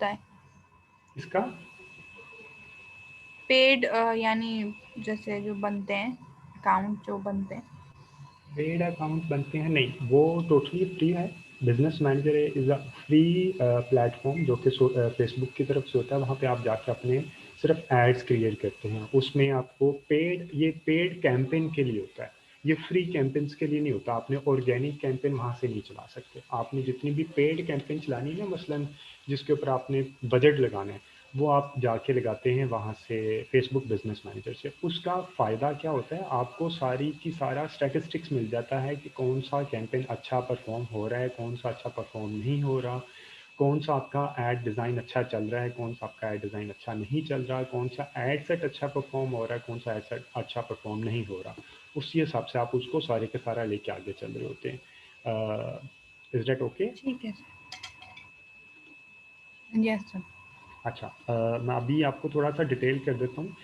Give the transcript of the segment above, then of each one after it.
होता है? इसका पेड यानी जैसे जो बनते हैं अकाउंट जो बनते हैं। पेड अकाउंट बनते हैं, नहीं वो टोटली फ्री है। Business manager is a free platform जो कि फेसबुक की तरफ से होता है। वहाँ पे आप जाके अपने सिर्फ एड्स क्रिएट करते हैं। उसमें आपको ये पेड कैंपेन के लिए होता है, ये फ्री कैंपेन्स के लिए नहीं होता। आपने ऑर्गेनिक कैंपेन वहाँ से नहीं चला सकते। आपने जितनी भी पेड कैंपेन चलानी है ना, मसलन जिसके ऊपर आपने बजट लगाना है, वो आप जाके लगाते हैं वहाँ से फेसबुक बिजनेस मैनेजर से। उसका फ़ायदा क्या होता है, आपको सारी की सारा स्टैटिस्टिक्स मिल जाता है कि कौन सा कैंपेन अच्छा परफॉर्म हो रहा है, कौन सा अच्छा परफॉर्म नहीं हो रहा, कौन सा आपका ऐड डिज़ाइन अच्छा चल रहा है, कौन सा आपका ऐड डिज़ाइन अच्छा नहीं चल रहा, कौन सा ऐड सेट अच्छा परफॉर्म हो रहा है, कौन सा ऐड सेट अच्छा परफॉर्म नहीं हो रहा। उसी हिसाब से आप उसको सारे के सारा लेके आगे चल रहे होते हैं। Is date okay? ठीक है सर। Yes sir. अच्छा, मैं अभी आपको थोड़ा सा डिटेल कर देता हूँ।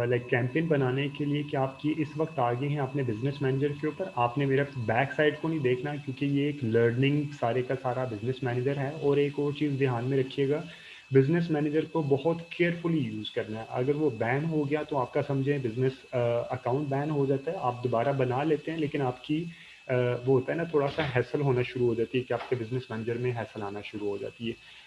लाइक कैंपेन बनाने के लिए कि आपकी इस वक्त आगे हैं अपने बिजनेस मैनेजर के ऊपर। आपने मेरा बैक साइड को नहीं देखना, क्योंकि ये एक लर्निंग सारे का सारा बिजनेस मैनेजर है। और एक और चीज़ ध्यान में रखिएगा, बिजनेस मैनेजर को बहुत केयरफुली यूज़ करना है। अगर वो बैन हो गया तो आपका समझें बिजनेस अकाउंट बैन हो जाता है। आप दोबारा बना लेते हैं, लेकिन आपकी वो होता है ना, थोड़ा सा हैसल होना शुरू हो जाती है कि आपके बिजनेस मैनेजर में हैसल आना शुरू हो जाती है।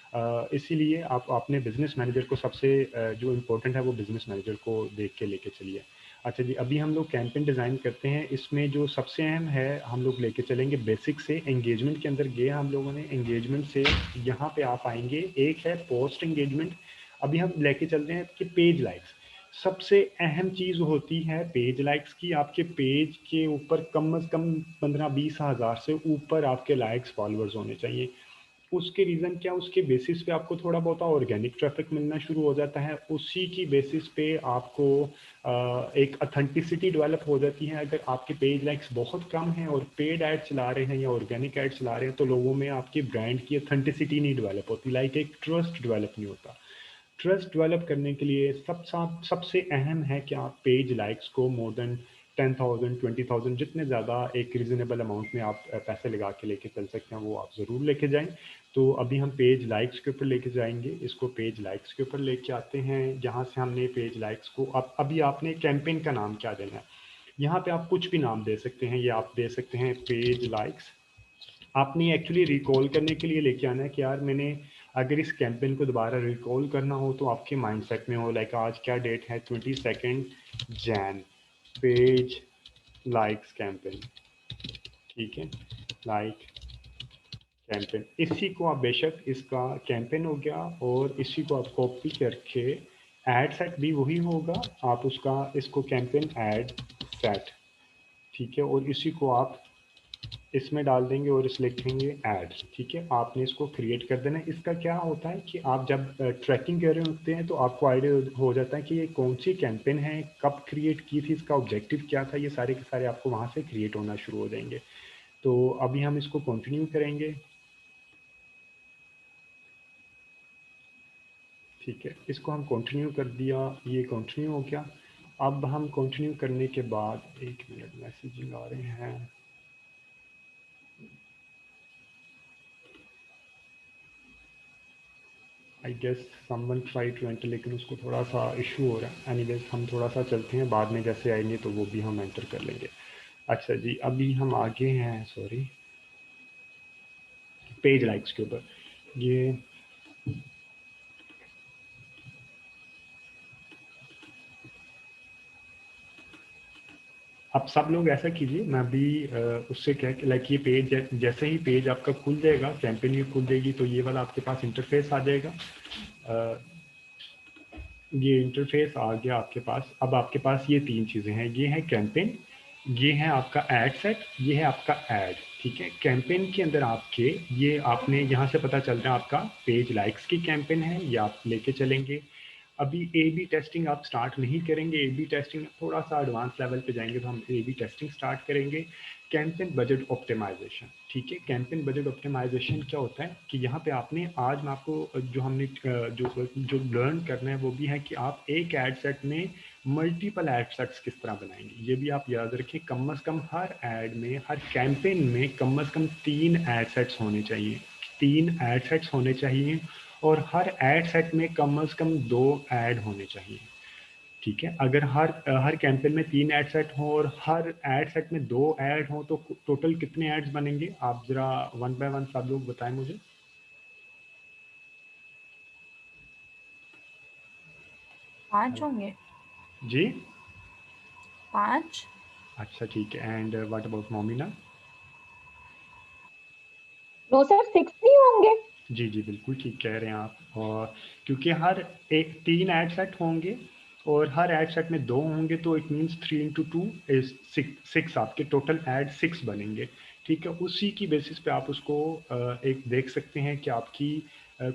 इसीलिए आप अपने बिजनेस मैनेजर को सबसे जो इम्पोर्टेंट है वो बिजनेस मैनेजर को देख के लेके चलिए। अच्छा जी, अभी हम लोग कैंपेन डिज़ाइन करते हैं। इसमें जो सबसे अहम है, हम लोग लेके चलेंगे बेसिक से। एंगेजमेंट के अंदर गए हम लोगों ने, एंगेजमेंट से यहाँ पे आप आएंगे। एक है पोस्ट एंगेजमेंट। अभी हम लेके चल रहे हैं कि पेज लाइक्स। सबसे अहम चीज़ होती है पेज लाइक्स की। आपके पेज के ऊपर कम से कम 15-20 हज़ार से ऊपर आपके लाइक्स फॉलोअर्स होने चाहिए। उसके रीज़न क्या, उसके बेसिस पे आपको थोड़ा बहुत ऑर्गेनिक ट्रैफिक मिलना शुरू हो जाता है। उसी की बेसिस पे आपको एक अथेंटिसिटी डेवलप हो जाती है। अगर आपके पेज लाइक्स बहुत कम हैं और पेड ऐड चला रहे हैं या ऑर्गेनिक ऐड चला रहे हैं, तो लोगों में आपकी ब्रांड की अथेंटिसिटी नहीं डेवलप होती, लाइक एक ट्रस्ट डेवलप नहीं होता। ट्रस्ट डेवलप करने के लिए सबसे अहम है कि आप पेज लाइक्स को मोर देन 10,000 20,000, जितने ज़्यादा एक रीज़नेबल अमाउंट में आप पैसे लगा के लेके चल सकते हैं, वो आप ज़रूर लेके जाएं। तो अभी हम पेज लाइक्स के ऊपर लेके जाएंगे। इसको पेज लाइक्स के ऊपर लेके आते हैं। जहाँ से हमने पेज लाइक्स को, अब अभी आपने कैंपेन का नाम क्या देना है, यहाँ पे आप कुछ भी नाम दे सकते हैं। ये आप दे सकते हैं पेज लाइक्स। आपने एक्चुअली रिकॉल करने के लिए लेके आना है कि यार मैंने अगर इस कैंपेन को दोबारा रिकॉल करना हो तो आपके माइंडसेट में हो, लाइक आज क्या डेट है, 22 जैन, पेज लाइक्स कैंपेन। ठीक है, लाइक कैंपेन, इसी को आप बेशक, इसका कैंपेन हो गया और इसी को आप कॉपी करके ऐड सेट भी वही होगा। आप उसका इसको कैंपेन ऐड सेट, ठीक है, और इसी को आप इसमें डाल देंगे और इस लिखेंगे ऐड। ठीक है, आपने इसको क्रिएट कर देना है। इसका क्या होता है कि आप जब ट्रैकिंग कर रहे होते हैं तो आपको आइडिया हो जाता है कि ये कौन सी कैंपेन है, कब क्रिएट की थी, इसका ऑब्जेक्टिव क्या था। ये सारे के सारे आपको वहाँ से क्रिएट होना शुरू हो जाएंगे। तो अभी हम इसको कंटिन्यू करेंगे। ठीक है, इसको हम कंटिन्यू कर दिया, ये कंटिन्यू हो गया। अब हम कंटिन्यू करने के बाद, एक मिनट, मैसेजिंग आ रहे हैं। I guess someone try to enter, लेकिन उसको थोड़ा सा इशू हो रहा है। एनीवेज हम थोड़ा सा चलते हैं, बाद में जैसे आएंगे तो वो भी हम एंटर कर लेंगे। अच्छा जी, अभी हम आगे हैं, सॉरी, पेज लाइक्स के ऊपर। ये आप सब लोग ऐसा कीजिए, मैं भी उससे क्या कि लाइक ये पेज जैसे ही पेज आपका खुल जाएगा, कैंपेन ही खुल जाएगी, तो ये वाला आपके पास इंटरफेस आ जाएगा। अ, ये इंटरफेस आ गया आपके पास। अब आपके पास ये तीन चीज़ें हैं, ये है कैंपेन, ये है आपका ऐड सेट, ये है आपका ऐड। ठीक है, कैंपेन के अंदर आपके, ये आपने यहाँ से पता चल रहा है आपका पेज लाइक्स की कैंपेन है, ये आप लेके चलेंगे। अभी ए बी टेस्टिंग आप स्टार्ट नहीं करेंगे। ए बी टेस्टिंग थोड़ा सा एडवांस लेवल पे जाएंगे तो हम ए बी टेस्टिंग स्टार्ट करेंगे। कैंपेन बजट ऑप्टिमाइजेशन, ठीक है, कैंपेन बजट ऑप्टिमाइजेशन क्या होता है कि यहाँ पे आपने, आज मैं आपको जो हमने जो लर्न करना है वो भी है कि आप एक एड सेट में मल्टीपल एड सेट्स किस तरह बनाएंगे। ये भी आप याद रखें, कम से कम हर एड में, हर कैंपेन में कम से कम 3 एड सेट्स होने चाहिए। 3 एड सेट्स होने चाहिए। और हर ऐड सेट में कम से कम 2 ऐड होने चाहिए। ठीक है, अगर हर कैंपेन में 3 ऐड सेट हों और हर ऐड सेट में 2 ऐड हों तो टोटल कितने ऐड्स बनेंगे? आप ज़रा वन बाय वन सब लोग बताएं मुझे। 5 होंगे। जी, 5। अच्छा ठीक है। And what about Momina? No sir, 6 नहीं होंगे। जी जी, बिल्कुल ठीक कह रहे हैं आप। और क्योंकि हर एक 3 ऐड सेट होंगे और हर ऐड सेट में 2 होंगे तो it means 3 into two is 6, आपके टोटल ऐड 6 बनेंगे। ठीक है, उसी की बेसिस पे आप उसको एक देख सकते हैं कि आपकी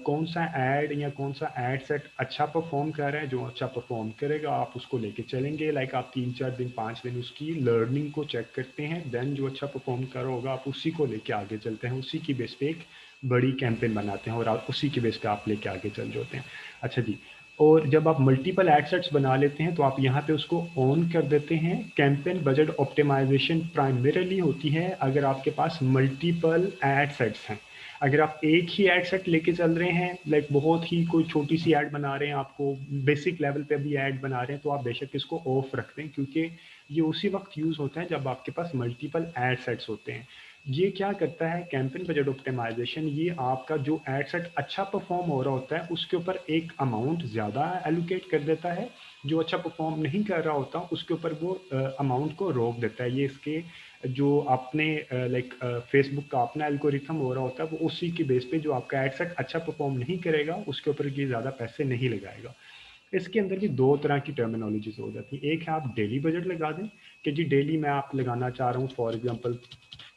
कौन सा ऐड या कौन सा ऐड सेट अच्छा परफॉर्म कर रहा है। जो अच्छा परफॉर्म करेगा आप उसको लेके चलेंगे। लाइक आप 3-4 दिन 5 दिन उसकी लर्निंग को चेक करते हैं, देन जो अच्छा परफॉर्म कर रहा होगा आप उसी को लेके आगे चलते हैं, उसी की बेस पे एक बड़ी कैंपेन बनाते हैं और आप उसी के बेस पे आप लेके आगे चल जाते हैं। अच्छा जी, और जब आप मल्टीपल एड सेट्स बना लेते हैं तो आप यहाँ पे उसको ऑन कर देते हैं। कैंपेन बजट ऑप्टिमाइजेशन प्राइमरीली होती है अगर आपके पास मल्टीपल एड सेट्स हैं। अगर आप एक ही एड सेट लेके चल रहे हैं, लाइक बहुत ही कोई छोटी सी ऐड बना रहे हैं, आपको बेसिक लेवल पे भी ऐड बना रहे हैं, तो आप बेशक इसको ऑफ रख दें, क्योंकि ये उसी वक्त यूज़ होता है जब आपके पास मल्टीपल एड सेट्स होते हैं। ये क्या करता है कैंपेन बजट ऑप्टिमाइजेशन, ये आपका जो एड सेट अच्छा परफॉर्म हो रहा होता है उसके ऊपर एक अमाउंट ज़्यादा एलोकेट कर देता है, जो अच्छा परफॉर्म नहीं कर रहा होता उसके ऊपर वो अमाउंट को रोक देता है। ये इसके जो अपने लाइक फेसबुक का अपना एल्गोरिथम हो रहा होता है वो उसी की बेस पे जो आपका एड सेट अच्छा परफॉर्म नहीं करेगा उसके ऊपर ये ज़्यादा पैसे नहीं लगाएगा। इसके अंदर भी 2 तरह की टर्मिनोलॉजीज हो जाती हैं। एक है आप डेली बजट लगा दें कि जी डेली मैं आप लगाना चाह रहा हूँ, फॉर एग्जांपल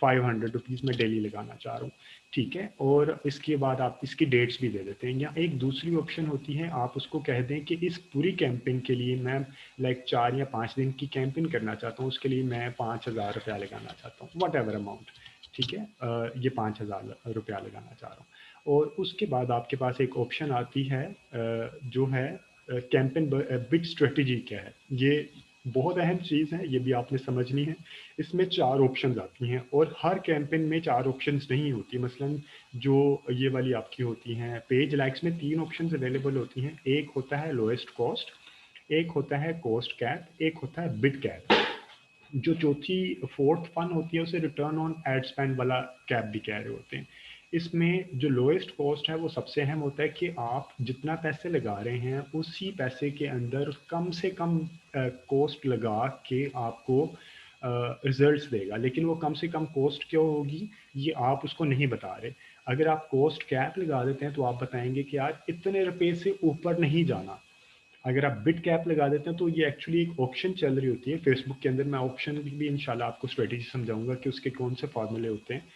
500 रुपीज़ में डेली लगाना चाह रहा हूँ। ठीक है, और इसके बाद आप इसकी डेट्स भी दे देते हैं। या एक दूसरी ऑप्शन होती है, आप उसको कह दें कि इस पूरी कैंपेन के लिए मैं लाइक 4 या 5 दिन की कैंपेन करना चाहता हूँ, उसके लिए मैं 5,000 रुपया लगाना चाहता हूँ, वट एवर अमाउंट। ठीक है, ये 5,000 रुपया लगाना चाह रहा हूँ। और उसके बाद आपके पास एक ऑप्शन आती है जो है कैंपेन बिट स्ट्रेटजी। क्या है ये? बहुत अहम चीज़ है, ये भी आपने समझनी है। इसमें 4 ऑप्शंस आती हैं और हर कैंपेन में 4 ऑप्शंस नहीं होती। मसलन जो ये वाली आपकी होती हैं पेज लाइक्स में 3 ऑप्शंस अवेलेबल होती हैं। एक होता है लोएस्ट कॉस्ट, एक होता है कॉस्ट कैप, एक होता है बिड कैप। जो चौथी फोर्थ वन होती है उसे रिटर्न ऑन एड स्पेंड वाला कैप भी कह रहे होते हैं। इसमें जो लोएस्ट कॉस्ट है वो सबसे अहम होता है कि आप जितना पैसे लगा रहे हैं उसी पैसे के अंदर कम से कम कॉस्ट लगा के आपको रिजल्ट्स देगा। लेकिन वो कम से कम कॉस्ट क्यों होगी ये आप उसको नहीं बता रहे। अगर आप कॉस्ट कैप लगा देते हैं तो आप बताएंगे कि यार इतने रुपए से ऊपर नहीं जाना। अगर आप बिट कैप लगा देते हैं तो ये एक्चुअली एक ऑप्शन चल रही होती है फेसबुक के अंदर। मैं ऑप्शन भी इंशाल्लाह आपको स्ट्रेटेजी समझाऊंगा कि उसके कौन से फार्मूले होते हैं।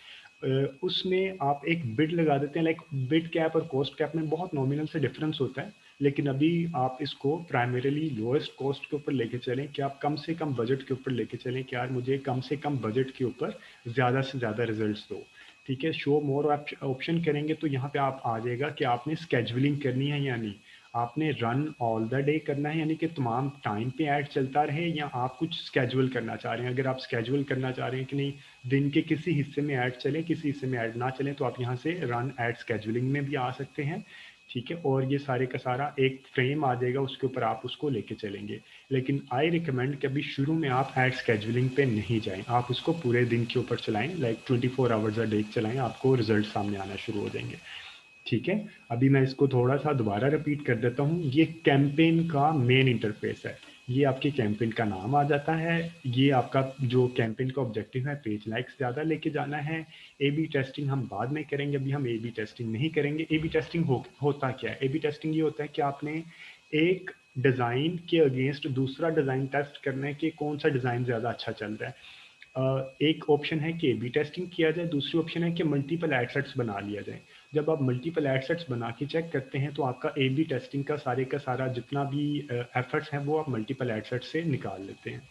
उसमें आप एक बिड लगा देते हैं। लाइक बिड कैप और कॉस्ट कैप में बहुत नॉमिनल से डिफरेंस होता है, लेकिन अभी आप इसको प्राइमरीली लोएस्ट कॉस्ट के ऊपर लेके चलें कि आप कम से कम बजट के ऊपर लेके चलें कि यार मुझे कम से कम बजट के ऊपर ज़्यादा से ज़्यादा रिजल्ट्स दो। ठीक है, शो मोर ऑप्शन करेंगे तो यहाँ पे आप आ जाएगा कि आपने स्केजुअलिंग करनी है या नहीं। आपने रन ऑल द डे करना है यानी कि तमाम टाइम पे ऐड चलता रहे, या आप कुछ स्केजुअल करना चाह रहे हैं। अगर आप स्केजुअल करना चाह रहे हैं कि नहीं दिन के किसी हिस्से में ऐड चले किसी हिस्से में ऐड ना चले तो आप यहाँ से रन ऐड स्केजुअलिंग में भी आ सकते हैं। ठीक है, और ये सारे का सारा एक फ्रेम आ जाएगा, उसके ऊपर आप उसको लेके चलेंगे। लेकिन आई रिकमेंड कि अभी शुरू में आप ऐड स्केजुअलिंग पे नहीं जाएं, आप उसको पूरे दिन के ऊपर चलाएं। लाइक 24 आवर्स अ डे चलाएं, आपको रिजल्ट सामने आना शुरू हो जाएंगे। ठीक है, अभी मैं इसको थोड़ा सा दोबारा रिपीट कर देता हूँ। ये कैंपेन का मेन इंटरफेस है, ये आपके कैंपेन का नाम आ जाता है। ये आपका जो कैंपेन का ऑब्जेक्टिव है पेज लाइक्स ज़्यादा लेके जाना है। ए बी टेस्टिंग हम बाद में करेंगे, अभी हम ए बी टेस्टिंग नहीं करेंगे। ए बी टेस्टिंग होता क्या है? ए बी टेस्टिंग ये होता है कि आपने एक डिज़ाइन के अगेंस्ट दूसरा डिज़ाइन टेस्ट करना है कि कौन सा डिज़ाइन ज़्यादा अच्छा चल रहा है। एक ऑप्शन है कि ए बी टेस्टिंग किया जाए, दूसरी ऑप्शन है कि मल्टीपल एडसेट्स बना लिया जाए। जब आप मल्टीपल एडसेट्स बना के चेक करते हैं तो आपका ए बी टेस्टिंग का सारा जितना भी एफर्ट्स हैं वो आप मल्टीपल एडसेट्स से निकाल लेते हैं।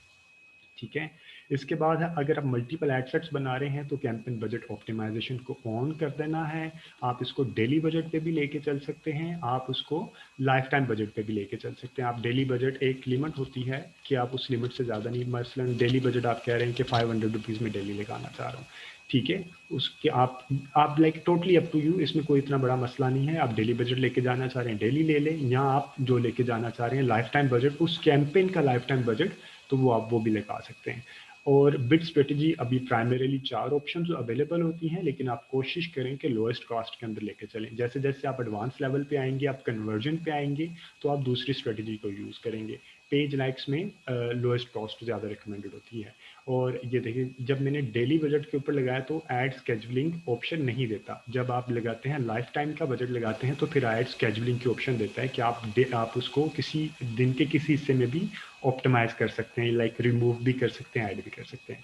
ठीक है, इसके बाद है अगर आप मल्टीपल एडसेट्स बना रहे हैं तो कैंपेन बजट ऑप्टिमाइजेशन को ऑन कर देना है। आप इसको डेली बजट पे भी लेके चल सकते हैं, आप उसको लाइफ टाइम बजट पे भी लेके चल सकते हैं। आप डेली बजट एक लिमिट होती है कि आप उस लिमिट से ज़्यादा नहीं, मसलन डेली बजट आप कह रहे हैं कि 500 रुपीज़ में डेली लगाना चाह रहा हूँ। ठीक है। उसके आप like totally up to you, इसमें कोई इतना बड़ा मसला नहीं है। आप डेली बजट लेके जाना चाह रहे हैं डेली ले लें, या आप जो लेके जाना चाह रहे हैं लाइफ टाइम बजट, उस कैंपेन का लाइफ टाइम बजट, तो वो आप वो भी लगा सकते हैं। और बिड स्ट्रेटजी अभी प्राइमरीली 4 ऑप्शन अवेलेबल होती हैं, लेकिन आप कोशिश करें कि लोएस्ट कॉस्ट के अंदर लेके चलें। जैसे जैसे आप एडवांस लेवल पे आएंगे, आप कन्वर्जन पे आएंगे, तो आप दूसरी स्ट्रेटजी को यूज़ करेंगे। पेज लाइक्स में लोएस्ट कॉस्ट ज़्यादा रिकमेंडेड होती है। और ये देखिए, जब मैंने डेली बजट के ऊपर लगाया तो एड स्केजुअलिंग ऑप्शन नहीं देता। जब आप लगाते हैं लाइफ टाइम का बजट लगाते हैं तो फिर एड स्केजुअलिंग की ऑप्शन देता है कि आप उसको किसी दिन के किसी हिस्से में भी ऑप्टिमाइज कर सकते हैं, लाइक रिमूव भी कर सकते हैं, ऐड भी कर सकते हैं।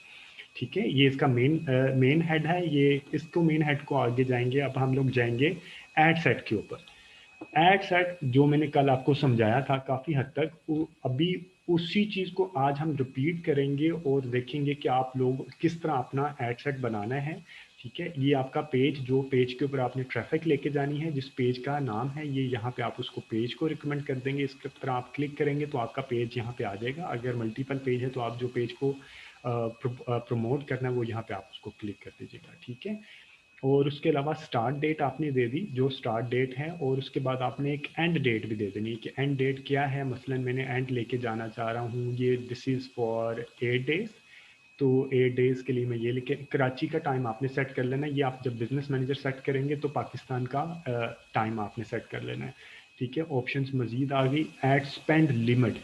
ठीक है, ये इसका मेन हेड है। ये इसको मेन हेड को आगे जाएंगे, अब हम लोग जाएंगे एड सेट के ऊपर। एड सेट जो मैंने कल आपको समझाया था काफ़ी हद तक, अभी उसी चीज़ को आज हम रिपीट करेंगे और देखेंगे कि आप लोग किस तरह अपना एड सेट बनाना है। ठीक है, ये आपका पेज, जो पेज के ऊपर आपने ट्रैफिक लेके जानी है, जिस पेज का नाम है ये, यहाँ पे आप उसको पेज को रिकमेंड कर देंगे। इसके ऊपर आप क्लिक करेंगे तो आपका पेज यहाँ पे आ जाएगा। अगर मल्टीपल पेज है तो आप जो पेज को प्रमोट करना है वो यहाँ पे आप उसको क्लिक कर दीजिएगा। ठीक है, और उसके अलावा स्टार्ट डेट आपने दे दी, जो स्टार्ट डेट है, और उसके बाद आपने एक एंड डेट भी दे देनी है कि एंड डेट क्या है। मसलन मैंने एंड लेके जाना चाह रहा हूँ, ये दिस इज़ फॉर 8 डेज, तो 8 डेज़ के लिए मैं ये लिखे। कराची का टाइम आपने सेट कर लेना है, ये आप जब बिजनेस मैनेजर सेट करेंगे तो पाकिस्तान का टाइम आपने सेट कर लेना है। ठीक है, ऑप्शंस मजीद आ गई। एड स्पेंड लिमिट,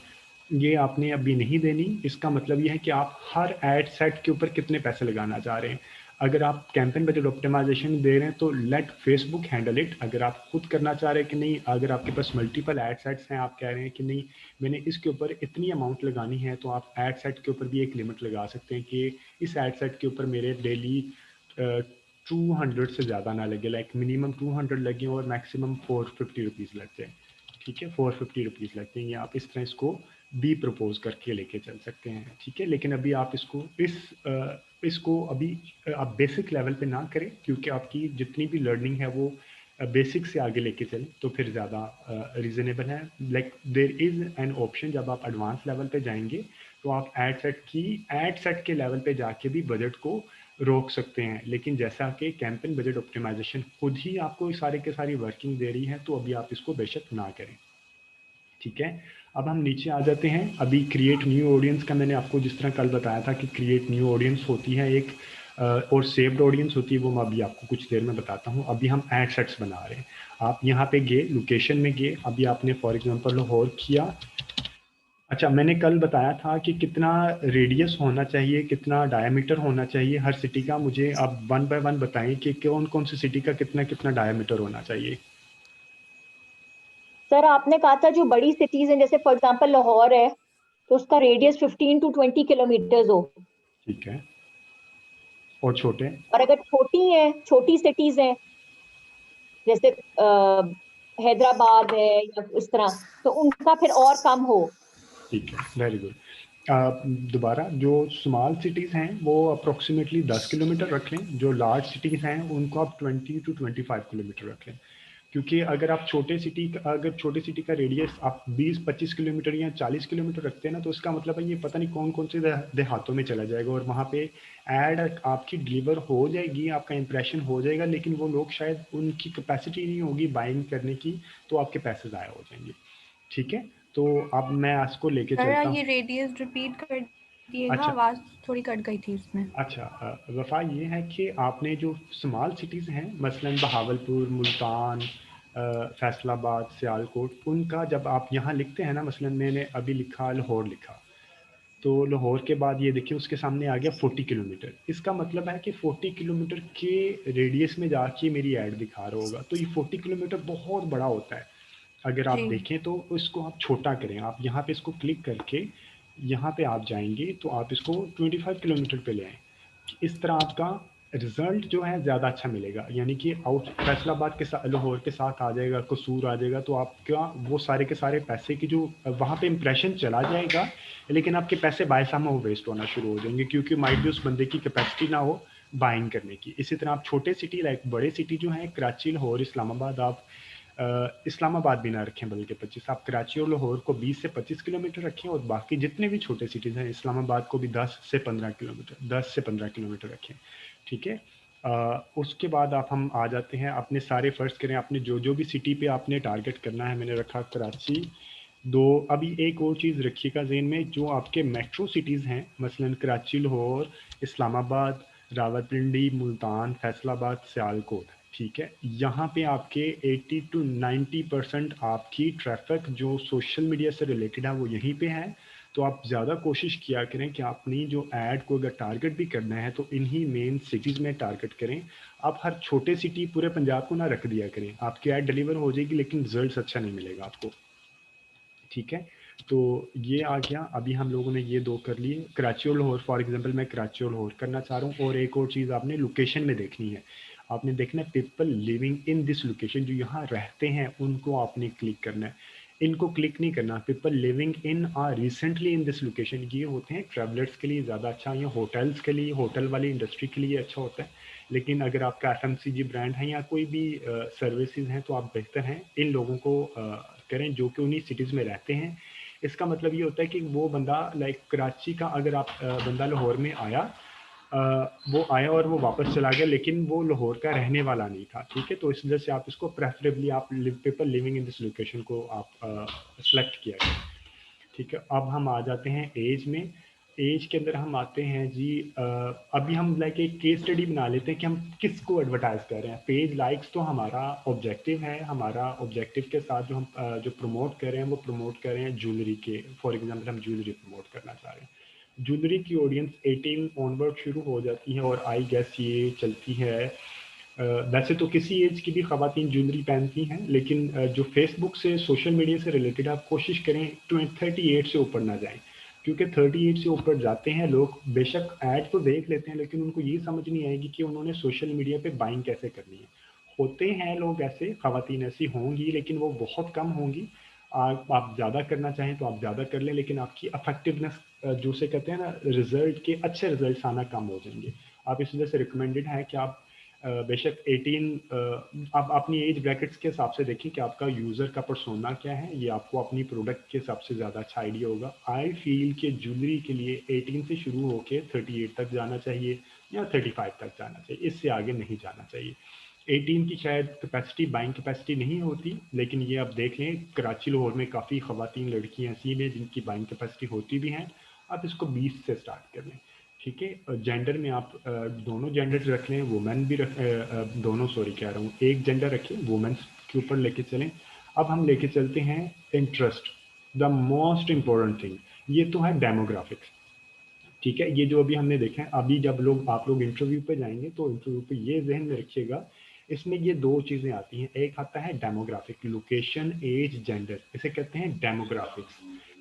ये आपने अभी नहीं देनी। इसका मतलब ये है कि आप हर एड सेट के ऊपर कितने पैसे लगाना चाह रहे हैं। अगर आप कैंपेन बजट ऑप्टिमाइजेशन दे रहे हैं तो लेट फेसबुक हैंडल इट। अगर आप खुद करना चाह रहे हैं कि नहीं, अगर आपके पास मल्टीपल एड सेट्स हैं, आप कह रहे हैं कि नहीं मैंने इसके ऊपर इतनी अमाउंट लगानी है, तो आप एड सेट के ऊपर भी एक लिमिट लगा सकते हैं कि इस एड सेट के ऊपर मेरे डेली 200 से ज़्यादा ना लगे, लाइक मिनिमम 200 लगे और मैक्सिमम 450 रुपीज़ लग जाए। ठीक है, 450 रुपीज़ लगते हैं, या आप इस तरह इसको भी प्रपोज करके लेके चल सकते हैं। ठीक है, लेकिन अभी आप इसको अभी आप बेसिक लेवल पे ना करें, क्योंकि आपकी जितनी भी लर्निंग है वो बेसिक से आगे लेके चलें तो फिर ज़्यादा रीज़नेबल है। Like there is an option, जब आप एडवांस लेवल पे जाएंगे तो आप एड सेट के लेवल पे जाके भी बजट को रोक सकते हैं। लेकिन जैसा कि कैंपेन बजट ऑप्टिमाइजेशन खुद ही आपको सारे के सारी वर्किंग दे रही है, तो अभी आप इसको बेशक ना करें। ठीक है, अब हम नीचे आ जाते हैं। अभी क्रिएट न्यू ऑडियंस का मैंने आपको जिस तरह कल बताया था कि क्रिएट न्यू ऑडियंस होती है एक, और सेव्ड ऑडियंस होती है, वो मैं अभी आपको कुछ देर में बताता हूँ। अभी हम एड सेट्स बना रहे हैं। आप यहाँ पे गए, लोकेशन में गए, अभी आपने फॉर एग्जांपल लाहौर किया। अच्छा, मैंने कल बताया था कि कितना रेडियस होना चाहिए, कितना डायमीटर होना चाहिए हर सिटी का। मुझे आप वन बाय वन बताएं कि कौन कौन सी सिटी का कितना कितना डायमीटर होना चाहिए। सर आपने कहा था जो बड़ी सिटीज हैं, जैसे फॉर एग्जांपल लाहौर है, तो उसका रेडियस 15 to 20 किलोमीटर हो। ठीक है, और छोटे? और अगर छोटी है, छोटी सिटीज हैं, जैसे हैदराबाद है या इस तरह, तो उनका फिर और कम हो। ठीक है, वेरी गुड। दोबारा, जो स्मॉल सिटीज़ हैं वो अप्रोक्सीमेटली 10 किलोमीटर रख लें, जो लार्ज सिटीज़ हैं उनको आप 20 to 25 किलोमीटर रख लें। क्योंकि अगर छोटे सिटी का रेडियस आप 20-25 किलोमीटर या 40 किलोमीटर रखते हैं ना, तो इसका मतलब है ये पता नहीं कौन कौन से देहातों में चला जाएगा, और वहाँ पे एड आपकी डिलीवर हो जाएगी, आपका इंप्रेशन हो जाएगा, लेकिन वो लोग शायद उनकी कैपेसिटी नहीं होगी बाइंग करने की, तो आपके पैसे ज़ाया हो जाएंगे। ठीक है, तो अब मैं इसको लेके सर चलता ये हूँ। रेडियस रिपीट कर दिएगा, अच्छा, आवाज़ थोड़ी कट गई थी इसमें। अच्छा, वफ़ा, ये है कि आपने जो स्मॉल सिटीज़ हैं, मसलन बहावलपुर, मुल्तान, फैसलाबाद, सियालकोट, उनका जब आप यहाँ लिखते हैं ना, मसलन मैंने अभी लिखा लाहौर लिखा, तो लाहौर के बाद ये देखिए उसके सामने आ गया 40 किलोमीटर। इसका मतलब है कि 40 किलोमीटर के रेडियस में जाके मेरी ऐड दिखा रहा होगा, तो ये 40 किलोमीटर बहुत बड़ा होता है। अगर आप जी। देखें तो इसको आप छोटा करें, आप यहाँ पे इसको क्लिक करके यहाँ पे आप जाएंगे तो आप इसको 25 किलोमीटर पे ले आएँ। इस तरह आपका रिजल्ट जो है ज़्यादा अच्छा मिलेगा, यानी कि आउट फैसलाबाद के साथ लाहौर के साथ आ जाएगा, कसूर आ जाएगा, तो आपका वो सारे के सारे पैसे की जो वहाँ पे इंप्रेशन चला जाएगा, लेकिन आपके पैसे बायसामा वो वेस्ट होना शुरू हो जाएंगे, क्योंकि माइट भी उस बंदे की कैपेसिटी ना हो बाइंग करने की। इसी तरह आप छोटे सिटी लाइक बड़े सिटी जो हैं, कराची, लाहौर, इस्लामाबाद, आप इस्लामाबाद भी ना रखें बल्कि 25, आप कराची और लाहौर को 20 से 25 किलोमीटर रखें, और बाकी जितने भी छोटे सिटीज़ हैं, इस्लामाबाद को भी 10 से 15 किलोमीटर रखें। ठीक है। उसके बाद हम आ जाते हैं अपने सारे, फर्स्ट करें आपने जो भी सिटी पे आपने टारगेट करना है। मैंने रखा कराची, दो। अभी एक और चीज़ रखिएगा ज़हन में, जो आपके मेट्रो सिटीज़ हैं, मसलन कराची, लाहौर, इस्लामाबाद, रावलपिंडी, मुल्तान, फैसलाबाद, सियालकोट, ठीक है, यहाँ पे आपके 80 to 90% आपकी ट्रैफिक जो सोशल मीडिया से रिलेटेड है वो यहीं पे है। तो आप ज़्यादा कोशिश किया करें कि अपनी जो ऐड को अगर टारगेट भी करना है तो इन्हीं मेन सिटीज़ में टारगेट करें। आप हर छोटे सिटी पूरे पंजाब को ना रख दिया करें, आपकी ऐड डिलीवर हो जाएगी लेकिन रिजल्ट अच्छा नहीं मिलेगा आपको, ठीक है। तो ये आ गया। अभी हम लोगों ने ये दो कर लिए, कराची और लाहौर। फॉर एग्जांपल मैं कराची और लाहौर करना चाह रहा हूँ। और एक और चीज़ आपने लोकेशन में देखनी है, आपने देखना है people living in this location, जो यहाँ रहते हैं उनको आपने क्लिक करना है, इनको क्लिक नहीं करना। People living in are recently in this location, ये होते हैं ट्रैवलर्स के लिए ज़्यादा अच्छा, या होटल्स के लिए, होटल वाली इंडस्ट्री के लिए अच्छा होता है। लेकिन अगर आपका FMCG ब्रांड है या कोई भी सर्विसेज हैं तो आप बेहतर हैं इन लोगों को करें जो कि उन्हीं सिटीज़ में रहते हैं। इसका मतलब ये होता है कि वो बंदा लाइक कराची का, अगर आप बंदा लाहौर में आया, वो आया और वो वापस चला गया लेकिन वो लाहौर का रहने वाला नहीं था, ठीक है। तो इस वजह से आप इसको प्रेफरेबली आप people living in this location को आप सेलेक्ट किया गया, ठीक है। अब हम आ जाते हैं एज में। एज के अंदर हम आते हैं जी, अभी हम लाइक एक केस स्टडी बना लेते हैं कि हम किसको एडवर्टाइज कर रहे हैं। पेज लाइक्स तो हमारा ऑब्जेक्टिव है, हमारा ऑब्जेक्टिव के साथ जो हम जो प्रमोट कर रहे हैं वो प्रमोट कर रहे हैं ज्वेलरी के। फॉर एग्जांपल हम ज्वेलरी प्रमोट करना चाह रहे हैं, ज्वेलरी की ऑडियंस 18 ऑनवर्ड शुरू हो जाती है और आई गेस ये चलती है। वैसे तो किसी एज की भी ख़वातीन ज्वेलरी पहनती हैं, लेकिन जो फेसबुक से, सोशल मीडिया से रिलेटेड, आप कोशिश करें 38 से ऊपर ना जाएं, क्योंकि 38 से ऊपर जाते हैं लोग, बेशक ऐड तो देख लेते हैं लेकिन उनको ये समझ नहीं आएगी कि उन्होंने सोशल मीडिया पे बाइंग कैसे करनी है। होते हैं लोग ऐसे, ख़वातीन ऐसी होंगी लेकिन वो बहुत कम होंगी। आप ज़्यादा करना चाहें तो आप ज़्यादा कर लें, लेकिन आपकी अफेक्टिवनेस जो से कहते हैं ना, रिजल्ट के अच्छे रिजल्ट आना कम हो जाएंगे। आप इस वजह से रिकमेंडेड है कि आप बेशक 18, आप अपनी एज ब्रैकेट्स के हिसाब से देखें कि आपका यूज़र का पर्सोना क्या है, ये आपको अपनी प्रोडक्ट के हिसाब से ज़्यादा अच्छा आइडिया होगा। आई फील कि ज्वेलरी के लिए 18 से शुरू होकर 38 तक जाना चाहिए या 35 तक जाना चाहिए, इससे आगे नहीं जाना चाहिए। 18 की शायद कैपेसिटी, बाइंग कैपेसिटी नहीं होती, लेकिन ये आप देख लें कराची लाहौर में काफ़ी ख़वातीन लड़कियाँ ऐसी हैं जिनकी बाइंग कैपेसिटी होती भी हैं। आप इसको 20 से स्टार्ट कर लें, ठीक है। जेंडर में आप दोनों जेंडर रख लें, वुमेन भी दोनों, सॉरी कह रहा हूँ, एक जेंडर रखें, वुमेन्स के ऊपर लेके चलें। अब हम लेके चलते हैं interest, the most important thing, ये तो है डेमोग्राफिक्स, ठीक है। ये जो अभी हमने देखा है, अभी जब आप लोग इंटरव्यू पे जाएंगे तो इंटरव्यू पे ये जहन में रखिएगा, इसमें ये दो चीज़ें आती हैं। एक आता है डेमोग्राफिक, लोकेशन, एज, जेंडर, इसे कहते हैं डेमोग्राफिक्स,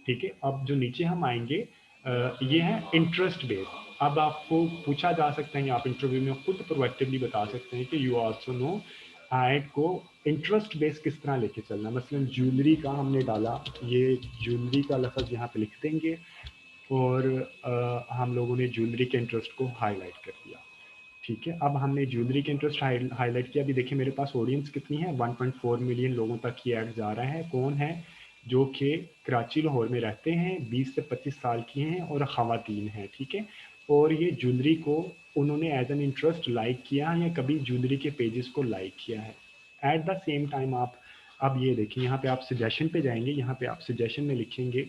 ठीक है। अब जो नीचे हम आएंगे ये है इंटरेस्ट बेस। अब आपको पूछा जा सकता है, आप इंटरव्यू में खुद प्रोएक्टिवली बता सकते हैं कि यू आल्सो नो ऐड को इंटरेस्ट बेस किस तरह लेके चलना। मसलन ज्वेलरी का हमने डाला, ये ज्वेलरी का लफ्ज़ यहाँ पे लिख देंगे और हम लोगों ने ज्वेलरी के इंटरेस्ट को हाईलाइट कर दिया, ठीक है। अब हमने ज्वेलरी के इंटरेस्ट हाईलाइट किया। अभी देखिए मेरे पास ऑडियंस कितनी है, 1.4 मिलियन लोगों तक ये ऐड जा रहा है। कौन है? जो कि कराची लाहौर में रहते हैं, 20 से 25 साल की हैं और ख़वातीन हैं, ठीक है। और ये ज्वेलरी को उन्होंने एज एन इंटरेस्ट लाइक किया है या कभी ज्वेलरी के पेजेस को लाइक किया है। एट द सेम टाइम आप अब ये देखिए, यहाँ पे आप सजेशन पे जाएंगे, यहाँ पे आप सजेशन में लिखेंगे,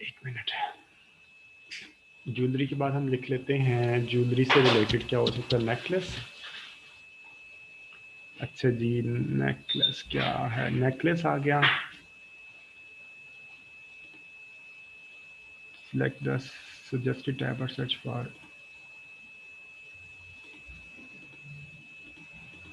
एक मिनट, ज्वेलरी के बाद हम लिख लेते हैं ज्वेलरी से रिलेटेड क्या हो सकता है, नेकलेस। अच्छा जी, नेकलेस क्या है, नेकलेस आ गया। सिलेक्ट द सजेस्टेड टैब और सर्च फॉर।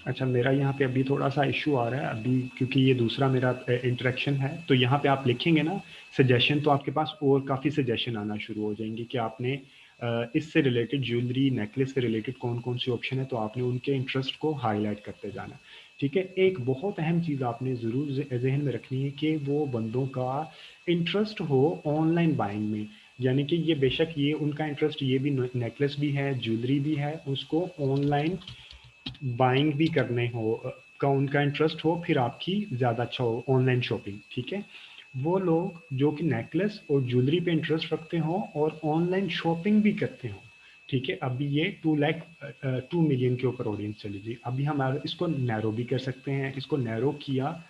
अच्छा, मेरा यहाँ पे अभी थोड़ा सा इशू आ रहा है अभी, क्योंकि ये दूसरा मेरा इंटरेक्शन है। तो यहाँ पे आप लिखेंगे ना सजेशन, तो आपके पास और काफ़ी सजेशन आना शुरू हो जाएंगे कि आपने इससे रिलेटेड ज्वेलरी, नेकलेस से रिलेटेड कौन कौन सी ऑप्शन है, तो आपने उनके इंटरेस्ट को हाईलाइट करते जाना, ठीक है। एक बहुत अहम चीज़ आपने ज़रूर जहन में रखनी है कि वो बंदों का इंटरेस्ट हो ऑनलाइन बाइंग में, यानी कि ये बेशक ये उनका इंटरेस्ट ये भी नेकलेस भी है, ज्वेलरी भी है, उसको ऑनलाइन बाइंग भी करने हो का उनका इंटरेस्ट हो, फिर आपकी ज़्यादा अच्छा हो ऑनलाइन शॉपिंग, ठीक है। वो लोग जो कि नेकलेस और ज्वेलरी पे इंटरेस्ट रखते हो और ऑनलाइन शॉपिंग भी करते हो, ठीक है, अभी ये 2 मिलियन के ऊपर ऑडियंस चली गई। अभी हम इसको नैरो भी कर सकते हैं। इसको नैरो किया,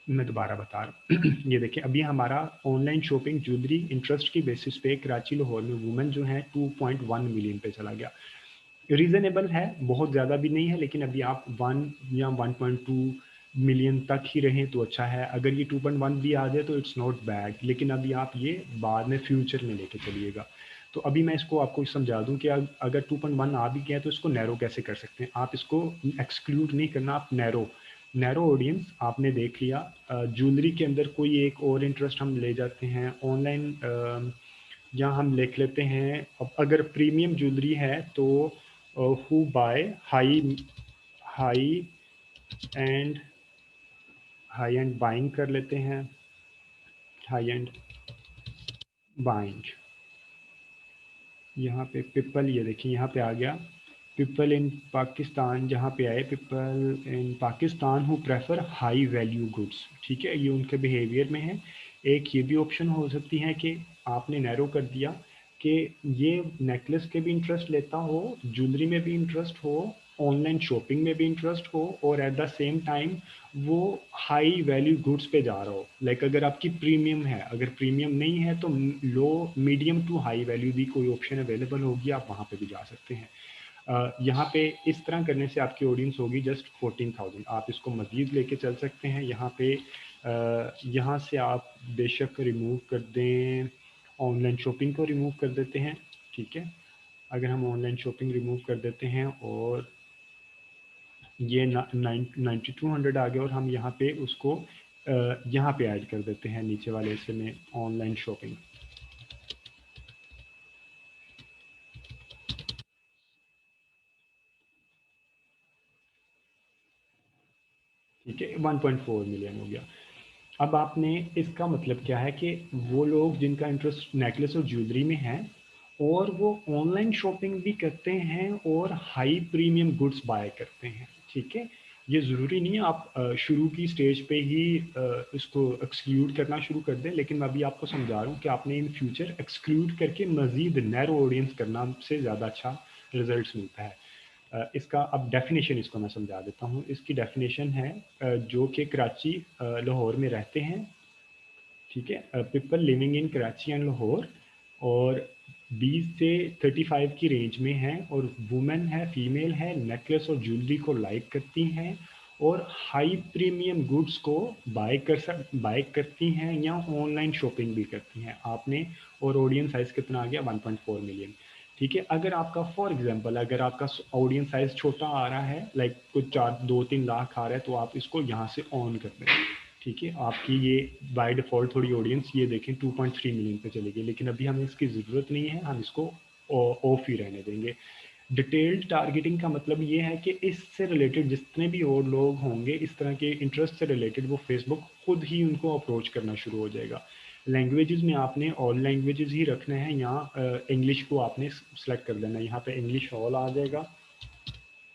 मैं दोबारा बता रहा हूँ। ये देखिए, अभी हमारा ऑनलाइन शॉपिंग ज्वेलरी इंटरेस्ट की बेसिस पे कराची लाहौर में वुमेन जो है 2.1 मिलियन पे चला गया। रीजनेबल है, बहुत ज़्यादा भी नहीं है, लेकिन अभी आप 1 या 1.2 मिलियन तक ही रहें तो अच्छा है। अगर ये 2.1 भी आ जाए तो इट्स नॉट बैड, लेकिन अभी आप ये बाद में फ्यूचर में लेके चलिएगा। तो अभी मैं इसको आपको समझा दूं कि अगर 2.1 आ भी गया तो इसको नैरो कैसे कर सकते हैं। आप इसको एक्सक्लूड नहीं करना, आप नैरो नैरो ऑडियंस आपने देख लिया। ज्वेलरी के अंदर कोई एक और इंटरेस्ट हम ले जाते हैं, ऑनलाइन या हम लिख लेते हैं। अब अगर प्रीमियम ज्वेलरी है तो who buy high high and high end buying कर लेते हैं। हाई एंड बाइंग, यहाँ पे पीपल, ये देखिए यहाँ पे आ गया पीपल इन पाकिस्तान। जहाँ पे आए people in Pakistan who prefer high value goods. ठीक है, ये उनके बिहेवियर में है। एक ये भी ऑप्शन हो सकती है कि आपने नैरो कर दिया कि ये नेकलेस के भी इंटरेस्ट लेता हो, ज्वेलरी में भी इंटरेस्ट हो, ऑनलाइन शॉपिंग में भी इंटरेस्ट हो, और एट द सेम टाइम वो हाई वैल्यू गुड्स पे जा रहा हो। लाइक अगर आपकी प्रीमियम है, अगर प्रीमियम नहीं है तो लो मीडियम टू हाई वैल्यू भी कोई ऑप्शन अवेलेबल होगी, आप वहाँ पे भी जा सकते हैं। यहाँ पे इस तरह करने से आपकी ऑडियंस होगी जस्ट 14,000। आप इसको मज़ीद लेके चल सकते हैं। यहाँ पे यहाँ से आप बेशक रिमूव कर दें, ऑनलाइन शॉपिंग को रिमूव कर देते हैं। ठीक है, अगर हम ऑनलाइन शॉपिंग रिमूव कर देते हैं और ये 9200 आ गया, और हम यहाँ पे उसको यहाँ पे ऐड कर देते हैं नीचे वाले हिस्से में ऑनलाइन शॉपिंग। ठीक है, 1.4 मिलियन हो गया। अब आपने, इसका मतलब क्या है कि वो लोग जिनका इंटरेस्ट नेकलेस और ज्वेलरी में है और वो ऑनलाइन शॉपिंग भी करते हैं और हाई प्रीमियम गुड्स बाय करते हैं। ठीक है, ये ज़रूरी नहीं है आप शुरू की स्टेज पे ही इसको एक्सक्लूड करना शुरू कर दें, लेकिन मैं अभी आपको समझा रहा हूँ कि आपने इन फ्यूचर एक्सक्लूड करके मज़ीद नैरो ऑडियंस करना से ज़्यादा अच्छा रिजल्ट मिलता है। इसका अब डेफिनेशन इसको मैं समझा देता हूँ। इसकी डेफिनेशन है जो कि कराची लाहौर में रहते हैं। ठीक है, people living in Karachi and Lahore, और 20 से 35 की रेंज में हैं, और वुमेन है, फीमेल है, नेकलेस और ज्वेलरी को लाइक करती हैं और हाई प्रीमियम गुड्स को बाय करती हैं या ऑनलाइन शॉपिंग भी करती हैं। आपने, और ऑडियंस साइज कितना आ गया, 1.4 मिलियन। ठीक है, अगर आपका फॉर एग्जांपल अगर आपका ऑडियंस साइज छोटा आ रहा है, लाइक कुछ 2-3 लाख आ रहा है, तो आप इसको यहाँ से ऑन कर दें। ठीक है, आपकी ये बाय डिफ़ॉल्ट थोड़ी ऑडियंस ये देखें 2.3 मिलियन पे चलेगी, लेकिन अभी हमें इसकी ज़रूरत नहीं है, हम इसको ऑफ ही रहने देंगे। डिटेल्ड टारगेटिंग का मतलब ये है कि इससे रिलेटेड जितने भी और लोग होंगे इस तरह के इंटरेस्ट से रिलेटेड, वो फेसबुक खुद ही उनको अप्रोच करना शुरू हो जाएगा। लैंग्वेजेस में आपने ऑल लैंग्वेजेस ही रखने हैं, यहाँ इंग्लिश को आपने सेलेक्ट कर लेना है। यहाँ पे इंग्लिश ऑल आ जाएगा,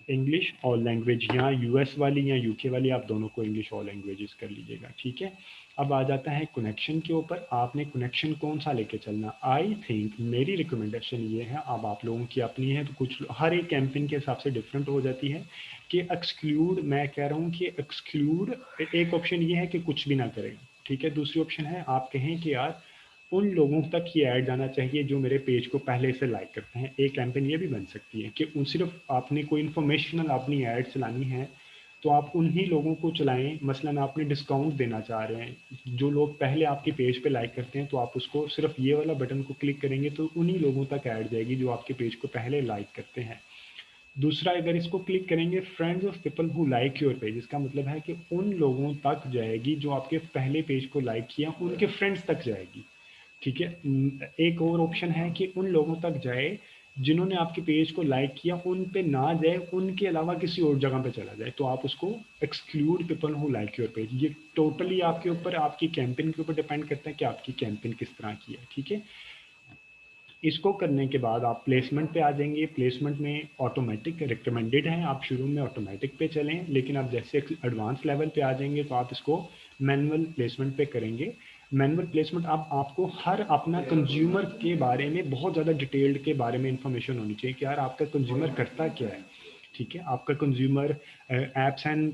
इंग्लिश और लैंग्वेज, यहाँ यूएस वाली या यूके वाली, आप दोनों को इंग्लिश और लैंग्वेजेस कर लीजिएगा। ठीक है, अब आ जाता है कनेक्शन के ऊपर। आपने कनेक्शन कौन सा लेके चलना। आई थिंक मेरी रिकमेंडेशन ये है, अब आप लोगों की अपनी है, तो कुछ हर एक कैंपेन के हिसाब से डिफरेंट हो जाती है कि एक्सक्लूड, मैं कह रहा हूँ कि एक्सक्लूड, एक ऑप्शन ये है कि कुछ भी ना करें। ठीक है, दूसरी ऑप्शन है आप कहें कि यार उन लोगों तक ये ऐड जाना चाहिए जो मेरे पेज को पहले से लाइक करते हैं। एक कैंपेन ये भी बन सकती है कि उन सिर्फ आपने कोई इन्फॉर्मेशनल अपनी ऐड चलानी है तो आप उन्हीं लोगों को चलाएं। मसलन आपने डिस्काउंट देना चाह रहे हैं, जो लोग पहले आपके पेज पे लाइक करते हैं, तो आप उसको सिर्फ ये वाला बटन को क्लिक करेंगे तो उन्हीं लोगों तक ऐड जाएगी जो आपके पेज को पहले लाइक करते हैं। दूसरा, अगर इसको क्लिक करेंगे friends of people who like your page, इसका मतलब है कि उन लोगों तक जाएगी जो आपके पहले पेज को लाइक किया, उनके फ्रेंड्स तक जाएगी। ठीक है, एक और ऑप्शन है कि उन लोगों तक जाए जिन्होंने आपके पेज को लाइक किया, उन पे ना जाए, उनके अलावा किसी और जगह पे चला जाए, तो आप उसको exclude people who like your page. ये टोटली आपके ऊपर, आपकी कैंपेन के ऊपर डिपेंड करता है कि आपकी कैंपेन किस तरह की है। ठीक है, इसको करने के बाद आप प्लेसमेंट पे आ जाएंगे। प्लेसमेंट में ऑटोमेटिक रिकमेंडेड है, आप शुरू में ऑटोमेटिक पे चलें, लेकिन आप जैसे एडवांस लेवल पे आ जाएंगे तो आप इसको मैनुअल प्लेसमेंट पे करेंगे। मैनुअल प्लेसमेंट अब आपको हर अपना कंज्यूमर के बारे में बहुत ज़्यादा डिटेल्ड के बारे में इंफॉर्मेशन होनी चाहिए कि यार आपका कंज्यूमर करता क्या है, ठीक है, आपका कंज्यूमर एप्स एंड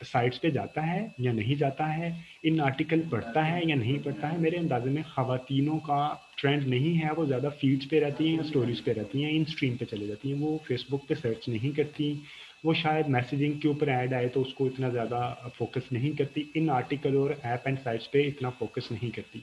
साइट्स पे जाता है या नहीं जाता है, इन आर्टिकल पढ़ता है या नहीं पढ़ता है। मेरे अंदाजे में ख़वातीनों का ट्रेंड नहीं है, वो ज़्यादा फीड्स पे रहती हैं या स्टोरीज पे रहती हैं, इन स्ट्रीम पे चले जाती हैं, वो फेसबुक पे सर्च नहीं करती, वो शायद मैसेजिंग के ऊपर ऐड आए तो उसको इतना ज़्यादा फोकस नहीं करती, इन आर्टिकल और ऐप एंड साइट्स पे इतना फोकस नहीं करती।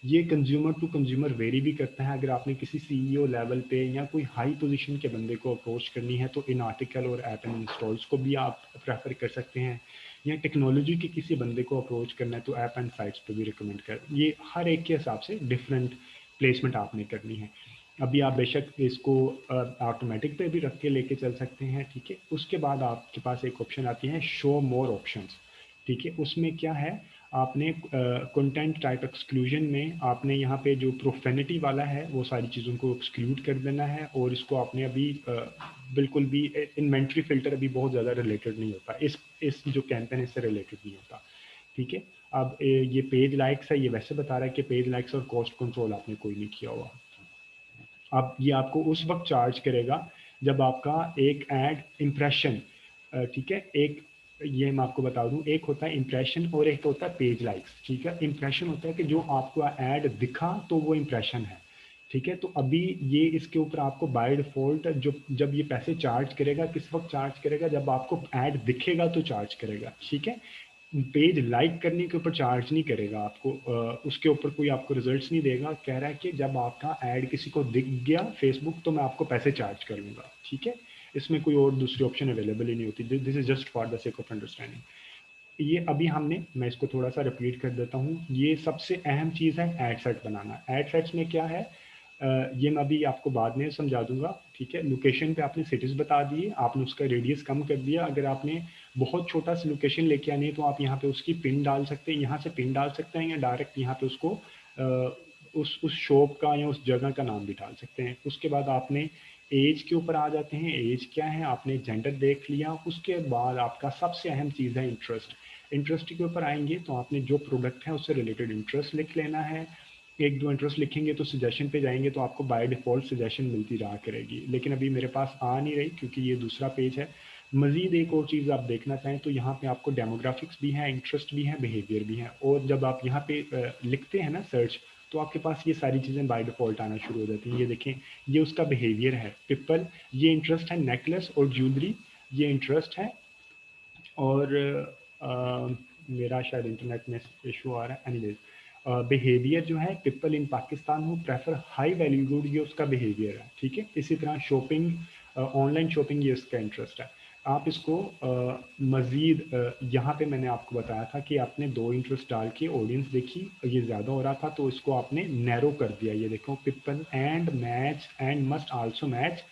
ये कंज्यूमर टू कंज्यूमर वेरी भी करता है। अगर आपने किसी सीईओ लेवल पे या कोई हाई पोजीशन के बंदे को अप्रोच करनी है तो इन आर्टिकल और ऐप एंड इंस्टॉल्स को भी आप प्रेफर कर सकते हैं, या टेक्नोलॉजी के किसी बंदे को अप्रोच करना है तो ऐप एंड साइट्स पे भी रिकमेंड कर, ये हर एक के हिसाब से डिफरेंट प्लेसमेंट आपने करनी है। अभी आप बेशक इसको ऑटोमेटिक पे भी रख के लेके चल सकते हैं, ठीक है। उसके बाद आपके पास एक ऑप्शन आती है शो मोर ऑप्शंस, ठीक है। उसमें क्या है, आपने कंटेंट टाइप एक्सक्लूजन में आपने यहाँ पे जो प्रोफेनिटी वाला है वो सारी चीज़ों को एक्सक्लूड कर देना है, और इसको आपने अभी बिल्कुल भी इन्वेंट्री फिल्टर अभी बहुत ज़्यादा रिलेटेड नहीं होता, इस जो कैंपेन इससे रिलेटेड नहीं होता, ठीक है। अब ये पेज लाइक्स है, ये वैसे बता रहा है कि पेज लाइक्स और कॉस्ट कंट्रोल आपने कोई नहीं किया हुआ। अब ये आपको उस वक्त चार्ज करेगा जब आपका एक एड इम्प्रेशन, ठीक है, एक ये मैं आपको बता दूं, एक होता है इम्प्रेशन और एक होता है पेज लाइक्स, ठीक है। इम्प्रेशन होता है कि जो आपको ऐड दिखा तो वो इम्प्रेशन है, ठीक है। तो अभी ये इसके ऊपर आपको बाय डिफॉल्ट जो जब ये पैसे चार्ज करेगा, किस वक्त चार्ज करेगा, जब आपको ऐड दिखेगा तो चार्ज करेगा, ठीक है। पेज लाइक करने के ऊपर चार्ज नहीं करेगा आपको, उसके ऊपर कोई आपको रिजल्ट्स नहीं देगा। कह रहा है कि जब आपका ऐड किसी को दिख गया फेसबुक तो मैं आपको पैसे चार्ज कर लूँगा, ठीक है। इसमें कोई और दूसरी ऑप्शन अवेलेबल ही नहीं होती, this is just for the sake of understanding. ये अभी हमने, मैं इसको थोड़ा सा रिपीट कर देता हूँ, ये सबसे अहम चीज़ है एड सेट बनाना। एड सेट्स में क्या है, ये मैं अभी आपको बाद में समझा दूंगा, ठीक है। लोकेशन पे आपने सिटीज़ बता दिए, आपने उसका रेडियस कम कर दिया। अगर आपने बहुत छोटा सा लोकेशन लेके आनी है तो आप यहाँ पे उसकी पिन डाल सकते हैं, यहाँ से पिन डाल सकते हैं, या डायरेक्ट यहाँ पे उसको उस शॉप का या उस जगह का नाम भी डाल सकते हैं। उसके बाद आपने एज के ऊपर आ जाते हैं, एज क्या है, आपने जेंडर देख लिया। उसके बाद आपका सबसे अहम चीज़ है इंटरेस्ट। इंटरेस्ट के ऊपर आएंगे तो आपने जो प्रोडक्ट है उससे रिलेटेड इंटरेस्ट लिख लेना है। एक दो इंटरेस्ट लिखेंगे तो सजेशन पे जाएंगे तो आपको बाय डिफ़ॉल्ट सजेशन मिलती रहा करेगी, लेकिन अभी मेरे पास आ नहीं रही क्योंकि ये दूसरा पेज है। मज़ीद एक और चीज़ आप देखना चाहें तो यहाँ पे आपको डेमोग्राफिक्स भी है, इंटरेस्ट भी है, बिहेवियर भी है। और जब आप यहाँ पे लिखते हैं ना सर्च, तो आपके पास ये सारी चीज़ें बाय डिफ़ॉल्ट आना शुरू हो जाती हैं। ये देखें, ये उसका बिहेवियर है पिपल, ये इंटरेस्ट है नेकलेस और ज्वेलरी, ये इंटरेस्ट है। और मेरा शायद इंटरनेट में इशू आ रहा है, एनीवेज बिहेवियर जो है, people in Pakistan who prefer high value good, ये उसका बिहेवियर है, ठीक है। इसी तरह शॉपिंग, ऑनलाइन शॉपिंग, ये उसका इंटरेस्ट है। आप इसको मज़ीद यहाँ पे मैंने आपको बताया था कि आपने दो इंटरेस्ट डाल के ऑडियंस देखी, ये ज़्यादा हो रहा था तो इसको आपने नैरो कर दिया। ये देखो, people and match and must also match,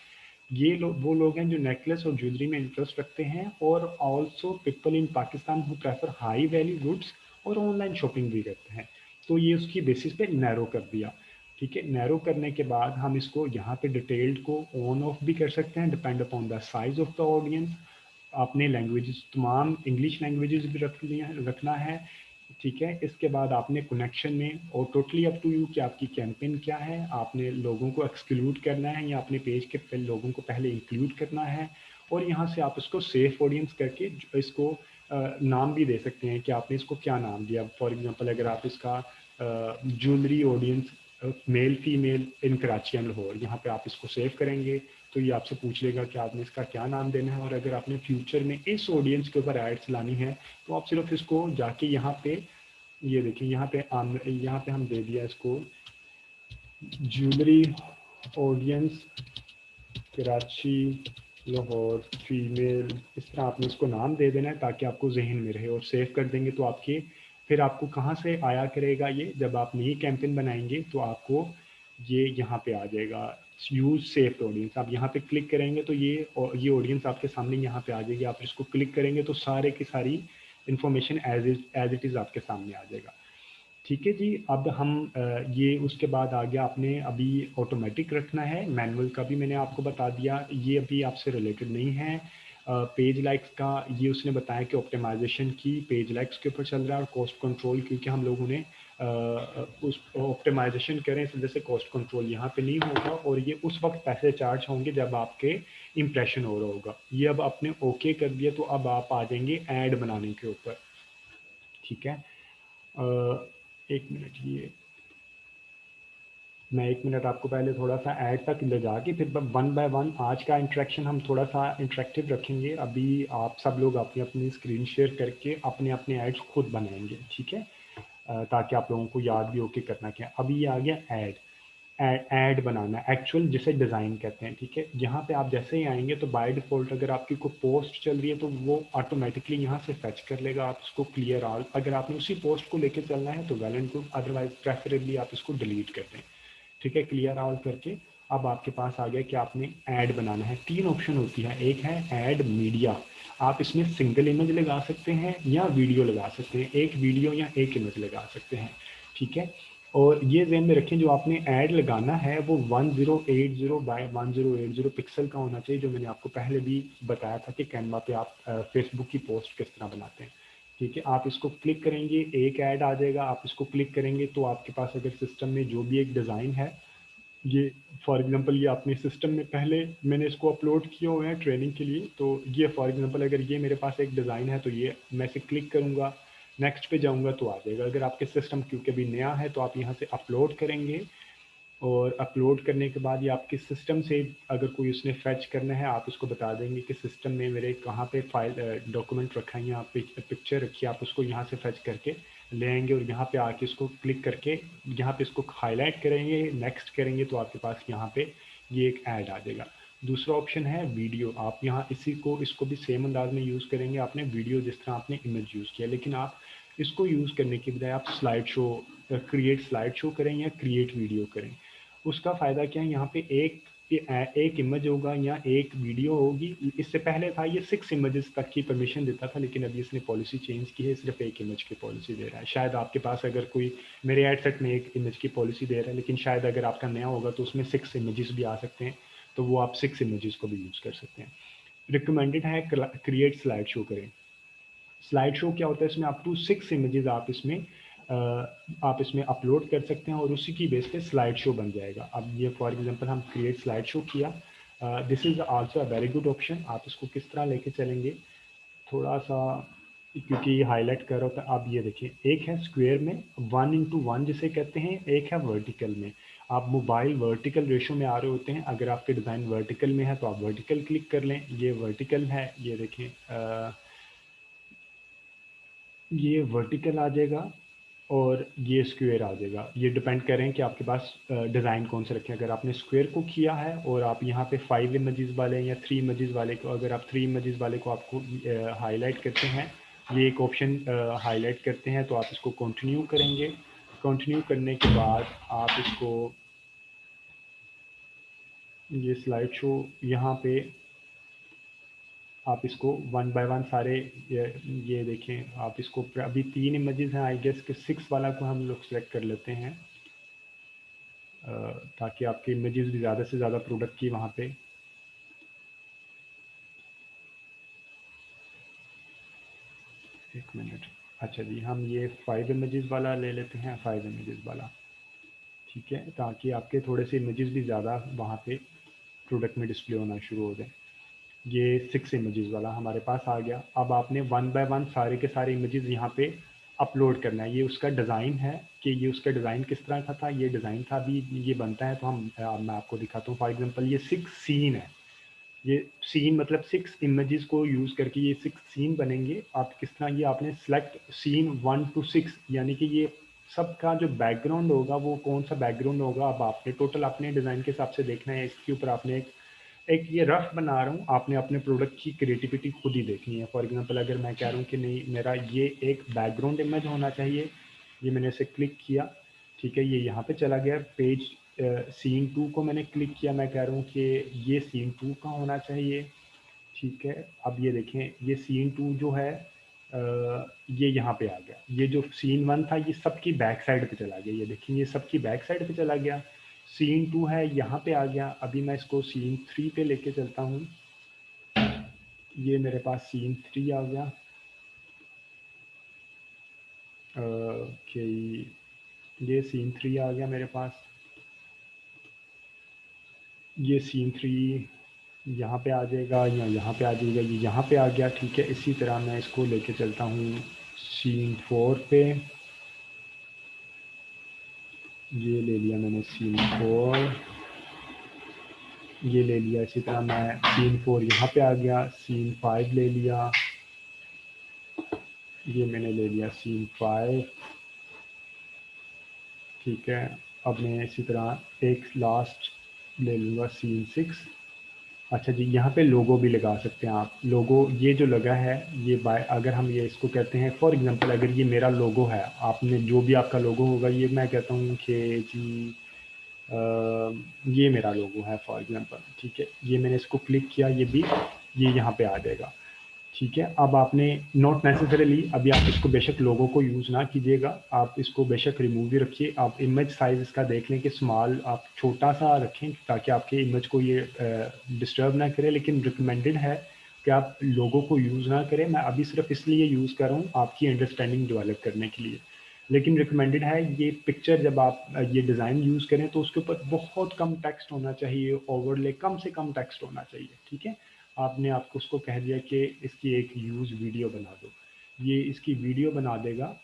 ये लोग वो लोग हैं जो नेकलेस और ज्वेलरी में इंटरेस्ट रखते हैं, और also people in Pakistan who prefer high value goods, और ऑनलाइन शॉपिंग भी करते हैं। तो ये उसकी बेसिस पे नैरो कर दिया, ठीक है। नैरो करने के बाद हम इसको यहाँ पे डिटेल्ड को ऑन ऑफ भी कर सकते हैं, depend upon the size of the audience. आपने लैंग्वेजेस तमाम इंग्लिश लैंग्वेजेस भी रखना है, ठीक है। इसके बाद आपने कनेक्शन में, और टोटली अप टू यू कि आपकी कैंपेन क्या है, आपने लोगों को एक्सक्लूड करना है या अपने पेज के लोगों को पहले इंक्लूड करना है। और यहाँ से आप इसको सेफ ऑडियंस करके इसको नाम भी दे सकते हैं कि आपने इसको क्या नाम दिया। फॉर एग्जांपल अगर आप इसका jewellery audience male female in Karachi and Lahore, यहाँ पे आप इसको सेव करेंगे तो ये आपसे पूछ लेगा कि आपने इसका क्या नाम देना है। और अगर आपने फ्यूचर में इस ऑडियंस के ऊपर एड्स लानी है तो आप सिर्फ इसको जाके यहाँ पे, ये देखिए यहाँ पे हम दे दिया इसको jewellery audience Karachi Lahore female, इस तरह आपने इसको नाम दे देना है ताकि आपको जहन में रहे, और सेव कर देंगे तो आपके फिर आपको कहाँ से आया करेगा ये, जब आप नई कैंपेन बनाएंगे तो आपको ये यहाँ पे आ जाएगा यूज सेव्ड ऑडियंस। आप यहाँ पे क्लिक करेंगे तो ये ऑडियंस आपके सामने यहाँ पे आ जाएगी। आप इसको क्लिक करेंगे तो सारे की सारी इंफॉर्मेशन एज इट इज़ आपके सामने आ जाएगा, ठीक है जी। अब हम ये उसके बाद आ गया, आपने अभी ऑटोमेटिक रखना है, मैनुअल का भी मैंने आपको बता दिया, ये अभी आपसे रिलेटेड नहीं है। पेज लाइक्स का ये उसने बताया कि ऑप्टिमाइजेशन की पेज लाइक्स के ऊपर चल रहा है, और कॉस्ट कंट्रोल क्योंकि हम लोगों ने उस ऑप्टिमाइजेशन करें इस वजह से कॉस्ट कंट्रोल यहाँ पे नहीं होगा, और ये उस वक्त पैसे चार्ज होंगे जब आपके इम्प्रेशन हो रहा होगा। ये अब आपने ओके कर दिया तो अब आप आ जाएंगे ऐड बनाने के ऊपर। ठीक है, एक मिनट, ये मैं 1 मिनट आपको पहले थोड़ा सा ऐड तक ले जाके फिर वन बाय वन आज का इंटरेक्शन हम थोड़ा सा इंटरेक्टिव रखेंगे। अभी आप सब लोग अपनी अपनी स्क्रीन शेयर करके अपने अपने ऐड्स खुद बनाएंगे, ठीक है, ताकि आप लोगों को याद भी हो कि करना क्या है। अभी ये आ गया ऐड बनाना, एक्चुअल जिसे डिज़ाइन कहते हैं। ठीक है, यहाँ पे आप जैसे ही आएंगे तो बाय डिफ़ॉल्ट अगर आपकी कोई पोस्ट चल रही है तो वो ऑटोमेटिकली यहाँ से फैच कर लेगा, आप उसको क्लियर ऑल, अगर आपने उसी पोस्ट को लेके चलना है तो well and good, otherwise preferably आप इसको डिलीट कर दें। ठीक है, क्लियर ऑल करके अब आपके पास आ गया कि आपने ऐड बनाना है। 3 ऑप्शन होती है, एक है ऐड मीडिया, आप इसमें सिंगल इमेज लगा सकते हैं या वीडियो लगा सकते हैं, एक वीडियो या एक इमेज लगा सकते हैं। ठीक है, और ये ध्यान में रखें जो आपने ऐड लगाना है वो 1080 बाय 1080 पिक्सल का होना चाहिए, जो मैंने आपको पहले भी बताया था कि कैनवा पे आप फेसबुक की पोस्ट किस तरह बनाते हैं। ठीक है, आप इसको क्लिक करेंगे एक ऐड आ जाएगा, आप इसको क्लिक करेंगे तो आपके पास अगर सिस्टम में जो भी एक डिज़ाइन है, ये फॉर एग्जांपल ये आपने सिस्टम में पहले मैंने इसको अपलोड किए हुए हैं ट्रेनिंग के लिए, तो ये फॉर एग्जांपल अगर ये मेरे पास एक डिज़ाइन है तो ये मैं इसे क्लिक करूँगा, नेक्स्ट पे जाऊँगा तो आ जाएगा। अगर आपके सिस्टम क्योंकि अभी नया है तो आप यहाँ से अपलोड करेंगे, और अपलोड करने के बाद ये आपके सिस्टम से अगर कोई उसने फैच करना है आप उसको बता देंगे कि सिस्टम में मेरे कहाँ पे फाइल डॉक्यूमेंट रखा है, यहाँ पे पिक्चर रखी है, आप उसको यहाँ से फैच करके ले आएंगे और यहाँ पे आके इसको क्लिक करके यहाँ पे इसको हाईलाइट करेंगे, नेक्स्ट करेंगे तो आपके पास यहाँ पे ये एक ऐड आ जाएगा। दूसरा ऑप्शन है वीडियो, आप यहाँ इसको भी सेम अंदाज में यूज़ करेंगे, आपने वीडियो जिस तरह आपने इमेज यूज़ किया, लेकिन आप इसको यूज़ करने के बजाय आप slide show create slide show करें या क्रिएट वीडियो करें। उसका फ़ायदा क्या है, यहाँ पे एक इमेज होगा या एक वीडियो होगी। इससे पहले था ये 6 इमेजेस तक की परमिशन देता था, लेकिन अभी इसने पॉलिसी चेंज की है, सिर्फ एक इमेज की पॉलिसी दे रहा है। शायद आपके पास अगर कोई मेरे एड सेट में एक इमेज की पॉलिसी दे रहा है, लेकिन शायद अगर आपका नया होगा तो उसमें 6 इमेजेस भी आ सकते हैं, तो वो आप 6 इमेजेस को भी यूज़ कर सकते हैं। रिकमेंडेड है क्रिएट स्लाइड शो करें। स्लाइड शो क्या होता है, इसमें अप टू 6 इमेजेस आप इसमें अपलोड कर सकते हैं और उसी की बेस पे स्लाइड शो बन जाएगा। अब ये फॉर एग्जांपल हम क्रिएट स्लाइड शो किया, this is also a very good option. आप इसको किस तरह लेके चलेंगे, थोड़ा सा क्योंकि ये हाईलाइट कर रहा होता है। आप ये देखिए, एक है स्क्वायर में 1:1 जिसे कहते हैं, एक है वर्टिकल में। आप मोबाइल वर्टिकल रेशो में आ रहे होते हैं, अगर आपके डिज़ाइन वर्टिकल में है तो आप वर्टिकल क्लिक कर लें, ये वर्टिकल है, ये देखें ये वर्टिकल आ जाएगा और ये स्क्वायर आ जाएगा। ये डिपेंड करें कि आपके पास डिज़ाइन कौन से रखें। अगर आपने स्क्वायर को किया है और आप यहाँ पे 5 इमेजेस वाले या 3 इमेजेस वाले को, अगर आप 3 इमेजेस वाले को आपको हाईलाइट करते हैं, ये एक ऑप्शन हाईलाइट करते हैं, तो आप इसको कंटिन्यू करेंगे। कंटिन्यू करने के बाद आप इसको ये स्लाइड शो यहाँ पे आप इसको वन बाय वन सारे ये देखें। आप इसको अभी 3 इमेजेस हैं, आई गेस कि 6 वाला को हम लोग सेलेक्ट कर लेते हैं, ताकि आपके इमेजेस भी ज़्यादा से ज़्यादा प्रोडक्ट की वहाँ पे। एक मिनट, अच्छा जी, हम ये 5 इमेजेस वाला ले लेते हैं, 5 इमेजेस वाला, ठीक है, ताकि आपके थोड़े से इमेजेस भी ज़्यादा वहाँ पे प्रोडक्ट में डिस्प्ले होना शुरू हो जाए। ये 6 इमेजेस वाला हमारे पास आ गया। अब आपने वन बाय वन सारे के सारे इमेजेस यहाँ पे अपलोड करना है। ये उसका डिज़ाइन है कि ये उसका डिज़ाइन किस तरह का था, ये डिज़ाइन था, अभी ये बनता है तो मैं आपको दिखाता हूँ। फॉर एग्जांपल ये 6 सीन है, ये सीन मतलब 6 इमेजेस को यूज़ करके ये 6 सीन बनेंगे। आप किस तरह, ये आपने सेलेक्ट सीन 1 to 6, यानी कि ये सबका जो बैकग्राउंड होगा वो कौन सा बैकग्राउंड होगा, अब आपने टोटल अपने डिज़ाइन के हिसाब से देखना है। इसके ऊपर आपने एक ये रफ बना रहा हूँ, आपने अपने प्रोडक्ट की क्रिएटिविटी खुद ही देखनी है। फॉर एग्जांपल अगर मैं कह रहा हूँ कि नहीं, मेरा ये एक बैकग्राउंड इमेज होना चाहिए, ये मैंने इसे क्लिक किया, ठीक है, ये यहाँ पे चला गया पेज। सीन 2 को मैंने क्लिक किया, मैं कह रहा हूँ कि ये सीन 2 का होना चाहिए, ठीक है। अब ये देखें, ये सीन 2 जो है ये यहाँ पे आ गया। ये जो सीन 1 था ये सबकी बैक साइड पे चला गया, ये देखिए ये सबकी बैक साइड पे चला गया। सीन 2 है यहाँ पे आ गया। अभी मैं इसको सीन 3 पे लेके चलता हूँ, ये मेरे पास सीन 3 आ गया। ओके, ये सीन 3 आ गया मेरे पास। ये सीन 3 यहाँ पे आ जाएगा या यहाँ पे आ जाएगा, ये यहाँ पे आ गया। ठीक है, इसी तरह मैं इसको लेके चलता हूँ सीन 4 पे। ये ले लिया मैंने सीन 4, ये ले लिया। इसी तरह मैं सीन 4 यहाँ पे आ गया, सीन 5 ले लिया, ये मैंने ले लिया सीन 5। ठीक है, अब मैं इसी तरह एक लास्ट ले लूँगा सीन 6। अच्छा जी, यहाँ पे लोगो भी लगा सकते हैं आप। लोगो ये जो लगा है, ये बाय अगर हम ये इसको कहते हैं, फॉर एग्जांपल अगर ये मेरा लोगो है, आपने जो भी आपका लोगो होगा, ये मैं कहता हूँ कि जी ये मेरा लोगो है फॉर एग्जांपल। ठीक है, ये मैंने इसको क्लिक किया, ये यहाँ पे आ जाएगा। ठीक है, अब आपने नॉट नेसेसरीली अभी आप इसको बेशक लोगों को यूज़ ना कीजिएगा, आप इसको बेशक रिमूव भी रखिए। आप इमेज साइज़ इसका देख लें कि स्मॉल, आप छोटा सा रखें ताकि आपके इमेज को ये डिस्टर्ब ना करे। लेकिन रिकमेंडेड है कि आप लोगों को यूज़ ना करें। मैं अभी सिर्फ इसलिए यूज़ कर रहा हूँ आपकी अंडरस्टैंडिंग डेवलप करने के लिए। लेकिन रिकमेंडेड है ये पिक्चर जब आप ये डिज़ाइन यूज़ करें तो उसके ऊपर बहुत कम टेक्स्ट होना चाहिए, ओवरले कम से कम टेक्स्ट होना चाहिए। ठीक है, आपने आपको उसको कह दिया कि इसकी एक यूज़ वीडियो बना दो, ये इसकी वीडियो बना देगा।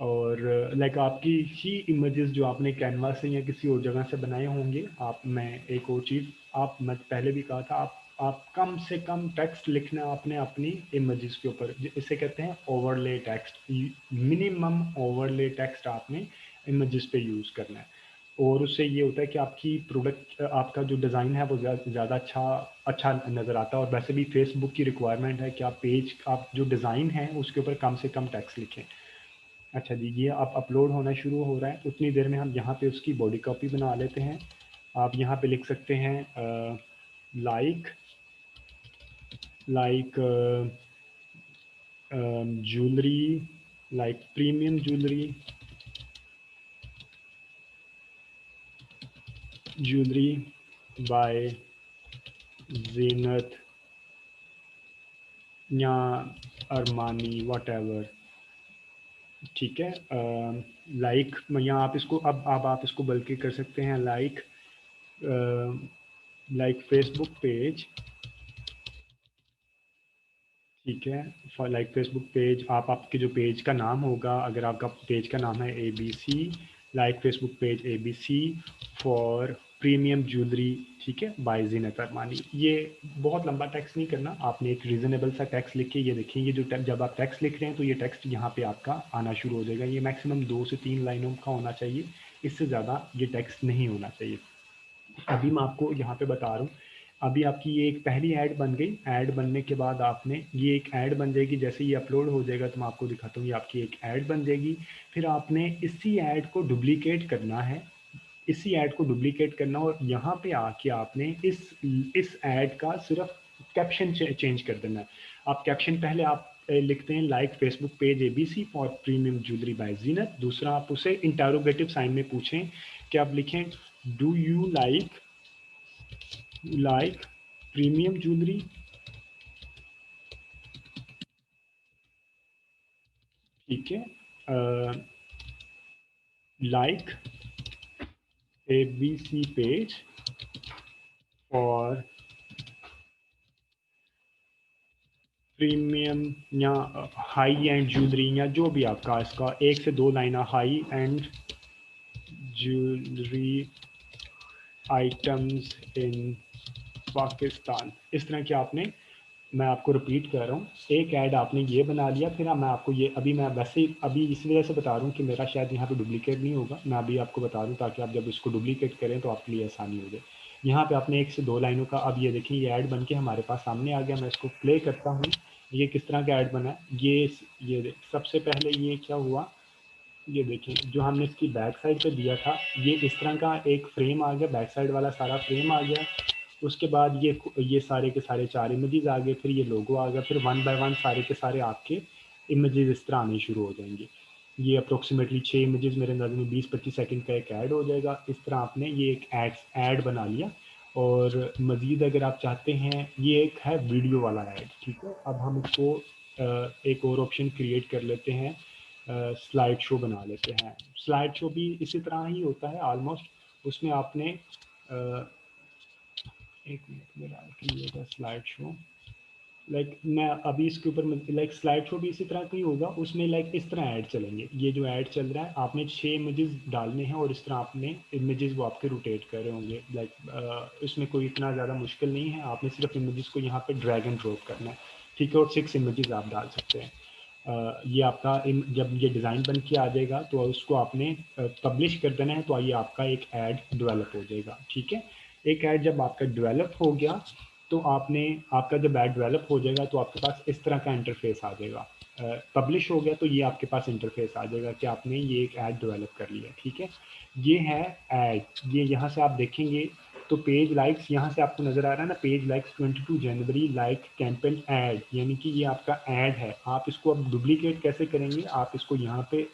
और लाइक आपकी ही इमेजेस जो आपने कैनवा से या किसी और जगह से बनाए होंगे, आप, मैं एक और चीज़, आप, मैं पहले भी कहा था, आप कम से कम टेक्स्ट लिखना आपने अपनी इमेजेस के ऊपर, इसे कहते हैं overlay text. Minimum overlay text आपने इमेजेस पे यूज़ करना है। और उससे ये होता है कि आपकी प्रोडक्ट, आपका जो डिज़ाइन है वो ज़्यादा अच्छा नज़र आता है। और वैसे भी फेसबुक की रिक्वायरमेंट है कि आप जो डिज़ाइन है उसके ऊपर कम से कम टेक्स्ट लिखें। अच्छा जी, ये अब अपलोड होना शुरू हो रहा है, उतनी देर में हम यहाँ पे उसकी बॉडी कॉपी बना लेते हैं। आप यहाँ पे लिख सकते हैं like jewellery, like premium jewellery by Zeenat या अरमानी, वट एवर। ठीक है, लाइक यहाँ आप इसको, अब आप इसको बल्कि कर सकते हैं लाइक फेसबुक पेज। ठीक है, फॉर लाइक फेसबुक पेज, आप आपके जो पेज का नाम होगा, अगर आपका पेज का नाम है ABC, like Facebook page ABC for premium jewellery, ठीक है, बाय जीनत अरमानी। ये बहुत लंबा टेक्स्ट नहीं करना, आपने एक रीजनेबल सा टेक्स्ट लिख के, ये देखिए, ये जो जब आप टेक्स्ट लिख रहे हैं तो ये टेक्स्ट यहाँ पे आपका आना शुरू हो जाएगा। ये मैक्सिमम 2 से 3 लाइनों का होना चाहिए, इससे ज़्यादा ये टेक्स्ट नहीं होना चाहिए। अभी मैं आपको यहाँ पे बता रहा हूँ, अभी आपकी ये एक पहली ऐड बन गई। ऐड बनने के बाद आपने, ये एक ऐड बन जाएगी, जैसे ये अपलोड हो जाएगा तो मैं आपको दिखाता हूँ, ये आपकी एक ऐड बन जाएगी। फिर आपने इसी ऐड को डुप्लीकेट करना है, इसी ऐड को डुप्लीकेट करना, और यहाँ पे आके आपने इस ऐड का सिर्फ कैप्शन चेंज कर देना है। आप कैप्शन पहले आप लिखते हैं like Facebook page ABC for premium jewellery by Zeenat. दूसरा आप उसे इंटरोगेटिव साइन में पूछें कि आप लिखें do you like premium jewellery. ठीक है, like ABC page for premium या हाई एंड ज्वेलरी, या जो भी आपका इसका 1 से 2 line, high and jewellery items in Pakistan. इस तरह के आपने, मैं आपको रिपीट कर रहा हूँ, एक ऐड आपने ये बना लिया। फिर मैं आपको ये, अभी मैं वैसे अभी इस वजह से बता रहा हूँ कि मेरा शायद यहाँ पे डुप्लीकेट नहीं होगा, मैं अभी आपको बता दूँ ताकि आप जब इसको डुप्लीकेट करें तो आपके लिए आसानी हो जाए। यहाँ पे आपने 1 से 2 लाइनों का, अब ये देखिए, ये ऐड बन के हमारे पास सामने आ गया। मैं इसको प्ले करता हूँ, ये किस तरह का ऐड बना है। ये सबसे पहले ये क्या हुआ, ये देखें, जो हमने इसकी बैक साइड पे दिया था, ये इस तरह का एक फ्रेम आ गया, बैक साइड वाला सारा फ्रेम आ गया। उसके बाद ये सारे के सारे 4 इमेजेस आ गए, फिर ये लोगो आ गया, फिर 1 बाय 1 सारे के सारे आपके इमेजेस इस तरह आने शुरू हो जाएंगे। ये अप्रोक्सीमेटली 6 इमेजेस मेरे नज़र में 20-25 सेकंड का एक ऐड हो जाएगा। इस तरह आपने ये एक ऐड बना लिया। और मज़ीद अगर आप चाहते हैं, ये एक है वीडियो वाला ऐड, ठीक है। अब हम इसको एक और ऑप्शन क्रिएट कर लेते हैं, स्लाइड शो बना लेते हैं। स्लाइड शो भी इसी तरह ही होता है ऑलमोस्ट। उसमें आपने एक मिनट में डाल के लिएगा स्लाइड शो। लाइक मैं अभी इसके ऊपर लाइक स्लाइड शो भी इसी तरह का ही होगा। उसमें लाइक इस तरह ऐड चलेंगे। ये जो ऐड चल रहा है, आपने 6 इमेजेस डालने हैं और इस तरह आपने इमेजेस वो आपके रोटेट कर रहे होंगे। लाइक इसमें कोई इतना ज़्यादा मुश्किल नहीं है। आपने सिर्फ इमेजेस को यहाँ पे ड्रैग एंड ड्रॉप करना है, ठीक है। और 6 इमेजेस आप डाल सकते हैं। ये आपका जब ये डिज़ाइन बन के आ जाएगा तो उसको आपने पब्लिश कर देना है, तो ये आपका एक ऐड डेवलप हो जाएगा, ठीक है। एक ऐड जब आपका डेवलप हो गया तो आपका जब ऐड डेवलप हो जाएगा तो आपके पास इस तरह का इंटरफेस आ जाएगा। पब्लिश हो गया तो ये आपके पास इंटरफेस आ जाएगा कि आपने ये एक ऐड डेवलप कर लिया, ठीक है। ये है ऐड। ये यहाँ से आप देखेंगे तो पेज लाइक्स यहाँ से आपको नजर आ रहा है ना, पेज लाइक्स 22 जनवरी लाइक कैंपेन ऐड, यानी कि ये आपका ऐड है। आप इसको अब डुप्लीकेट कैसे करेंगे, आप इसको यहाँ पे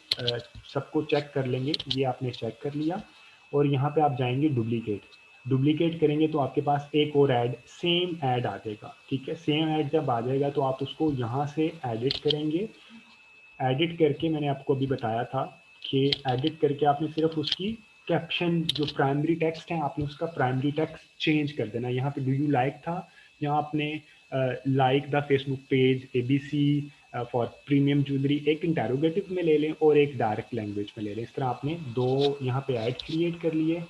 सबको चेक कर लेंगे। ये आपने चेक कर लिया और यहाँ पे आप जाएंगे डुप्लीकेट करेंगे तो आपके पास एक और ऐड, सेम ऐड आ जाएगा, ठीक है। सेम ऐड जब आ जाएगा तो आप उसको यहाँ से एडिट करेंगे। एडिट करके मैंने आपको अभी बताया था कि एडिट करके आपने सिर्फ उसकी कैप्शन, जो प्राइमरी टेक्स्ट है, आपने उसका प्राइमरी टेक्स्ट चेंज कर देना। यहाँ पे डू यू लाइक था, यहाँ आपने like the Facebook page ABC for premium jewellery एक इंटेरोगेटिव में ले लें और एक डायरेक्ट लैंग्वेज में ले लें। इस तरह आपने दो यहाँ पे ऐड क्रिएट कर लिए।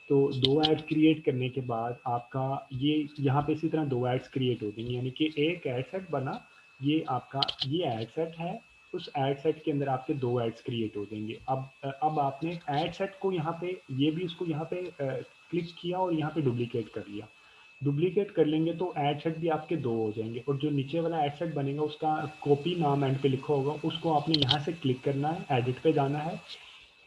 तो दो ऐड क्रिएट करने के बाद आपका ये यहाँ पे इसी तरह दो एड्स क्रिएट हो गई, यानी कि एक ऐड सेट बना। ये आपका ये ऐड सेट है। उस ऐड सेट के अंदर आपके दो एड्स क्रिएट हो जाएंगे। अब आपने ऐड सेट को यहाँ पे, ये भी इसको यहाँ पे क्लिक किया और यहाँ पे डुप्लीकेट कर लिया। डुप्लीकेट कर लेंगे तो ऐड सेट भी आपके दो हो जाएंगे और जो नीचे वाला ऐड सेट बनेगा उसका कॉपी नाम एंड पे लिखा होगा, उसको आपने यहाँ से क्लिक करना है, एडिट पे जाना है।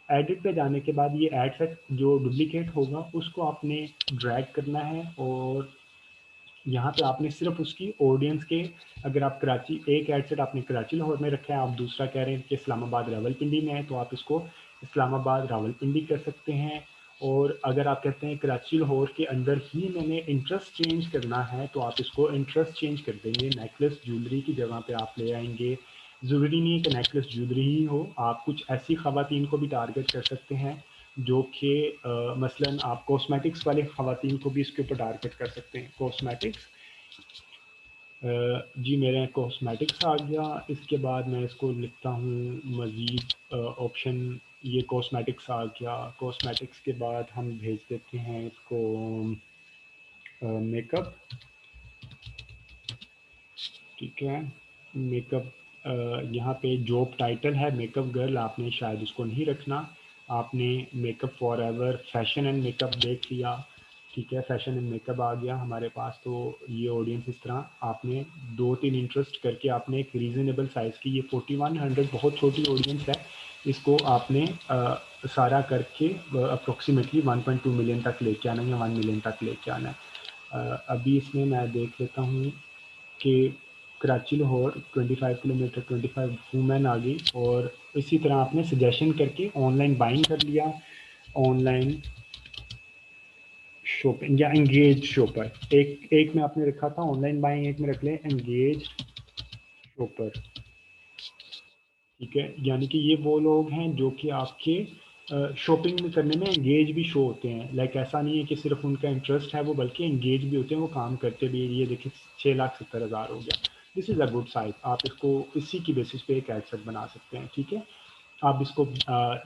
एडिट पे जाने के बाद ये ऐड सेट जो डुप्लीकेट होगा उसको आपने ड्रैग करना है और यहाँ पे आपने सिर्फ उसकी ऑडियंस के, अगर आप कराची, एक ऐड सेट आपने कराची लाहौर में रखा है, आप दूसरा कह रहे हैं कि इस्लामाबाद रावलपिंडी में है, तो आप इसको इस्लामाबाद रावलपिंडी कर सकते हैं। और अगर आप कहते हैं कराची लाहौर के अंदर ही मैंने इंटरेस्ट चेंज करना है तो आप इसको इंटरेस्ट चेंज कर देंगे। नेकलेस ज्वेलरी की जगह पे आप ले आएंगे। ज़रूरी नहीं है कि नेकलेस ज्वेलरी ही हो, आप कुछ ऐसी ख़वातीन को भी टारगेट कर सकते हैं जो कि मसलन आप कॉस्मेटिक्स वाले ख़वातीन को भी इसके ऊपर टारगेट कर सकते हैं। कॉस्मेटिक्स, जी मेरे यहाँ कॉस्मेटिक्स आ गया। इसके बाद मैं इसको लिखता हूँ मज़ीद ऑप्शन, ये कॉस्मेटिक्स आ गया। कॉस्मेटिक्स के बाद हम भेज देते हैं इसको मेकअप, ठीक है। मेकअप, यहाँ पे जॉब टाइटल है मेकअप गर्ल, आपने शायद उसको नहीं रखना। आपने makeup for ever fashion and makeup देख लिया, ठीक है। फैशन एंड मेकअप आ गया हमारे पास। तो ये ऑडियंस इस तरह आपने 2-3 इंटरेस्ट करके आपने एक रीज़नेबल साइज़ की, ये 4100 बहुत छोटी ऑडियंस है, इसको आपने सारा करके अप्रोक्सीमेटली 1.2 मिलियन तक लेके आना या 1 मिलियन तक लेके आना है। अभी इसमें मैं देख लेता हूँ कि कराची लाहौर 25 किलोमीटर 25 वूमेन आ गई। और इसी तरह आपने सजेशन करके ऑनलाइन बाइंग कर लिया, ऑनलाइन शॉपिंग या एंगेज शॉपर। एक में आपने रखा था ऑनलाइन बाइंग, एक में रख लें एंगेज शॉपर, ठीक है। यानी कि ये वो लोग हैं जो कि आपके शॉपिंग में करने में एंगेज भी शो होते हैं। लाइक ऐसा नहीं है कि सिर्फ उनका इंटरेस्ट है वो, बल्कि एंगेज भी होते हैं, वो काम करते भी। ये देखिए 6,70,000 हो गया। This is a good site. आप इसको इसी की बेसिस पे एक एडसेट बना सकते हैं, ठीक है। आप इसको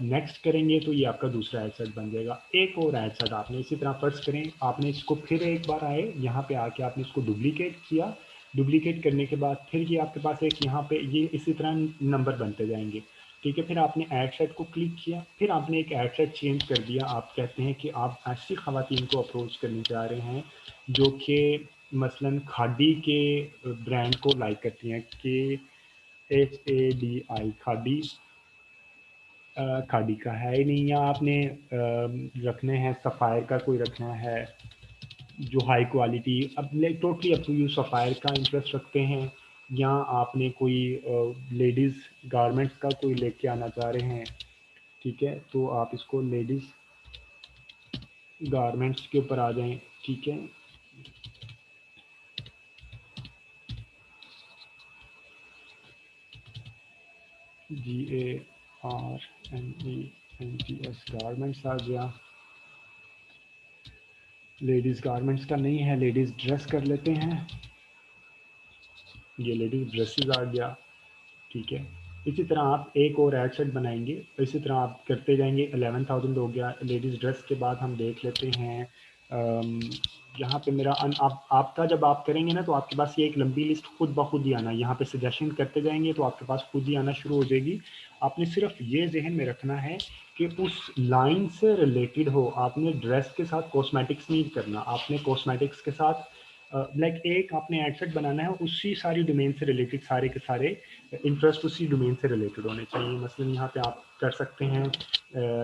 नेक्स्ट करेंगे तो ये आपका दूसरा एडसेट बन जाएगा। एक और एडसेट आपने इसी तरह फर्स्ट करें, आपने इसको फिर एक बार आए यहाँ पे आके आपने इसको डुप्लीकेट किया। डुप्लीकेट करने के बाद फिर ये आपके पास एक यहाँ पे ये इसी तरह नंबर बनते जाएंगे, ठीक है। फिर आपने ऐड सेट को क्लिक किया, फिर आपने एक ऐड सेट चेंज कर दिया। आप कहते हैं कि आप ऐसी ख़वातीन को अप्रोच करने जा रहे हैं जो कि मसलन खादी के ब्रांड को लाइक करती हैं, KHADI, खादी। खादी का है ही नहीं, या आपने रखने हैं सफ़ायर का, कोई रखना है जो हाई क्वालिटी, अब totally up to you. Sapphire का इंटरेस्ट रखते हैं या आपने कोई लेडीज़ गारमेंट्स का कोई लेके आना चाह रहे हैं, ठीक है। तो आप इसको लेडीज़ गारमेंट्स के ऊपर आ जाएं, ठीक है। GARMENTS गारमेंट्स आ गया। लेडीज़ गारमेंट्स का नहीं है, लेडीज़ ड्रेस कर लेते हैं। ये लेडीज़ ड्रेसेस आ गया, ठीक है। इसी तरह आप एक और एड सेट बनाएंगे, इसी तरह आप करते जाएंगे। 11,000 हो गया लेडीज़ ड्रेस के बाद हम देख लेते हैं। यहाँ पे मेरा आपका जब आप करेंगे ना तो आपके पास ये एक लंबी लिस्ट खुद ब खुद ही आना, यहाँ पे सजेशन करते जाएंगे तो आपके पास खुद ही आना शुरू हो जाएगी। आपने सिर्फ ये जहन में रखना है कि उस लाइन से रिलेटेड हो। आपने ड्रेस के साथ कॉस्मेटिक्स नहीं करना, आपने कॉस्मेटिक्स के साथ लाइक एक आपने एडसेट बनाना है, उसी सारी डोमेन से रिलेटेड सारे के सारे इंटरेस्ट उसी डोमेन से रिलेटेड होने चाहिए। मसलन यहाँ पे आप कर सकते हैं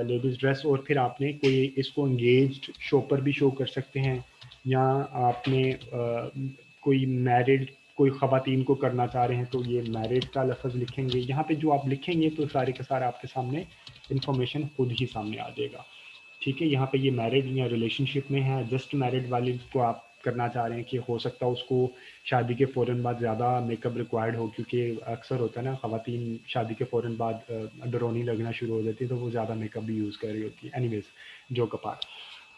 लेडीज़ ड्रेस, और फिर आपने कोई इसको एंगेज्ड शॉपर भी शो कर सकते हैं, या आपने कोई मैरिड कोई ख़वातीन को करना चाह रहे हैं तो ये मैरिड का लफ्ज़ लिखेंगे। यहाँ पे जो आप लिखेंगे तो सारे के सारे आपके सामने इंफॉर्मेशन खुद ही सामने आ जाएगा, ठीक है। यहाँ पे ये मैरिड या रिलेशनशिप में है, जस्ट मैरिड वाले को आप करना चाह रहे हैं कि हो सकता है उसको शादी के फ़ौरन बाद ज़्यादा मेकअप रिक्वायर्ड हो, क्योंकि अक्सर होता है ना ख़वातीन शादी के फ़ौरन बाद डरोनी लगना शुरू हो जाती है तो वो ज़्यादा मेकअप भी यूज़ कर रही होती है। एनीवेज जो कपाट,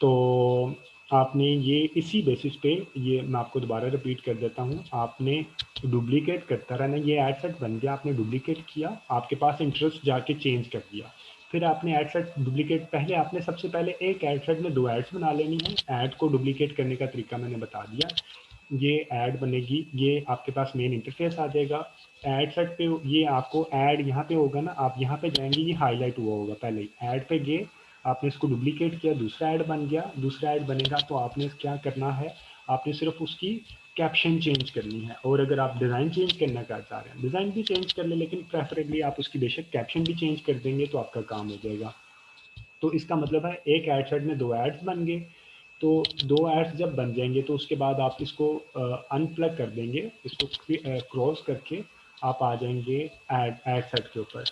तो आपने ये इसी बेसिस पे, ये मैं आपको दोबारा रिपीट कर देता हूँ, आपने डुप्लीकेट करता रहना। ये एड सेट बन गया, आपने डुप्लीकेट किया, आपके पास इंटरेस्ट जाके चेंज कर दिया, फिर आपने एड सेट डुप्लीकेट, पहले आपने सबसे पहले एक एड सेट में 2 एड्स बना लेनी है। ऐड को डुप्लीकेट करने का तरीका मैंने बता दिया। ये ऐड बनेगी, ये आपके पास मेन इंटरफेस आ जाएगा। ऐड सेट पे ये आपको ऐड यहाँ पे होगा ना, आप यहाँ पे जाएंगे, ये हाईलाइट हुआ होगा पहले ही। ऐड पे गए, आपने इसको डुप्लीकेट किया, दूसरा ऐड बन गया। दूसरा ऐड बनेगा तो आपने क्या करना है, आपने सिर्फ उसकी कैप्शन चेंज करनी है। और अगर आप डिज़ाइन चेंज करना चाह रहे हैं, डिज़ाइन भी चेंज कर ले, लेकिन प्रेफरेबली आप उसकी बेशक कैप्शन भी चेंज कर देंगे तो आपका काम हो जाएगा। तो इसका मतलब है एक एड सेट में 2 एड्स बन गए। तो 2 एड्स जब बन जाएंगे तो उसके बाद आप इसको अनप्लग कर देंगे, इसको क्रॉस करके आप आ जाएंगे ऐड सेट के ऊपर।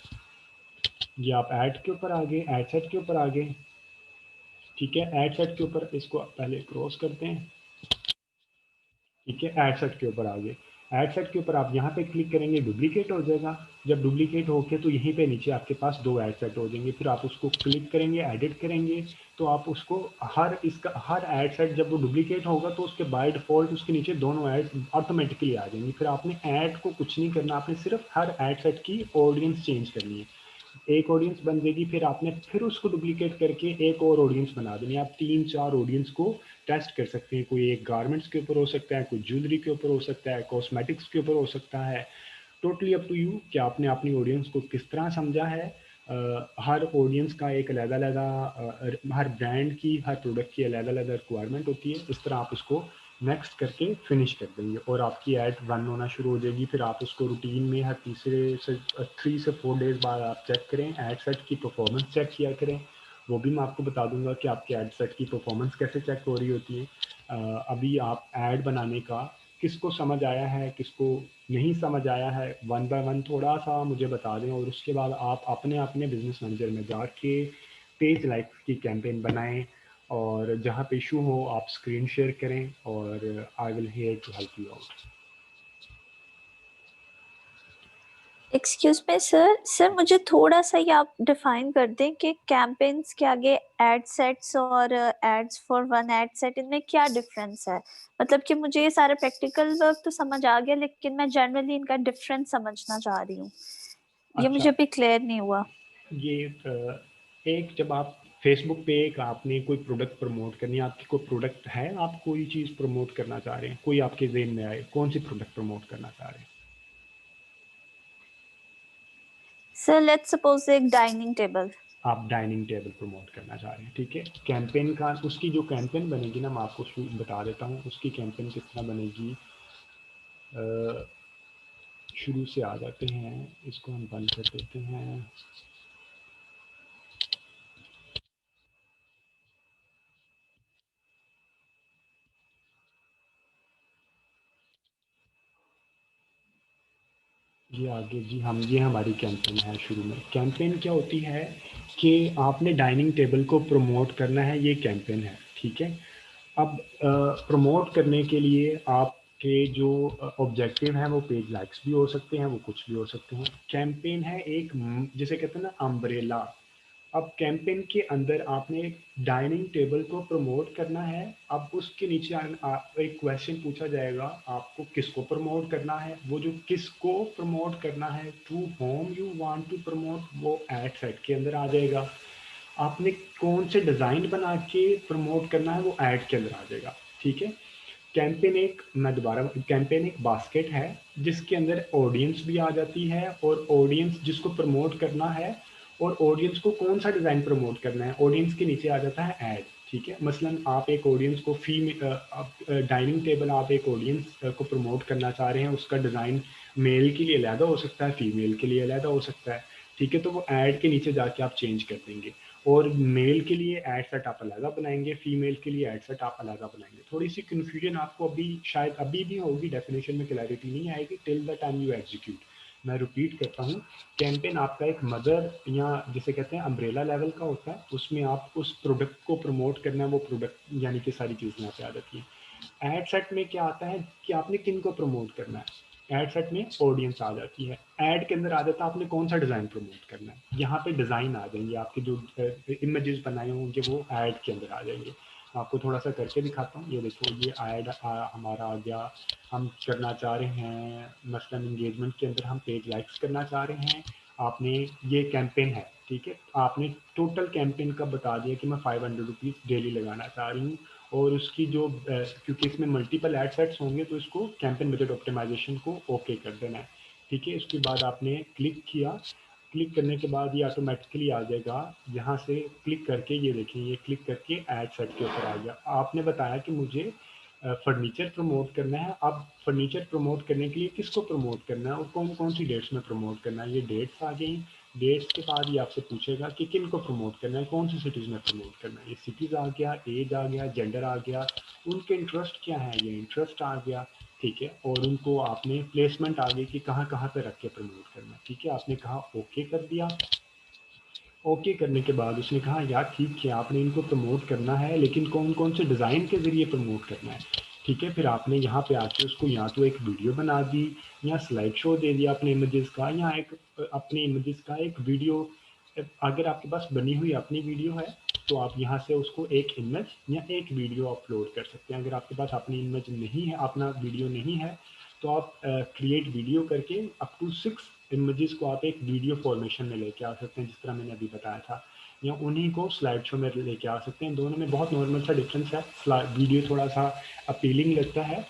ये आप ऐड के ऊपर आ गए, ऐड सेट के ऊपर आ गए, ठीक है। ऐड सेट के ऊपर इसको पहले क्रॉस करते हैं, ठीक है। ऐड सेट के ऊपर आ गए, ऐड सेट के ऊपर आप यहाँ पे क्लिक करेंगे, डुप्लीकेट हो जाएगा। जब डुप्लीकेट होके तो यहीं पे नीचे आपके पास 2 ऐड सेट हो जाएंगे। फिर आप उसको क्लिक करेंगे, एडिट करेंगे, तो आप उसको हर ऐड सेट जब वो डुप्लीकेट होगा तो उसके बाय डिफॉल्ट उसके नीचे दोनों ऐड ऑटोमेटिकली आ जाएंगी। फिर आपने ऐड को कुछ नहीं करना, आपने सिर्फ हर ऐड सेट की ऑडियंस चेंज करनी है। एक ऑडियंस बन जाएगी, फिर आपने फिर उसको डुप्लीकेट करके एक और ऑडियंस बना देनी है। आप 3-4 ऑडियंस को टेस्ट कर सकते हैं। कोई एक गारमेंट्स के ऊपर हो सकता है, कोई ज्वेलरी के ऊपर हो सकता है, कॉस्मेटिक्स के ऊपर हो सकता है। टोटली अप टू यू कि आपने अपनी ऑडियंस को किस तरह समझा है। हर ऑडियंस का एक अलग-अलग हर ब्रांड की, हर प्रोडक्ट की अलग-अलग रिक्वायरमेंट होती है। इस तरह आप उसको नेक्स्ट करके फिनिश कर देंगे और आपकी ऐड रन होना शुरू हो जाएगी। फिर आप उसको रूटीन में हर तीसरे से 3 से 4 डेज़ बाद आप चेक करें, ऐड सेट की परफॉर्मेंस चेक किया करें। वो भी मैं आपको बता दूंगा कि आपकी ऐड सेट की परफॉर्मेंस कैसे चेक हो रही होती है। अभी आप ऐड बनाने का किसको समझ आया है, किसको नहीं समझ आया है, 1 बाय 1 थोड़ा सा मुझे बता दें, और उसके बाद आप अपने अपने बिजनेस मैनेजर में जाके पेज लाइक की कैंपेन बनाएं, और जहाँ पे इशू हो आप स्क्रीन शेयर करें, और I will here to help you out. Excuse me sir मुझे थोड़ा सा ये आप डिफाइन कर दें कि कैंपेन्स के आगे एड सेट्स और ads for one ad set, इनमें क्या डिफरेंस है? मतलब कि मुझे ये सारा प्रैक्टिकल वर्क तो समझ आ गया, लेकिन मैं जनरली इनका डिफरेंस समझना चाह रही हूँ। ये मुझे अभी क्लियर नहीं हुआ। ये एक जब आप फेसबुक पे एक आपने कोई प्रोडक्ट प्रमोट करनी है, आपकी कोई प्रोडक्ट है, आप कोई चीज़ प्रमोट करना चाह रहे हैं, कोई आपके जेहन में आए, कौन सी प्रोडक्ट प्रमोट करना चाह रहे हैं? सर लेट्स सपोज एक डाइनिंग टेबल। आप डाइनिंग टेबल प्रमोट करना चाह रहे हैं, ठीक है। कैंपेन का, उसकी जो कैंपेन बनेगी ना, मैं आपको बता देता हूँ उसकी कैंपेन किस तरह बनेगी। शुरू से आ जाते हैं, इसको हम बंद कर देते हैं। ये आगे जी, हम ये हमारी कैंपेन है। शुरू में कैंपेन क्या होती है कि आपने डाइनिंग टेबल को प्रमोट करना है, ये कैंपेन है, ठीक ठीक है। अब प्रमोट करने के लिए आपके जो ऑब्जेक्टिव हैं वो पेज लाइक्स भी हो सकते हैं, वो कुछ भी हो सकते हैं। कैंपेन है एक जिसे कहते हैं ना अम्ब्रेला। अब कैंपेन के अंदर आपने एक डाइनिंग टेबल को प्रमोट करना है। अब उसके नीचे एक क्वेश्चन पूछा जाएगा आपको किसको प्रमोट करना है। वो जो किसको प्रमोट करना है, to whom you want to promote, वो एड सेट के अंदर आ जाएगा। आपने कौन से डिज़ाइन बना के प्रमोट करना है, वो ऐड के अंदर आ जाएगा। ठीक है। कैंपेन एक बास्केट है जिसके अंदर ऑडियंस भी आ जाती है, और ऑडियंस जिसको प्रमोट करना है और ऑडियंस को कौन सा डिज़ाइन प्रमोट करना है, ऑडियंस के नीचे आ जाता है ऐड। ठीक है। मसलन आप एक ऑडियंस को डाइनिंग टेबल आप एक ऑडियंस को प्रमोट करना चाह रहे हैं, उसका डिज़ाइन मेल के लिए अलग हो सकता है, फीमेल के लिए अलग हो सकता है। ठीक है। तो वो ऐड के नीचे जाके आप चेंज कर देंगे, और मेल के लिए एड सेट आप अलग बनाएंगे, फीमेल के लिए एड सेट आप अलग बनाएंगे। थोड़ी सी कन्फ्यूजन आपको अभी शायद अभी भी होगी, डेफिनेशन में क्लैरिटी नहीं आएगी till the time you execute. मैं रिपीट करता हूँ, कैंपेन आपका एक मदर या जिसे कहते हैं अम्ब्रेला लेवल का होता है, उसमें आप उस प्रोडक्ट को प्रमोट करना है, वो प्रोडक्ट यानी कि सारी चीज़ें यहाँ पे आ जाती हैं। एड सेट में क्या आता है कि आपने किन को प्रमोट करना है। एड सेट में ऑडियंस आ जाती है, ऐड के अंदर आ जाता है आपने कौन सा डिज़ाइन प्रमोट करना है। यहाँ पे डिज़ाइन आ जाएंगे, आपके जो इमेजेस बनाए होंगे वो ऐड के अंदर आ जाएंगे। मैं आपको थोड़ा सा करके दिखाता हूँ। ये देखो, ये ऐड हमारा आ गया। हम करना चाह रहे हैं मसलन इंगेजमेंट के अंदर हम पेज लाइक्स करना चाह रहे हैं। आपने ये कैंपेन है, ठीक है, आपने टोटल कैंपेन का बता दिया कि मैं 500 रुपीज़ डेली लगाना चाह रही हूँ, और उसकी जो क्योंकि इसमें मल्टीपल एड सेट्स होंगे तो इसको कैंपेन बजट ऑप्टिमाइजेशन को ओके कर देना है। ठीक है। उसके बाद आपने क्लिक किया, क्लिक करने के बाद ये ऑटोमेटिकली आ जाएगा। यहाँ से क्लिक करके ये देखिए, ये क्लिक करके ऐड सेट के ऊपर आ गया। आपने बताया कि मुझे फर्नीचर प्रमोट करना है। अब फर्नीचर प्रमोट करने के लिए किसको प्रमोट करना है और कौन कौन सी डेट्स में प्रमोट करना है, ये डेट्स आ गई। डेट्स के बाद ये आपसे पूछेगा कि किन को प्रमोट करना है, कौन सी सिटीज़ में प्रमोट करना है। ये सिटीज़ आ गया, एज आ गया, जेंडर आ गया, उनके इंटरेस्ट क्या है, ये इंटरेस्ट आ गया। ठीक है। और उनको आपने प्लेसमेंट आ गई कि कहाँ कहाँ पे रख के प्रमोट करना है। ठीक है। आपने कहा ओके कर दिया। ओके करने के बाद उसने कहा यार ठीक है, आपने इनको प्रमोट करना है, लेकिन कौन कौन से डिज़ाइन के ज़रिए प्रमोट करना है। ठीक है। फिर आपने यहाँ पे आके उसको या तो एक वीडियो बना दी, या स्लाइड शो दे दिया अपने इमेजेस का, या एक अपने इमेजेस का एक वीडियो। अगर आपके पास बनी हुई अपनी वीडियो है तो आप यहाँ से उसको एक इमेज या एक वीडियो अपलोड कर सकते हैं। अगर आपके पास अपनी इमेज नहीं है, अपना वीडियो नहीं है, तो आप क्रिएट वीडियो करके अप टू 6 इमेजेस को आप एक वीडियो फॉर्मेशन में लेके आ सकते हैं, जिस तरह मैंने अभी बताया था, या उन्हीं को स्लाइड शो में लेके आ सकते हैं। दोनों में बहुत नॉर्मल सा डिफरेंस है। वीडियो थोड़ा सा अपीलिंग लगता है।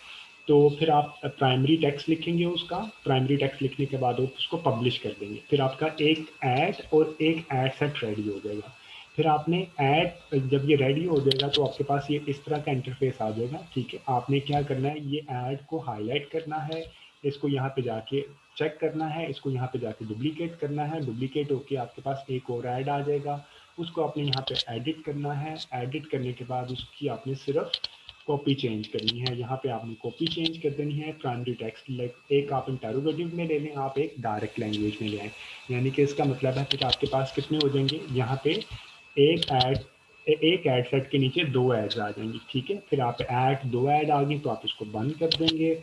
तो फिर आप प्राइमरी टेक्स्ट लिखेंगे, उसका प्राइमरी टेक्स्ट लिखने के बाद उसको पब्लिश कर देंगे। फिर आपका एक ऐड और एक ऐड सेट रेडी हो जाएगा। फिर आपने ऐड जब ये रेडी हो जाएगा तो आपके पास ये इस तरह का इंटरफेस आ जाएगा। ठीक है। आपने क्या करना है, ये ऐड को हाईलाइट करना है, इसको यहाँ पे जाके चेक करना है, इसको यहाँ पे जाके डुप्लीकेट करना है। डुप्लीकेट होके आपके पास एक और ऐड आ जाएगा, उसको आपने यहाँ पे एडिट करना है। एडिट करने के बाद उसकी आपने सिर्फ कॉपी चेंज करनी है। यहाँ पे आपने कॉपी चेंज कर देनी है। प्राइमरी टेक्स्ट एक आप इंटरोगेटिव में ले लें, आप एक डायरेक्ट लैंग्वेज में ले आए। यानी कि इसका मतलब है फिर आपके पास कितने हो जाएंगे, यहाँ पे एक ऐड सेट के नीचे 2 ऐड्स आ जाएंगी। ठीक है। फिर आप 2 ऐड आ गई तो आप इसको बंद कर देंगे।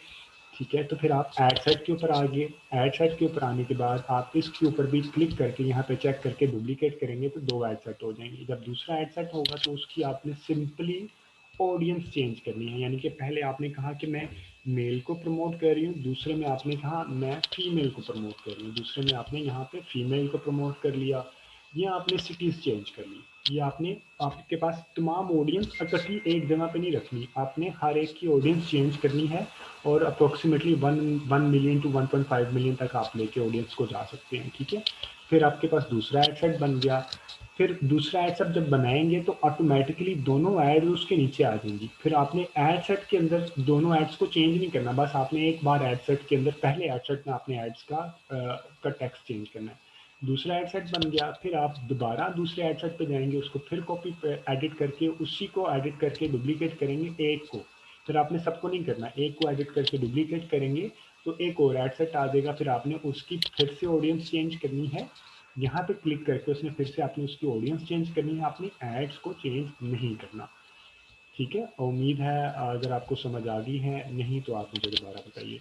ठीक है। तो फिर आप ऐड सेट के ऊपर आ गए। ऐड सेट के ऊपर आने के बाद आप इसके ऊपर भी क्लिक करके यहाँ पे चेक करके डुप्लीकेट करेंगे तो 2 ऐड सेट हो जाएंगे। जब दूसरा ऐड सेट होगा तो उसकी आपने सिंपली ऑडियंस चेंज करनी है। यानी कि पहले आपने कहा कि मैं मेल को प्रमोट कर रही हूँ, दूसरे में आपने कहा मैं फीमेल को प्रमोट कर रही हूँ, दूसरे में आपने यहाँ पे फीमेल को प्रमोट कर लिया। ये आपने सिटीज़ चेंज कर ली। ये आपने आपके पास तमाम ऑडियंस इकट्ठी एक जगह पे नहीं रखनी, आपने हर एक की ऑडियंस चेंज करनी है। और अप्रोक्सीमेटली 1 मिलियन टू 1.5 मिलियन तक आप लेके ऑडियंस को जा सकते हैं। ठीक है। फिर आपके पास दूसरा एड सेट बन गया। फिर दूसरा एड सेट जब बनाएंगे तो ऑटोमेटिकली दोनों ऐड उसके नीचे आ जाएंगी। फिर आपने एड सेट के अंदर दोनों एड्स को चेंज नहीं करना, बस आपने एक बार एड सेट के अंदर पहले एड सेट में आपने एड्स का टेक्स्ट चेंज करना है। दूसरा एड सेट बन गया, फिर आप दोबारा दूसरे एड सेट पे जाएंगे, उसको फिर कॉपी एडिट करके उसी को एडिट करके डुप्लीकेट करेंगे एक को। फिर आपने सबको नहीं करना, एक को एडिट करके डुप्लीकेट करेंगे तो एक और एड सेट आ जाएगा। फिर आपने उसकी फिर से ऑडियंस चेंज करनी है। यहाँ पे क्लिक करके उसने फिर से आपने उसकी ऑडियंस चेंज करनी है, आपने एड्स को चेंज नहीं करना। ठीक है, उम्मीद है अगर आपको समझ आ गई है, नहीं तो आप मुझे दोबारा बताइए।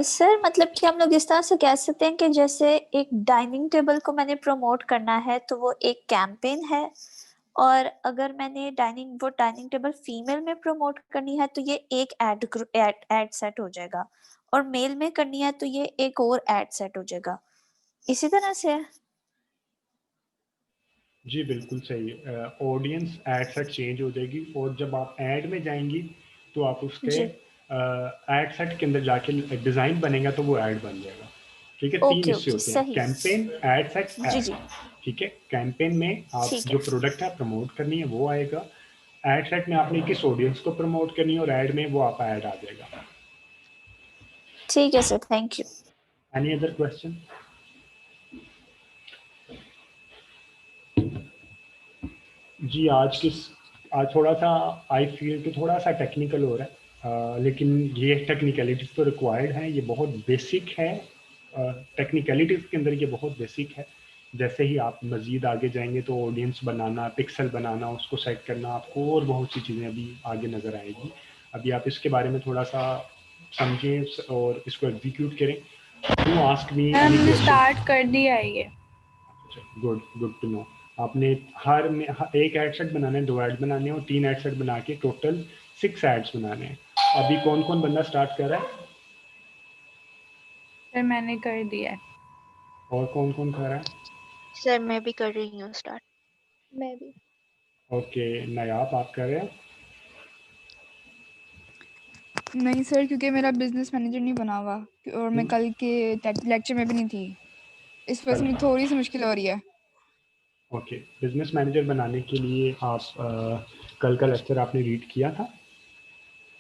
सर मतलब कि हम लोग इस तरह से कह सकते हैं कि जैसे एक डाइनिंग टेबल को मैंने प्रमोट करना है तो वो एक कैंपेन है, और अगर मैंने वो डाइनिंग टेबल फीमेल में प्रमोट करनी है तो ये एक एड सेट हो जाएगा, और मेल में करनी है तो ये एक और एड सेट हो जाएगा, इसी तरह से है। जी बिल्कुल सही। ऑडियंस एड सेट चेंज हो जाएगी, और जब आप ऐड में जाएंगी तो आप उसके जी एड सेट के अंदर जाके डिज़ाइन बनेगा तो वो ऐड बन जाएगा। ठीक है, 3 ओके हिस्से ओके होते हैं, सही। कैंपेन, ऐड सेट, जी ऐड। जी ठीक है, कैंपेन में आप ठीक जो है प्रोडक्ट है प्रमोट करनी है वो आएगा, एड सेट में आपने किस ऑडियंस को प्रमोट करनी है, और ऐड में वो आपका ऐड आ जाएगा। ठीक है sir, thank you. Any other question? जी आज थोड़ा सा आई फील कि थोड़ा सा टेक्निकल हो रहा है, लेकिन ये टेक्निकलिटीज तो रिक्वायर्ड है, ये बहुत बेसिक है। टेक्निकलिटीज के अंदर ये बहुत बेसिक है। जैसे ही आप मज़ीद आगे जाएंगे तो ऑडियंस बनाना, पिक्सल बनाना, उसको सेट करना, आपको और बहुत सी चीज़ें अभी आगे नज़र आएगी। अभी आप इसके बारे में थोड़ा सा समझें और इसको एग्जीक्यूट करें। डू आस्क मी एनी हमने क्वेश्चन। स्टार्ट कर दिया है ये। Good, good to know. आपने एक एड सेट बनाने हैं, 2 ऐड बनाने हैं, और 3 ऐड सेट बना के टोटल 6 एड्स बनाने हैं। अभी कौन कौन बंदा स्टार्ट कर रहा है, फिर मैंने कर दिया है। और कौन कौन कर रहा है? सर मैं भी कर रही हूँ स्टार्ट। मैं भी। ओके, नायाब आप कर रहे हैं? नहीं सर, क्योंकि मेरा बिजनेस मैनेजर नहीं बना हुआ, और मैं कल के लेक्चर में भी नहीं थी, इस वजह से मुझे थोड़ी सी मुश्किल हो रही है। ओके, बिजनेस मैनेजर बनाने के लिए आप कल का लेक्चर आपने रीड किया था?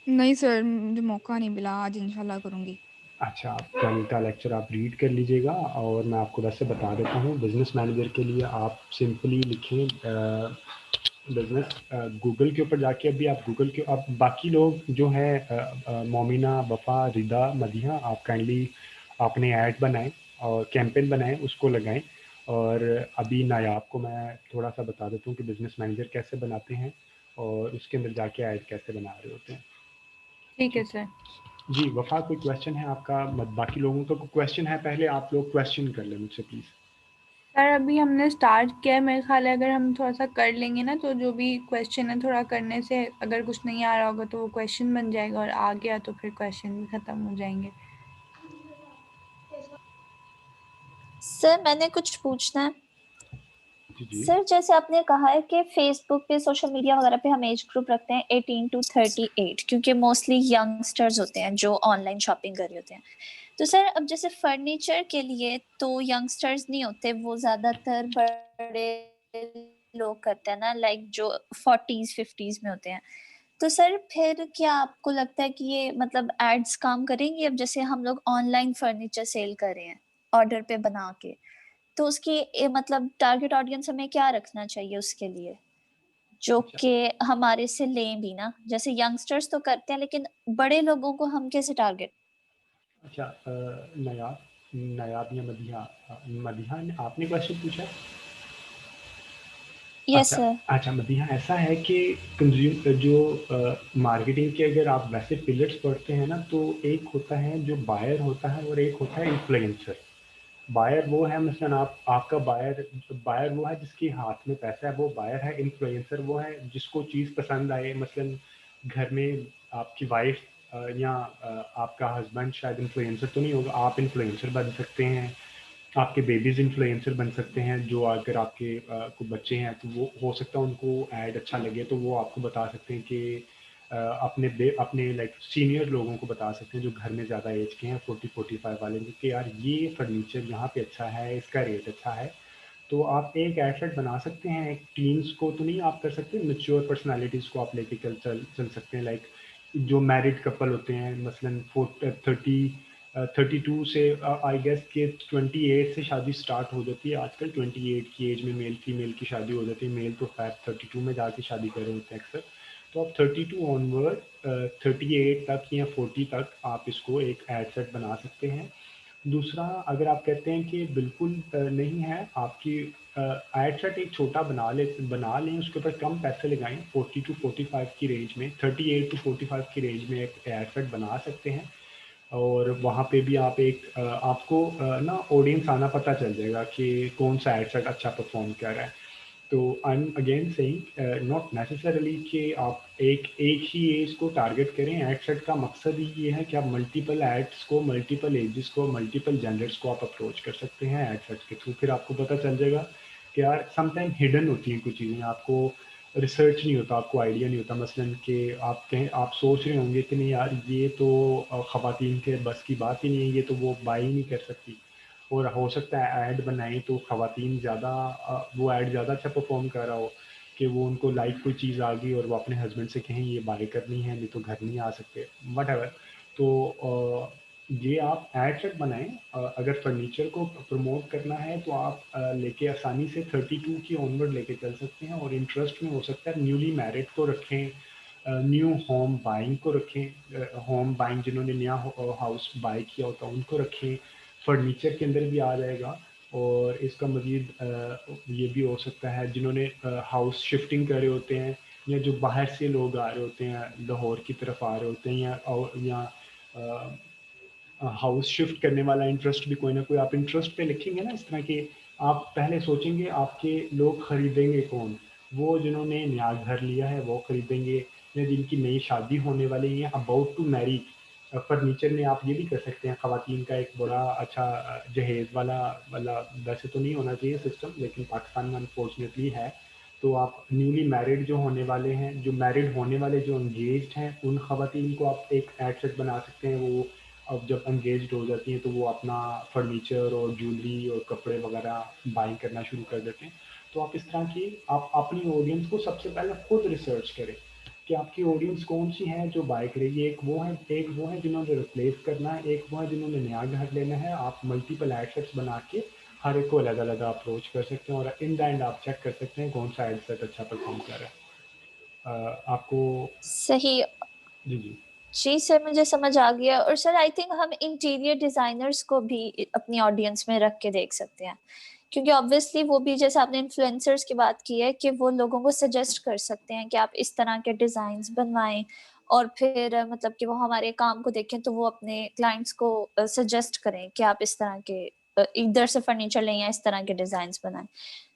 नहीं सर, मुझे मौका नहीं मिला, आज इंशाल्लाह करूँगी। अच्छा, आप कल का लेक्चर आप रीड कर लीजिएगा, और मैं आपको वैसे बता देता हूँ बिजनेस मैनेजर के लिए आप सिंपली लिखें बिजनेस। गूगल के ऊपर जाके अभी आप गूगल के आप बाकी लोग जो हैं मोमिना, वफा, रिदा, मदिहा, आप काइंडली अपने ऐड बनाएं और कैंपेन बनाएं, उसको लगाएं। और अभी नायाब को मैं थोड़ा सा बता देता हूँ कि बिजनेस मैनेजर कैसे बनाते हैं और उसके अंदर जाके ऐड कैसे बना रहे होते हैं। ठीक है सर। जी वफा, कोई क्वेश्चन है आपका? बाकी लोगों का कोई क्वेश्चन है? पहले आप लोग क्वेश्चन कर लें मुझसे प्लीज़। सर अभी हमने स्टार्ट किया है, मेरे ख्याल है अगर हम थोड़ा सा कर लेंगे ना तो जो भी क्वेश्चन है थोड़ा करने से अगर कुछ नहीं आ रहा होगा तो वो क्वेश्चन बन जाएगा, और आ गया तो फिर क्वेश्चन भी खत्म हो जाएंगे। सर मैंने कुछ पूछना है। जी जी। सर जैसे आपने कहा है कि फेसबुक पे, सोशल मीडिया वगैरह पे हम एज ग्रुप रखते हैं 18 to 38, क्योंकि मोस्टली यंगस्टर्स होते हैं जो ऑनलाइन शॉपिंग कर रहे होते हैं। तो सर अब जैसे फर्नीचर के लिए तो यंगस्टर्स नहीं होते, वो ज्यादातर बड़े लोग करते हैं ना, लाइक जो 40s 50s में होते हैं। तो सर फिर क्या आपको लगता है कि ये मतलब एड्स काम करेंगी? अब जैसे हम लोग ऑनलाइन फर्नीचर सेल कर रहे हैं ऑर्डर पे बना के, तो उसकी मतलब टारगेट ऑडियंस हमें क्या रखना चाहिए उसके लिए, जो अच्छा कि हमारे से लें भी ना? जैसे यंगस्टर्स तो करते हैं, लेकिन बड़े लोगों को हम कैसे टारगेट? अच्छा, नायाब नायाब या मदिहा, मदिहा ने आपने क्वेश्चन पूछा है? यस अच्छा, सर। अच्छा मदिहा, ऐसा है कि कंज्यूम जो मार्केटिंग के अगर आप वैसे पिलर्स पढ़ते हैं ना, तो एक होता है जो बायर होता है और एक होता है इन्फ्लुएंसर। बायर वो है, मसलन आपका बायर बायर वो है जिसके हाथ में पैसा है, वो बायर है। इन्फ्लुएंसर वो है जिसको चीज़ पसंद आए, मसलन घर में आपकी वाइफ या आपका हस्बैंड शायद इन्फ्लुएंसर तो नहीं होगा, आप इन्फ्लुएंसर बन सकते हैं। आपके बेबीज इन्फ्लुएंसर बन सकते हैं, जो अगर आपके को बच्चे हैं तो वो हो सकता है उनको ऐड अच्छा लगे, तो वो आपको बता सकते हैं कि अपने लाइक सीनियर लोगों को बता सकते हैं जो घर में ज़्यादा एज के हैं, 40-45 वाले, कि यार ये फर्नीचर यहाँ पे अच्छा है, इसका रेट अच्छा है। तो आप एक एसेट बना सकते हैं। एक टीम्स को तो नहीं आप कर सकते, मेच्योर पर्सनालिटीज़ को आप लेके चल सकते हैं। लाइक जो मैरिड कपल होते हैं, मसलन 32 से आई गेस के 28 से शादी स्टार्ट हो जाती है आजकल। 28 की एज में मेल फीमेल की शादी हो जाती है। मेल तो शायद 32 में जाके शादी कर रहे होते हैं अक्सर। तो आप 32 ऑनवर्ड 38 तक या 40 तक आप इसको एक एड सेट बना सकते हैं। दूसरा, अगर आप कहते हैं कि बिल्कुल नहीं है आपकी, एड सेट एक छोटा बना लें, उसके ऊपर कम पैसे लगाएं, 40 टू 45 की रेंज में, 38 टू 45 की रेंज में एक एड सेट बना सकते हैं। और वहाँ पे भी आप आपको ना ऑडियंस आना पता चल जाएगा कि कौन सा एड सेट अच्छा परफॉर्म कर रहा है। तो I am again saying not necessarily कि आप एक ही एज को टारगेट करें। एड सेट का मकसद ही ये है कि आप मल्टीपल एड्स को, मल्टीपल एजेस को, मल्टीपल जेंडर्स को आप अप्रोच कर सकते हैं एड सेट के थ्रू। फिर आपको पता चल जाएगा कि यार समटाइम हिडन होती हैं कुछ चीज़ें, आपको रिसर्च नहीं होता, आपको आइडिया नहीं होता। मसलन कि आप सोच रहे होंगे कि नहीं यार ये तो ख़वातीन के बस की बात ही नहीं है, ये तो वो बाई ही नहीं कर सकती। और हो सकता है ऐड बनाएं तो ख़वातीन ज़्यादा वो ऐड ज़्यादा अच्छा परफॉर्म कर रहा हो कि वो उनको लाइक कोई चीज़ आ गई और वो अपने हस्बैंड से कहें ये बाय करनी है, नहीं तो घर नहीं आ सकते, वट। तो ये आप एड सेट बनाएं। अगर फर्नीचर को प्रमोट करना है तो आप लेके आसानी से 32 की ऑनवर्ड लेके चल सकते हैं। और इंटरेस्ट में हो सकता है न्यूली मैरिड को रखें, न्यू होम बाइंग को रखें, होम बाइंग जिन्होंने नया हाउस बाय किया होता है उनको रखें, फर्नीचर के अंदर भी आ जाएगा। और इसका मज़ीद ये भी हो सकता है जिन्होंने हाउस शिफ्टिंग कर रहे होते हैं, या जो बाहर से लोग आ रहे होते हैं, लाहौर की तरफ आ रहे होते हैं, या हाउस शिफ्ट करने वाला इंटरेस्ट भी कोई ना कोई आप इंटरेस्ट पे लिखेंगे ना इस तरह के। आप पहले सोचेंगे आपके लोग खरीदेंगे कौन, वो जिन्होंने नया घर लिया है वो खरीदेंगे, या जिनकी नई शादी होने वाली है, अबाउट टू मैरी। फर्नीचर में आप ये भी कर सकते हैं, ख़वातीन का एक बड़ा अच्छा जहेज़ वाला वाला, वैसे तो नहीं होना चाहिए सिस्टम लेकिन पाकिस्तान में अनफॉर्चुनेटली है। तो आप न्यूली मैरिड जो होने वाले हैं, जो मैरिड होने वाले, जो एंगेज्ड हैं, उन ख़वातीन को आप एक एड सेट बना सकते हैं। वो अब जब एंगेज्ड हो जाती हैं तो वो अपना फर्नीचर और ज्वेलरी और कपड़े वगैरह बाइंग करना शुरू कर देते हैं। तो आप इस तरह की आप अपनी ऑडियंस को सबसे पहले खुद रिसर्च करें कि आपकी ऑडियंस कौन सी है जो बाय करेगी। एक वो है जिन्होंने रिप्लेस करना है, एक वो है जिन्होंने नया घर लेना है। आप मल्टीपल एडसेट्स बना के हर एक को अलग अलग अप्रोच कर सकते हैं, और इन द एंड आप चेक कर सकते हैं कौन सा एडसेट अच्छा परफॉर्म कर रहा है। आपको सही। जी जी जी सर, मुझे समझ आ गया। और सर आई थिंक हम इंटीरियर डिजाइनर्स को भी अपनी ऑडियंस में रख के देख सकते हैं, क्योंकि ऑब्वियसली वो भी, जैसे आपने इन्फ्लुएंसर्स की बात की है, कि वो लोगों को सजेस्ट कर सकते हैं कि आप इस तरह के डिजाइन्स बनवाएं, और फिर मतलब कि वो हमारे काम को देखें तो वो अपने क्लाइंट्स को सजेस्ट करें कि आप इस तरह के इधर से फर्नीचर लें या इस तरह के डिजाइन्स बनाएं।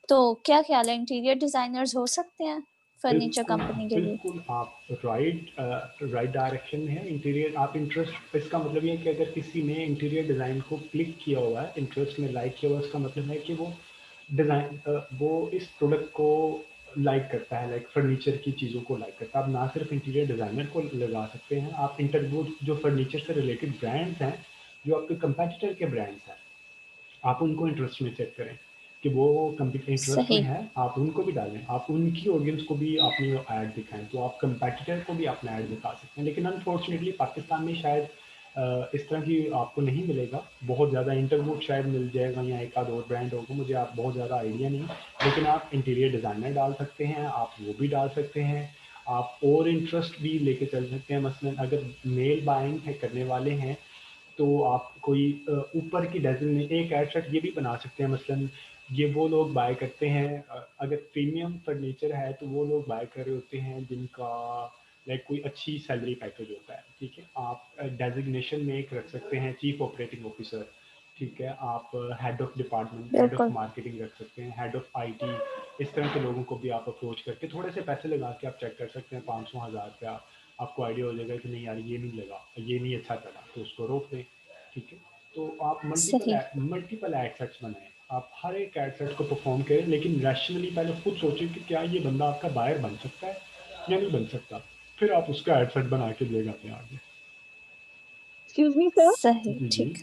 तो क्या ख्याल है, इंटीरियर डिजाइनर्स हो सकते हैं फर्नीचर बिल्कुल, कंपनी के लिए? बिल्कुल आप राइट डायरेक्शन में है। इंटीरियर आप इंटरेस्ट, इसका मतलब ये है कि अगर किसी ने इंटीरियर डिज़ाइन को क्लिक किया हुआ है, इंटरेस्ट में लाइक किया हुआ है, इसका मतलब है कि वो वो इस प्रोडक्ट को लाइक करता है, लाइक फर्नीचर की चीज़ों को लाइक करता है। आप ना सिर्फ इंटीरियर डिज़ाइनर को लगा सकते हैं, आप वो जो फर्नीचर से रिलेटेड ब्रांड्स हैं, जो आपके कंपेटिटर के ब्रांड्स हैं, आप उनको इंटरेस्ट में चेक करें कि वो कंपनी इंटरेस्ट में सही। है, आप उनको भी डालें, आप उनकी ऑडियंस को भी अपनी ऐड दिखाएं, तो आप कंपेटिटर को भी अपना ऐड दिखा सकते हैं। लेकिन अनफॉर्चुनेटली पाकिस्तान में शायद इस तरह की आपको नहीं मिलेगा। बहुत ज़्यादा इंटरवूड शायद मिल जाएगा या एक आध और ब्रांड होगा, मुझे आप बहुत ज़्यादा आइडिया नहीं। लेकिन आप इंटीरियर डिज़ाइनर डाल सकते हैं, आप वो भी डाल सकते हैं। आप और इंटरेस्ट भी लेके चल सकते हैं। मसलन अगर मेल बाइंग है करने वाले हैं तो आप कोई ऊपर की डेजिल में एक एड सेट ये भी बना सकते हैं। मसलन ये वो लोग बाय करते हैं, अगर प्रीमियम फर्नीचर है तो वो लोग बाय कर रहे होते हैं जिनका लाइक कोई अच्छी सैलरी पैकेज होता है। ठीक है, आप डेजिग्नेशन में एक रख सकते हैं चीफ ऑपरेटिंग ऑफिसर। ठीक है, आप head of department, head of बिल्कुल। मार्केटिंग रख सकते हैं, हेड ऑफ आईटी। इस तरह के लोगों को भी आप अप्रोच करके थोड़े से पैसे लगा के आप चेक कर सकते हैं, 500 1000 रुपया। आपको आइडिया हो जाएगा कि नहीं यार ये नहीं लगा, ये नहीं अच्छा चला, तो उसको रोक दें। ठीक है, तो आप सही। मल्टीपल एड सेट्स बनाएं। आप हर एक एड सेट को परफॉर्म करें, लेकिन रैशनली पहले खुद सोचें कि क्या ये बंदा आपका बायर बन सकता है या नहीं बन सकता। फिर आप उसका एड सेट बना के ले जाते हैं आगे। Excuse me sir. सही, जी जी। ठीक।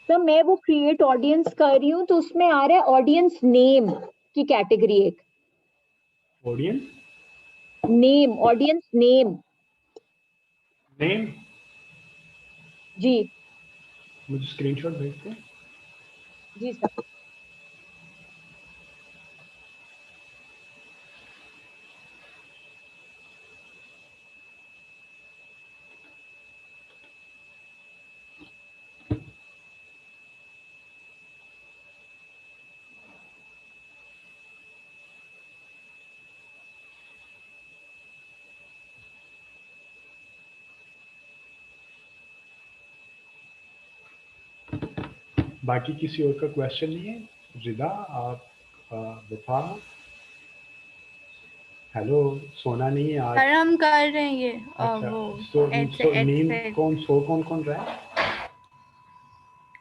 सर मैं वो क्रिएट ऑडियंस कर रही हूँ तो उसमें आ रहा है ऑडियंस नेम की कैटेगरी, एक audience name, audience name. Name, जी। मुझे स्क्रीनशॉट भेजते हैं। जी सर। बाकी किसी और का क्वेश्चन नहीं है? रिदा, आप वफा, हेलो, सोना नहीं है आज? सर हम कर रहे हैं ये अच्छा, वो सो सो एड नींद सेट। कौन कौन रहा है?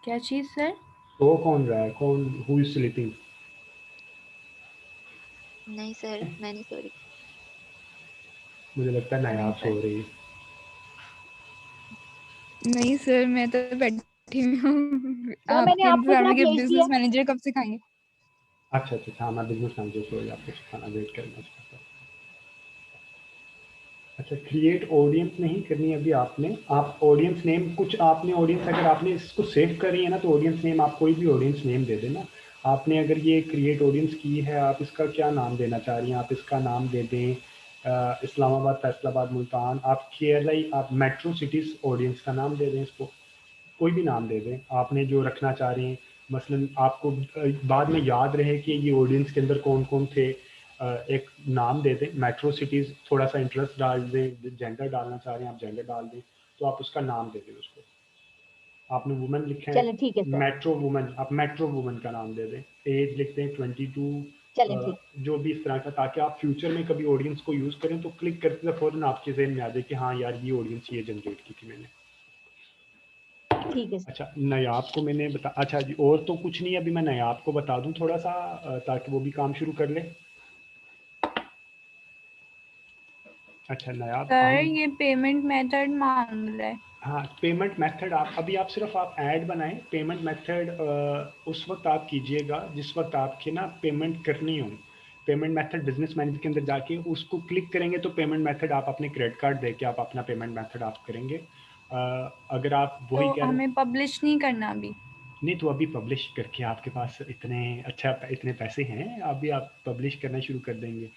क्या चीज़ सर? सो कौन रहा है, कौन, हु इज स्लीपिंग? नहीं सर, मैं नहीं सो रही। मुझे लगता है नहीं नायाब सर। सो रही है। नहीं सर, मैं तो बैठी हुई हूँ। वो मैंने आपके आपको इंतजार जरा में कि भेज दिया। बिजनेस मैनेजर कब सिखाएंगे। अच्छा अच्छा अच्छा, हाँ मैं बिजनेस मैनेजर सो रही, आपको सिखाना, वेट करना चाहता हूँ। अच्छा, क्रिएट ऑडियंस नहीं करनी अभी आपने। आप ऑडियंस नेम कुछ, आपने ऑडियंस, अगर आपने इसको सेव करी है ना, तो ऑडियंस नेम आप कोई भी ऑडियंस नेम दे देना। आपने अगर ये क्रिएट ऑडियंस की है, आप इसका क्या नाम देना चाह रही हैं? आप इसका नाम दे दें इस्लामाबाद, फैसलाबाद, मुल्तान, आप KLI, आप मेट्रो सिटीज़ ऑडियंस का नाम दे दें इसको। कोई भी नाम दे दें आपने जो रखना चाह रहे हैं। मसलन आपको बाद में याद रहे कि ये ऑडियंस के अंदर कौन कौन थे। एक नाम दे दें, मेट्रो सिटीज़, थोड़ा सा इंटरेस्ट डाल दें, जेंडर डालना चाह रहे हैं आप जेंडर डाल दें, तो आप उसका नाम दे दें उसको। आपने वुमेन लिखा है, चलें ठीक है सर। मेट्रो वुमेन, आप मेट्रो वुमेन का नाम दे दें। एज लिखते हैं 22, चलें ठीक। जो भी इस तरह का, ताकि आप फ्यूचर में कभी ऑडियंस को यूज़ करें तो क्लिक करते तो फ़ौरन आपके जहन में आ जाए कि हाँ यार ये ऑडियंस ये जनरेट की थी मैंने। ठीक है सर। अच्छा, नायाब को मैंने बता, अच्छा जी, और तो कुछ नहीं, अभी मैं नायाब को बता दूं थोड़ा सा ताकि वो भी काम शुरू कर ले। अच्छा नायाब, सर हम, ये पेमेंट मेथड मांग रहा है। हाँ पेमेंट मेथड, आप अभी आप सिर्फ आप ऐड बनाएं। पेमेंट मेथड उस वक्त आप कीजिएगा जिस वक्त आपके ना पेमेंट करनी हो। पेमेंट मेथड बिजनेस मैनेजर के अंदर जाके उसको क्लिक करेंगे तो पेमेंट मेथड आप अपने क्रेडिट कार्ड देके आप अपना पेमेंट मेथड आप करेंगे। अगर आप तो वही कह रहे, हमें पब्लिश नहीं करना अभी? नहीं तो अभी पब्लिश करके आपके पास इतने पैसे हैं, अभी आप पब्लिश करना शुरू कर देंगे।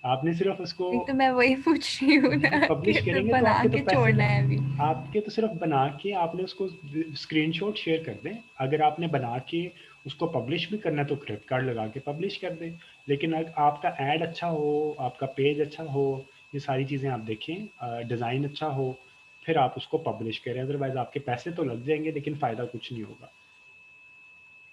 आपने सिर्फ उसको, एक तो मैं वही पूछ रही हूँ नहीं ना कि पब्लिश तो करेंगे तो बना आपके तो के पैसे छोड़ना है अभी। आपके तो सिर्फ बना के आपने उसको स्क्रीनशॉट शेयर कर दें। अगर आपने बना के उसको पब्लिश भी करना है तो क्रेडिट कार्ड लगा के पब्लिश कर दें। लेकिन अगर आपका ऐड अच्छा हो, आपका पेज अच्छा हो, ये सारी चीज़ें आप देखें, डिज़ाइन अच्छा हो, फिर आप उसको पब्लिश करें। अदरवाइज़ आपके पैसे तो लग जाएंगे लेकिन फ़ायदा कुछ नहीं होगा।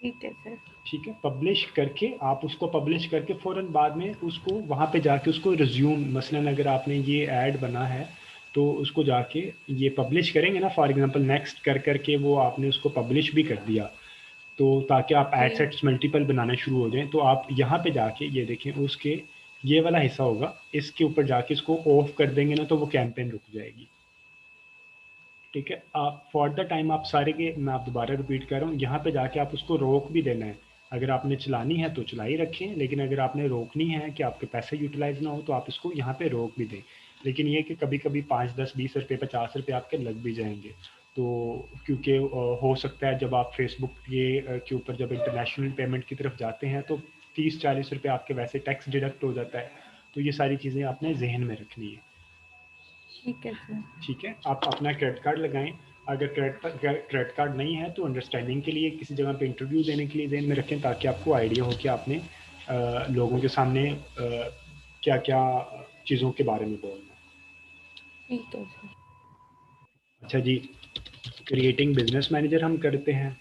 ठीक है सर। ठीक है, पब्लिश करके आप उसको पब्लिश करके फ़ौरन बाद में उसको वहाँ पे जाके उसको रिज्यूम, मसलन अगर आपने ये ऐड बना है तो उसको जाके ये पब्लिश करेंगे ना, फॉर एग्जांपल नेक्स्ट कर करके वो आपने उसको पब्लिश भी कर दिया, तो ताकि आप जी। एड सेट्स मल्टीपल बनाना शुरू हो जाएं, तो आप यहाँ पे जाके ये देखें उसके ये वाला हिस्सा होगा, इसके ऊपर जाके इसको ऑफ कर देंगे ना तो वो कैंपेन रुक जाएगी। ठीक है, आप फॉर द टाइम आप सारे के, मैं आप दोबारा रिपीट कर रहा हूँ, यहाँ पे जाके आप उसको रोक भी देना है। अगर आपने चलानी है तो चला ही रखें, लेकिन अगर आपने रोकनी है कि आपके पैसे यूटिलाइज ना हो तो आप इसको यहाँ पे रोक भी दें। लेकिन ये कि कभी कभी 5, 10, 20 रुपये, 50 रुपये आपके लग भी जाएंगे। तो क्योंकि हो सकता है जब आप फेसबुक के ऊपर जब इंटरनेशनल पेमेंट की तरफ जाते हैं तो 30, 40 रुपये आपके वैसे टैक्स डिडक्ट हो जाता है। तो ये सारी चीज़ें आपने जहन में रखनी है। ठीक है सर। ठीक है, आप अपना क्रेडिट कार्ड लगाएं। अगर क्रेडिट कार्ड नहीं है तो अंडरस्टैंडिंग के लिए किसी जगह पे इंटरव्यू देने के लिए ध्यान में रखें, ताकि आपको आइडिया हो कि आपने लोगों के सामने क्या क्या चीज़ों के बारे में बोलना है। ठीक है सर। अच्छा जी, क्रिएटिंग बिजनेस मैनेजर हम करते हैं।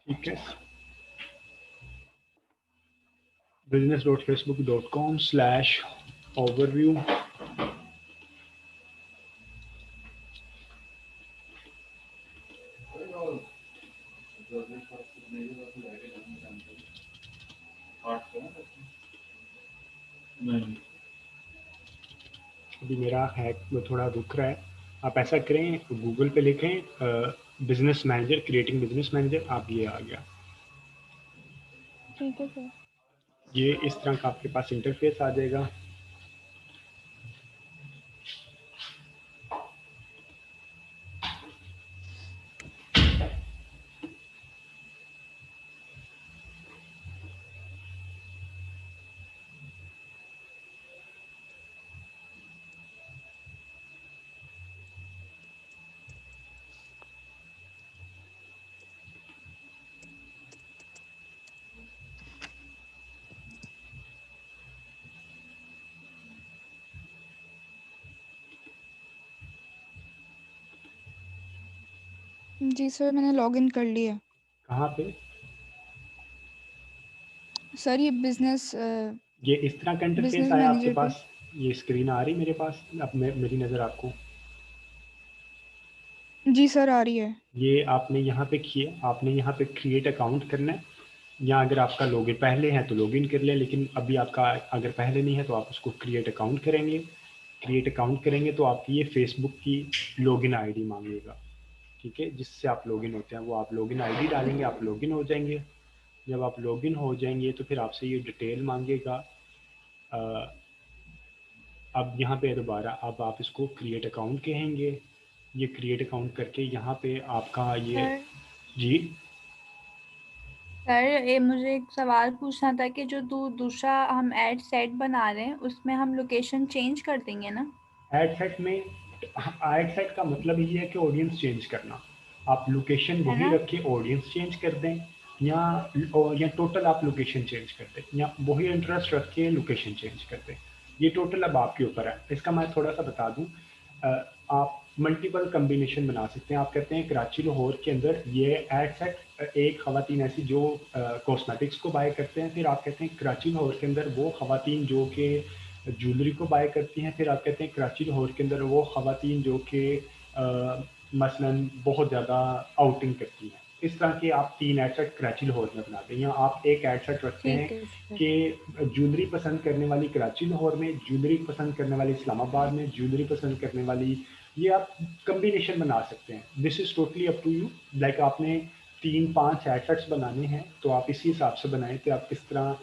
ठीक है, business.facebook.com/overview। अभी मेरा हैक थोड़ा रुक रहा है। आप ऐसा करें, गूगल पे लिखें business manager, creating business manager, आप ये आ गया। ठीक है सर। ये इस तरह का आपके पास इंटरफेस आ जाएगा। जी सर, मैंने लॉगिन कर लिया। कहाँ पे? सर ये बिजनेस ये इस तरह का इंटरफेस बिजनेस आया आपके मैनेजर पे। पास? ये स्क्रीन आ रही मेरे पास, अब मेरी नज़र आपको? जी सर, आ रही है। ये आपने यहाँ पे किया, आपने यहाँ पे क्रिएट अकाउंट करना है, या अगर आपका लॉगिन पहले है तो लॉगिन कर लें, लेकिन अभी आपका अगर पहले नहीं है तो आप उसको क्रिएट अकाउंट करेंगे। क्रिएट अकाउंट करेंगे तो आपकी ये फेसबुक की लॉगिन आईडी मांगेगा, ठीक है, जिससे आप लॉगिन होते हैं, वो आप लॉगिन आईडी डालेंगे, आप लॉगिन हो जाएंगे। जब आप लॉगिन हो जाएंगे तो फिर आपसे ये डिटेल मांगेगा। अब यहाँ पे दोबारा अब आप इसको क्रिएट अकाउंट कहेंगे। ये क्रिएट अकाउंट करके यहाँ पे आपका ये, सर जी सर ये मुझे एक सवाल पूछना था कि जो दूसरा हम ऐड सेट बना रहे हैं उसमें हम लोकेशन चेंज कर देंगे ना? एड सेट में, एड सेट का मतलब ये है कि ऑडियंस चेंज करना। आप लोकेशन है वही ना? रखें, ऑडियंस चेंज कर दें, या या टोटल आप लोकेशन चेंज कर दें, या वही इंटरेस्ट रख के लोकेशन चेंज कर दें। ये टोटल अब आपके ऊपर है। इसका मैं थोड़ा सा बता दूं, आप मल्टीपल कम्बिनेशन बना सकते हैं। आप कहते हैं कराची लाहौर के अंदर ये एड सेट एक खवातीन ऐसी जो कॉस्मेटिक्स को बाय करते हैं, फिर आप कहते हैं कराची लाहौर के अंदर वो खवातीन जो कि ज्वेलरी को बाय करती हैं, फिर आप कहते हैं कराची लाहौर के अंदर वो खवातीन जो कि मसलन बहुत ज़्यादा आउटिंग करती हैं। इस तरह के आप 3 एड सेट कराची लाहौर में बनाते हैं, या आप एक एड सेट रखते हैं ठीक है सर। कि ज्वेलरी पसंद करने वाली कराची लाहौर में, ज्वेलरी पसंद करने वाली इस्लामाबाद में, ज्वेलरी पसंद करने वाली, ये आप कम्बिनेशन बना सकते हैं। This is totally up to you. Like आपने 3-5 एड सेट्स बनाने हैं तो आप इसी हिसाब से बनाएं कि आप किस तरह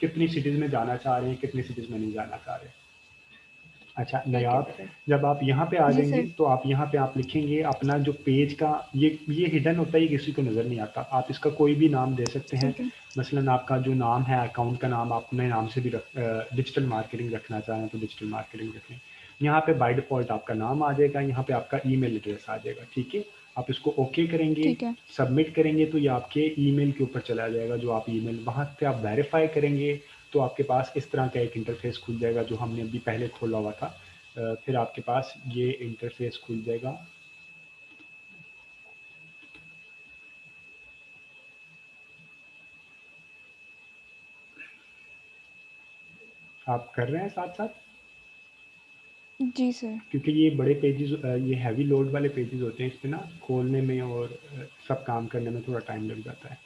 कितनी सिटीज़ में जाना चाह रहे हैं, कितनी सिटीज़ में नहीं जाना चाह रहे। अच्छा ठीक है नायाब, सर। जब आप यहाँ पे आ जी जाएंगे सर। तो आप यहाँ पे आप लिखेंगे अपना जो पेज का, ये हिडन होता है, ये किसी को नज़र नहीं आता। आप इसका कोई भी नाम दे सकते हैं। ठीक है। मसलन आपका जो नाम है अकाउंट का नाम आप अपने नाम से भी डिजिटल मार्केटिंग रखना चाहें तो डिजिटल मार्केटिंग रखें। यहाँ पे बाय डिफ़ॉल्ट आपका नाम आ जाएगा, यहाँ पे आपका ईमेल एड्रेस आ जाएगा, ठीक है। आप इसको ओके करेंगे, ठीक है। सबमिट करेंगे तो ये आपके ईमेल के ऊपर चला जाएगा, जो आप ईमेल वहाँ पे आप वेरीफाई करेंगे तो आपके पास इस तरह का एक इंटरफेस खुल जाएगा जो हमने अभी पहले खोला हुआ था। फिर आपके पास ये इंटरफेस खुल जाएगा। आप कर रहे हैं साथ साथ, जी सर। क्योंकि ये बड़े पेजेस, ये हैवी लोड वाले पेजेस होते हैं, इस पे ना खोलने में और सब काम करने में थोड़ा टाइम लग जाता है।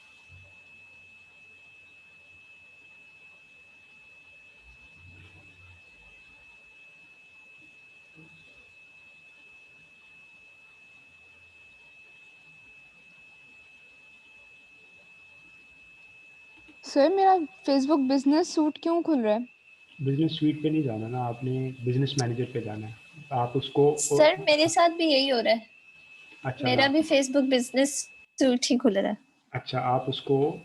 सर मेरा फेसबुक बिजनेस सूट क्यों खुल रहा है? बिजनेस स्वीट पे नहीं जाना ना आपने, बिजनेस मैनेजर पे जाना है। आप उसको सर मेरे साथ भी यही हो रहा है, अच्छा मेरा ना, भी फेसबुक बिजनेस सूट ही खुल रहा है। अच्छा आप उसको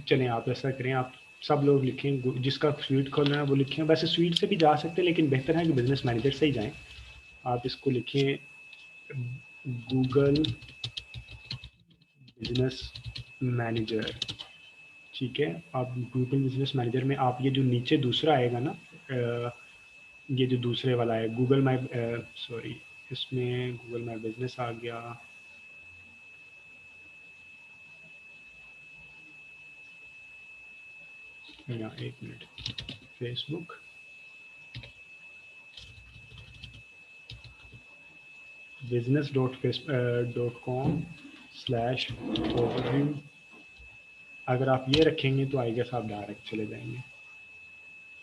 चलें, आप ऐसा करें, आप सब लोग लिखें जिसका स्वीट खोलना है वो लिखें। वैसे स्वीट से भी जा सकते हैं लेकिन बेहतर है कि बिजनेस मैनेजर से ही जाएं। आप इसको लिखें गूगल बिजनेस मैनेजर, ठीक है। आप गूगल बिजनेस मैनेजर में आप ये जो नीचे दूसरा आएगा ना, ये जो दूसरे वाला है गूगल माई, सॉरी, इसमें गूगल माई बिजनेस आ गया। या एक मिनट, फेसबुक business.com/overview, अगर आप ये रखेंगे तो आई गेस आप डायरेक्ट चले जाएंगे,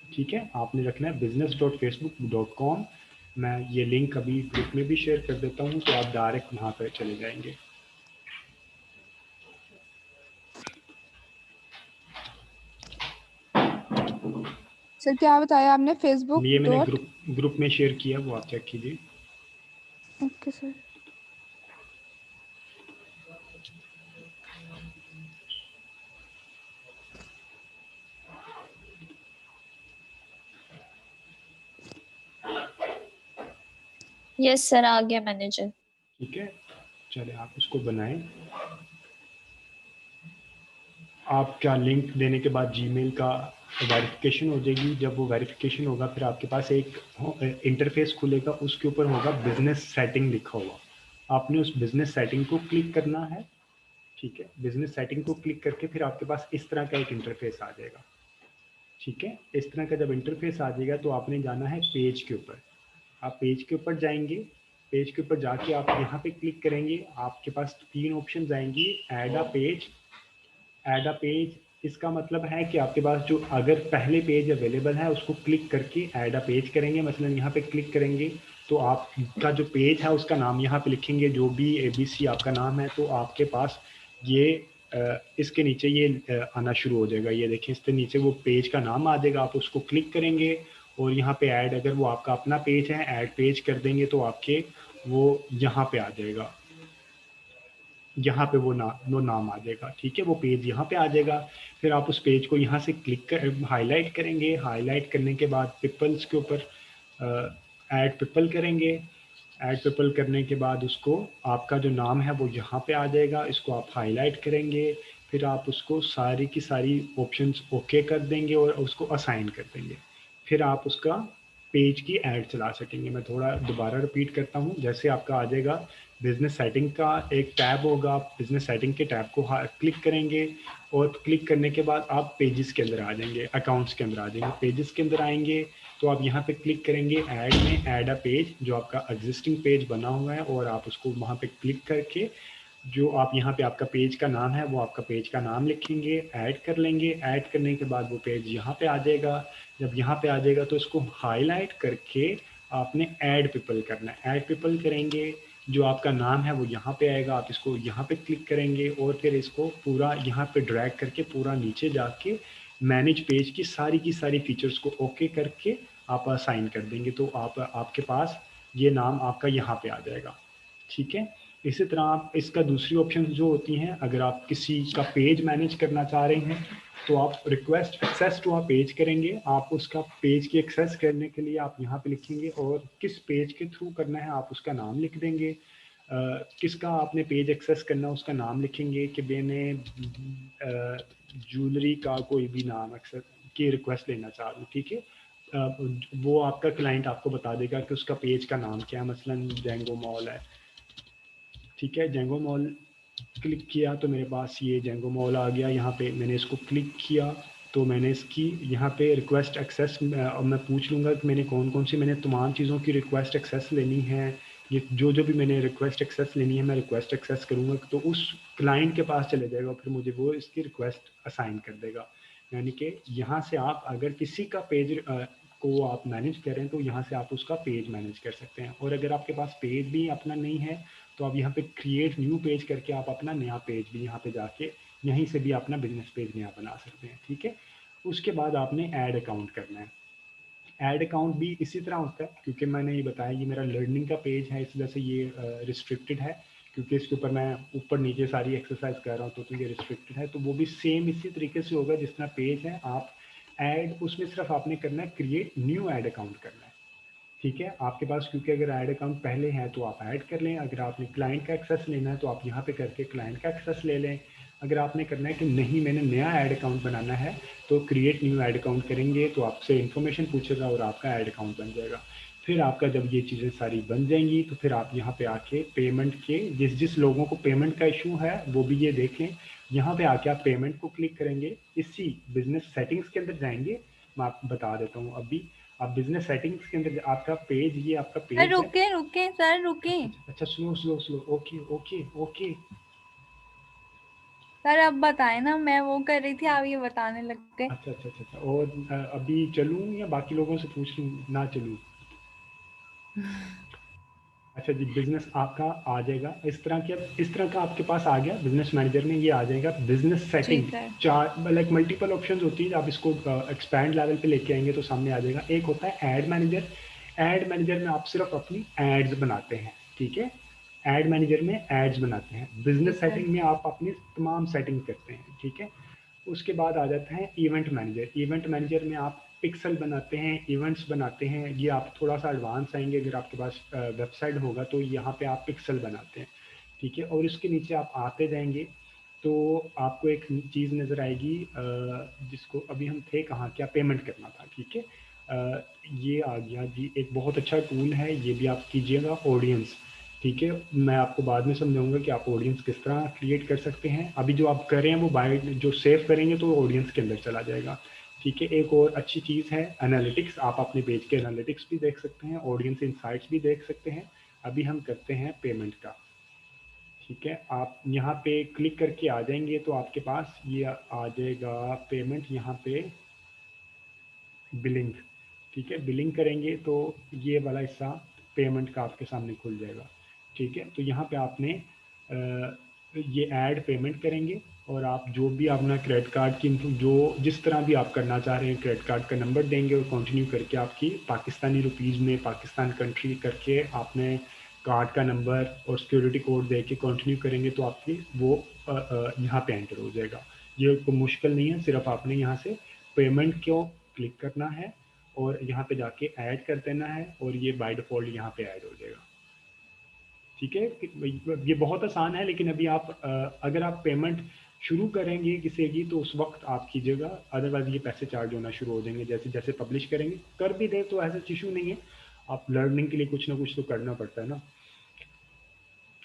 ठीक है। आपने रखना है business.facebook.com। मैं ये लिंक अभी ग्रुप में भी शेयर कर देता हूँ तो आप डायरेक्ट वहाँ पर चले जाएंगे। सर क्या बताया आपने? फेसबुक ये मैंने डॉट। ग्रुप में शेयर किया, वो आप चेक कीजिए। Okay sir. यस सर, आ गया मैनेजर। ठीक है, चले आप उसको बनाएं। आपका लिंक देने के बाद जीमेल का वेरिफिकेशन हो जाएगी। जब वो वेरिफिकेशन होगा फिर आपके पास एक इंटरफेस खुलेगा, उसके ऊपर होगा बिजनेस सेटिंग लिखा हुआ। आपने उस बिजनेस सेटिंग को क्लिक करना है। ठीक है, बिजनेस सेटिंग को क्लिक करके फिर आपके पास इस तरह का एक इंटरफेस आ जाएगा। ठीक है, इस तरह का जब इंटरफेस आ जाएगा तो आपने जाना है पेज के ऊपर। आप पेज के ऊपर जाएंगे, पेज के ऊपर जाके आप यहाँ पे क्लिक करेंगे, आपके पास 3 ऑप्शन आएंगी। Add a page, add a page इसका मतलब है कि आपके पास जो अगर पहले पेज अवेलेबल है उसको क्लिक करके ऐड अ पेज करेंगे। मसलन यहाँ पे क्लिक करेंगे तो आपका जो पेज है उसका नाम यहाँ पे लिखेंगे, जो भी ABC आपका नाम है, तो आपके पास ये इसके नीचे ये आना शुरू हो जाएगा। ये देखिए, इसके नीचे वो पेज का नाम आ जाएगा, आप उसको क्लिक करेंगे और यहाँ पे ऐड, अगर वो आपका अपना पेज है, ऐड पेज कर देंगे तो आपके वो यहाँ पे आ जाएगा, यहाँ पे वो नाम आ जाएगा। ठीक है, वो पेज यहाँ पे आ जाएगा। फिर आप उस पेज को यहाँ से क्लिक कर हाईलाइट करेंगे। हाईलाइट करने के बाद पिपल्स के ऊपर ऐड पिपल करेंगे। ऐड पिपल करने के बाद उसको आपका जो नाम है वो यहाँ पे आ जाएगा। इसको आप हाईलाइट करेंगे, फिर आप उसको सारी की सारी ऑप्शंस ओके कर देंगे और उसको असाइन कर देंगे। फिर आप उसका पेज की ऐड चला सकेंगे। मैं थोड़ा दोबारा रिपीट करता हूँ। जैसे आपका आ जाएगा बिजनेस सेटिंग का एक टैब होगा, आप बिजनेस सेटिंग के टैब को क्लिक करेंगे और क्लिक करने के बाद आप पेजेस के अंदर आ जाएंगे, अकाउंट्स के अंदर आ जाएंगे। पेजेस के अंदर आएंगे तो आप यहाँ पे क्लिक करेंगे ऐड में, ऐड अ पेज, जो आपका एग्जिस्टिंग पेज बना हुआ है, और आप उसको वहाँ पे क्लिक करके जो आप यहाँ पे आपका पेज का नाम है वो आपका पेज का नाम लिखेंगे, ऐड कर लेंगे। ऐड करने के बाद वो पेज यहाँ पे आ जाएगा। जब यहाँ पे आ जाएगा तो इसको हाईलाइट करके आपने ऐड पीपल करना है। ऐड पीपल करेंगे, जो आपका नाम है वो यहाँ पे आएगा, आप इसको यहाँ पे क्लिक करेंगे और फिर इसको पूरा यहाँ पे ड्रैग करके पूरा नीचे जाके मैनेज पेज की सारी फीचर्स को ओके करके आप असाइन कर देंगे, तो आपके पास ये नाम आपका यहाँ पे आ जाएगा। ठीक है, इसी तरह आप इसका दूसरी ऑप्शन जो होती हैं, अगर आप किसी का पेज मैनेज करना चाह रहे हैं तो आप request access to a page करेंगे। आप उसका पेज की एक्सेस करने के लिए आप यहाँ पे लिखेंगे और किस पेज के थ्रू करना है आप उसका नाम लिख देंगे। किसका आपने पेज एक्सेस करना है उसका नाम लिखेंगे कि मैंने ज्वेलरी का कोई भी नाम एक्सेस की रिक्वेस्ट लेना चाह रहा हूँ। ठीक है, वो आपका क्लाइंट आपको बता देगा कि उसका पेज का नाम क्या है। मसलन जेंगो मॉल है। ठीक है, जेंगो मॉल क्लिक किया तो मेरे पास ये जेंगो मॉल आ गया। यहाँ पे मैंने इसको क्लिक किया तो मैंने इसकी यहाँ पे रिक्वेस्ट एक्सेस, अब मैं पूछ लूँगा कि मैंने कौन कौन सी मैंने तमाम चीज़ों की रिक्वेस्ट एक्सेस लेनी है। ये जो जो भी मैंने रिक्वेस्ट एक्सेस लेनी है मैं रिक्वेस्ट एक्सेस करूँगा तो उस क्लाइंट के पास चले जाएगा, फिर मुझे वो इसकी रिक्वेस्ट असाइन कर देगा। यानी कि यहाँ से आप अगर किसी का पेज को आप मैनेज करें तो यहाँ से आप उसका पेज मैनेज कर सकते हैं। और अगर आपके पास पेज भी अपना नहीं है तो आप यहाँ पे क्रिएट न्यू पेज करके आप अपना नया पेज भी यहाँ पे जाके यहीं से भी अपना बिजनेस पेज नया बना सकते हैं। ठीक है, उसके बाद आपने ऐड अकाउंट करना है। ऐड अकाउंट भी इसी तरह होता है, क्योंकि मैंने ये बताया ये मेरा लर्निंग का पेज है, इस वजह से ये रिस्ट्रिक्टेड है, क्योंकि इसके ऊपर मैं ऊपर नीचे सारी एक्सरसाइज कर रहा हूँ तो ये रिस्ट्रिक्टेड है। तो वो भी सेम इसी तरीके से होगा जिस तरह पेज है। आप ऐड, उसमें सिर्फ आपने करना है क्रिएट न्यू ऐड अकाउंट करना है। ठीक है, आपके पास क्योंकि अगर ऐड अकाउंट पहले है तो आप ऐड कर लें। अगर आपने क्लाइंट का एक्सेस लेना है तो आप यहाँ पे करके क्लाइंट का एक्सेस ले लें। अगर आपने करना है कि नहीं मैंने नया ऐड अकाउंट बनाना है तो क्रिएट न्यू ऐड अकाउंट करेंगे तो आपसे इन्फॉर्मेशन पूछेगा और आपका ऐड अकाउंट बन जाएगा। फिर आपका जब ये चीज़ें सारी बन जाएंगी तो फिर आप यहाँ पे आके पेमेंट के जिस जिस लोगों को पेमेंट का इशू है वो भी ये देखें। यहाँ पे आके आप पेमेंट को क्लिक करेंगे, इसी बिजनेस सेटिंग्स के अंदर जाएंगे। मैं आपको बता देता हूँ अभी। आप बिजनेस सेटिंग्स के अंदर आपका पेज, ये आपका पेज है। रुके रुके सर, रुके अच्छा, slow slow slow, okay okay okay. Sir, अब बताएं ना, मैं वो कर रही थी, आप ये बताने लग गए। अच्छा अच्छा अच्छा अच्छा। और अभी चलूँ या बाकी लोगों से पूछ लूँ, ना चलूँ? अच्छा जी, बिजनेस आपका आ जाएगा इस तरह के, इस तरह का आपके पास आ गया बिजनेस मैनेजर में। ये आ जाएगा बिजनेस जी सेटिंग। सर। चार लाइक मल्टीपल ऑप्शंस होती है, आप इसको एक्सपैंड लेवल पे लेके आएंगे तो सामने आ जाएगा। एक होता है ऐड मैनेजर। ऐड मैनेजर में आप सिर्फ अपनी एड्स बनाते हैं। ठीक है, ऐड मैनेजर में एड्स बनाते हैं। जी बिजनेस सर। सेटिंग में आप अपनी तमाम सेटिंग करते हैं। ठीक है, उसके बाद आ जाता है इवेंट मैनेजर। इवेंट मैनेजर में आप पिक्सल बनाते हैं, इवेंट्स बनाते हैं। ये आप थोड़ा सा एडवांस आएंगे, अगर आपके पास वेबसाइट होगा तो यहाँ पे आप पिक्सल बनाते हैं। ठीक है, और इसके नीचे आप आते जाएंगे तो आपको एक चीज़ नज़र आएगी जिसको अभी हम थे कहाँ, क्या पेमेंट करना था। ठीक है, ये आ गया जी, एक बहुत अच्छा टूल है, ये भी आप कीजिएगा। ऑडियंस, ठीक है, मैं आपको बाद में समझाऊंगा कि आप ऑडियंस किस तरह क्रिएट कर सकते हैं। अभी जो आप कर रहे हैं वो बाय जो सेव करेंगे तो ऑडियंस के अंदर चला जाएगा। ठीक है, एक और अच्छी चीज़ है एनालिटिक्स। आप अपने पेज के एनालिटिक्स भी देख सकते हैं, ऑडियंस इंसाइट्स भी देख सकते हैं। अभी हम करते हैं पेमेंट का। ठीक है, आप यहाँ पे क्लिक करके आ जाएंगे तो आपके पास ये आ जाएगा पेमेंट, यहाँ पे बिलिंग। ठीक है, बिलिंग करेंगे तो ये वाला हिस्सा पेमेंट का आपके सामने खुल जाएगा। ठीक है, तो यहाँ पे आपने ये ऐड पेमेंट करेंगे और आप जो भी अपना क्रेडिट कार्ड की जो जिस तरह भी आप करना चाह रहे हैं क्रेडिट कार्ड का नंबर देंगे और कंटिन्यू करके आपकी पाकिस्तानी रुपीज़ में पाकिस्तान कंट्री करके आपने कार्ड का नंबर और सिक्योरिटी कोड दे के कंटिन्यू करेंगे तो आपकी वो यहाँ पे एंटर हो जाएगा। ये कोई मुश्किल नहीं है, सिर्फ आपने यहाँ से पेमेंट को क्लिक करना है और यहाँ पे जाके ऐड कर देना है और ये बाय डिफ़ॉल्ट यहाँ पे ऐड हो जाएगा। ठीक है, ये बहुत आसान है, लेकिन अभी आप अगर आप पेमेंट शुरू करेंगे किसी की तो उस वक्त आप कीजिएगा, अदरवाइज ये पैसे चार्ज होना शुरू हो जाएंगे जैसे जैसे पब्लिश करेंगे। कर भी दे तो ऐसा इशू नहीं है, आप लर्निंग के लिए कुछ ना कुछ तो करना पड़ता है ना।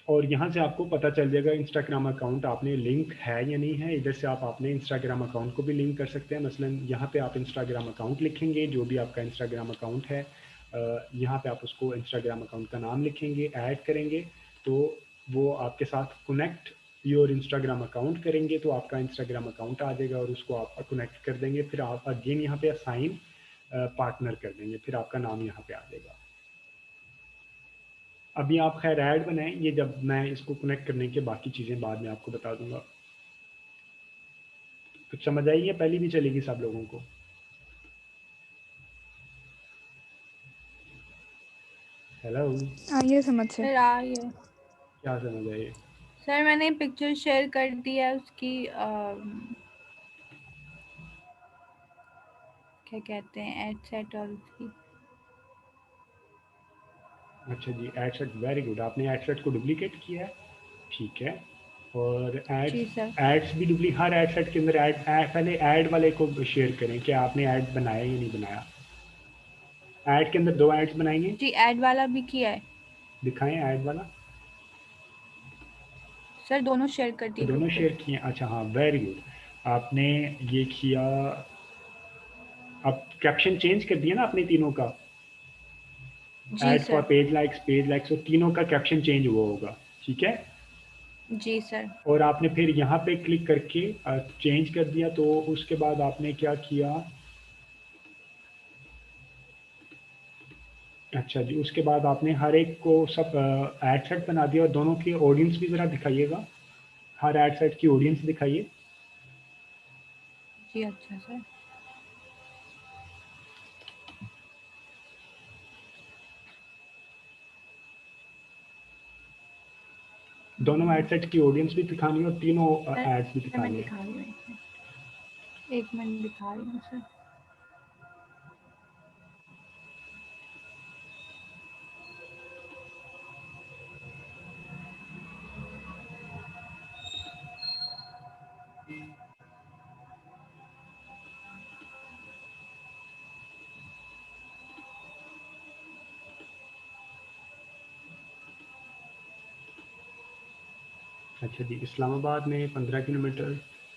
और यहाँ से आपको पता चल जाएगा इंस्टाग्राम अकाउंट आपने लिंक है या नहीं है। इधर से आप अपने इंस्टाग्राम अकाउंट को भी लिंक कर सकते हैं। मसलन यहाँ पे आप इंस्टाग्राम अकाउंट लिखेंगे, जो भी आपका इंस्टाग्राम अकाउंट है यहाँ पे आप उसको इंस्टाग्राम अकाउंट का नाम लिखेंगे, ऐड करेंगे तो वो आपके साथ कनेक्ट योर इंस्टाग्राम अकाउंट करेंगे तो आपका इंस्टाग्राम अकाउंट आ जाएगा और उसको आप कनेक्ट कर देंगे। फिर आप अगेन यहाँ पे असाइन पार्टनर कर देंगे, फिर आपका नाम यहाँ पे आ जाएगा। अभी आप खैर ऐड बनाएं, ये जब मैं इसको कनेक्ट करने के बाकी चीज़ें बाद में आपको बता दूंगा। कुछ समझ आई है? पहली भी चलेगी सब लोगों को? हेलो, हाँ ये समझ से। सर आ गया क्या समझ आई? सर, मैंने पिक्चर शेयर कर दी है उसकी क्या कहते हैं एड सेट और उसकी। अच्छा जी, एड सेट, वेरी गुड। आपने एड सेट को डुप्लीकेट किया है, ठीक है। और जी एड्स सर। एड्स भी हर एड सेट के अंदर पहले ऐड वाले को शेयर करें कि आपने ऐड बनाया या नहीं बनाया। ऐड के अंदर 2 एड्स बनाएंगे, जी ऐड वाला भी किया है दिखाएं ऐड वाला। सर, दोनों शेयर कर दिए दोनों ग्रुप पे। शेयर किए, अच्छा हाँ, वेरी गुड। आपने ये किया। अब कैप्शन चेंज कर दिया ना आपने तीनों का, जी ad for sir. Page likes और तीनों का कैप्शन चेंज हुआ होगा, ठीक है। जी सर। और आपने फिर यहाँ पे क्लिक करके चेंज कर दिया तो उसके बाद आपने क्या किया? अच्छा जी, उसके बाद आपने हर एक को सब एड सेट बना दिया और दोनों की ऑडियंस भी ज़रा दिखाइएगा, हर एड सेट की ऑडियंस दिखाइए। जी अच्छा सर। दोनों एड सेट की ऑडियंस भी दिखानी है और तीनों एड्स भी सर मैं दिखानी है। दिखा रही हूँ, एक मिनट दिखा रही हूँ सर। अच्छा जी, इस्लामाबाद में 15 किलोमीटर,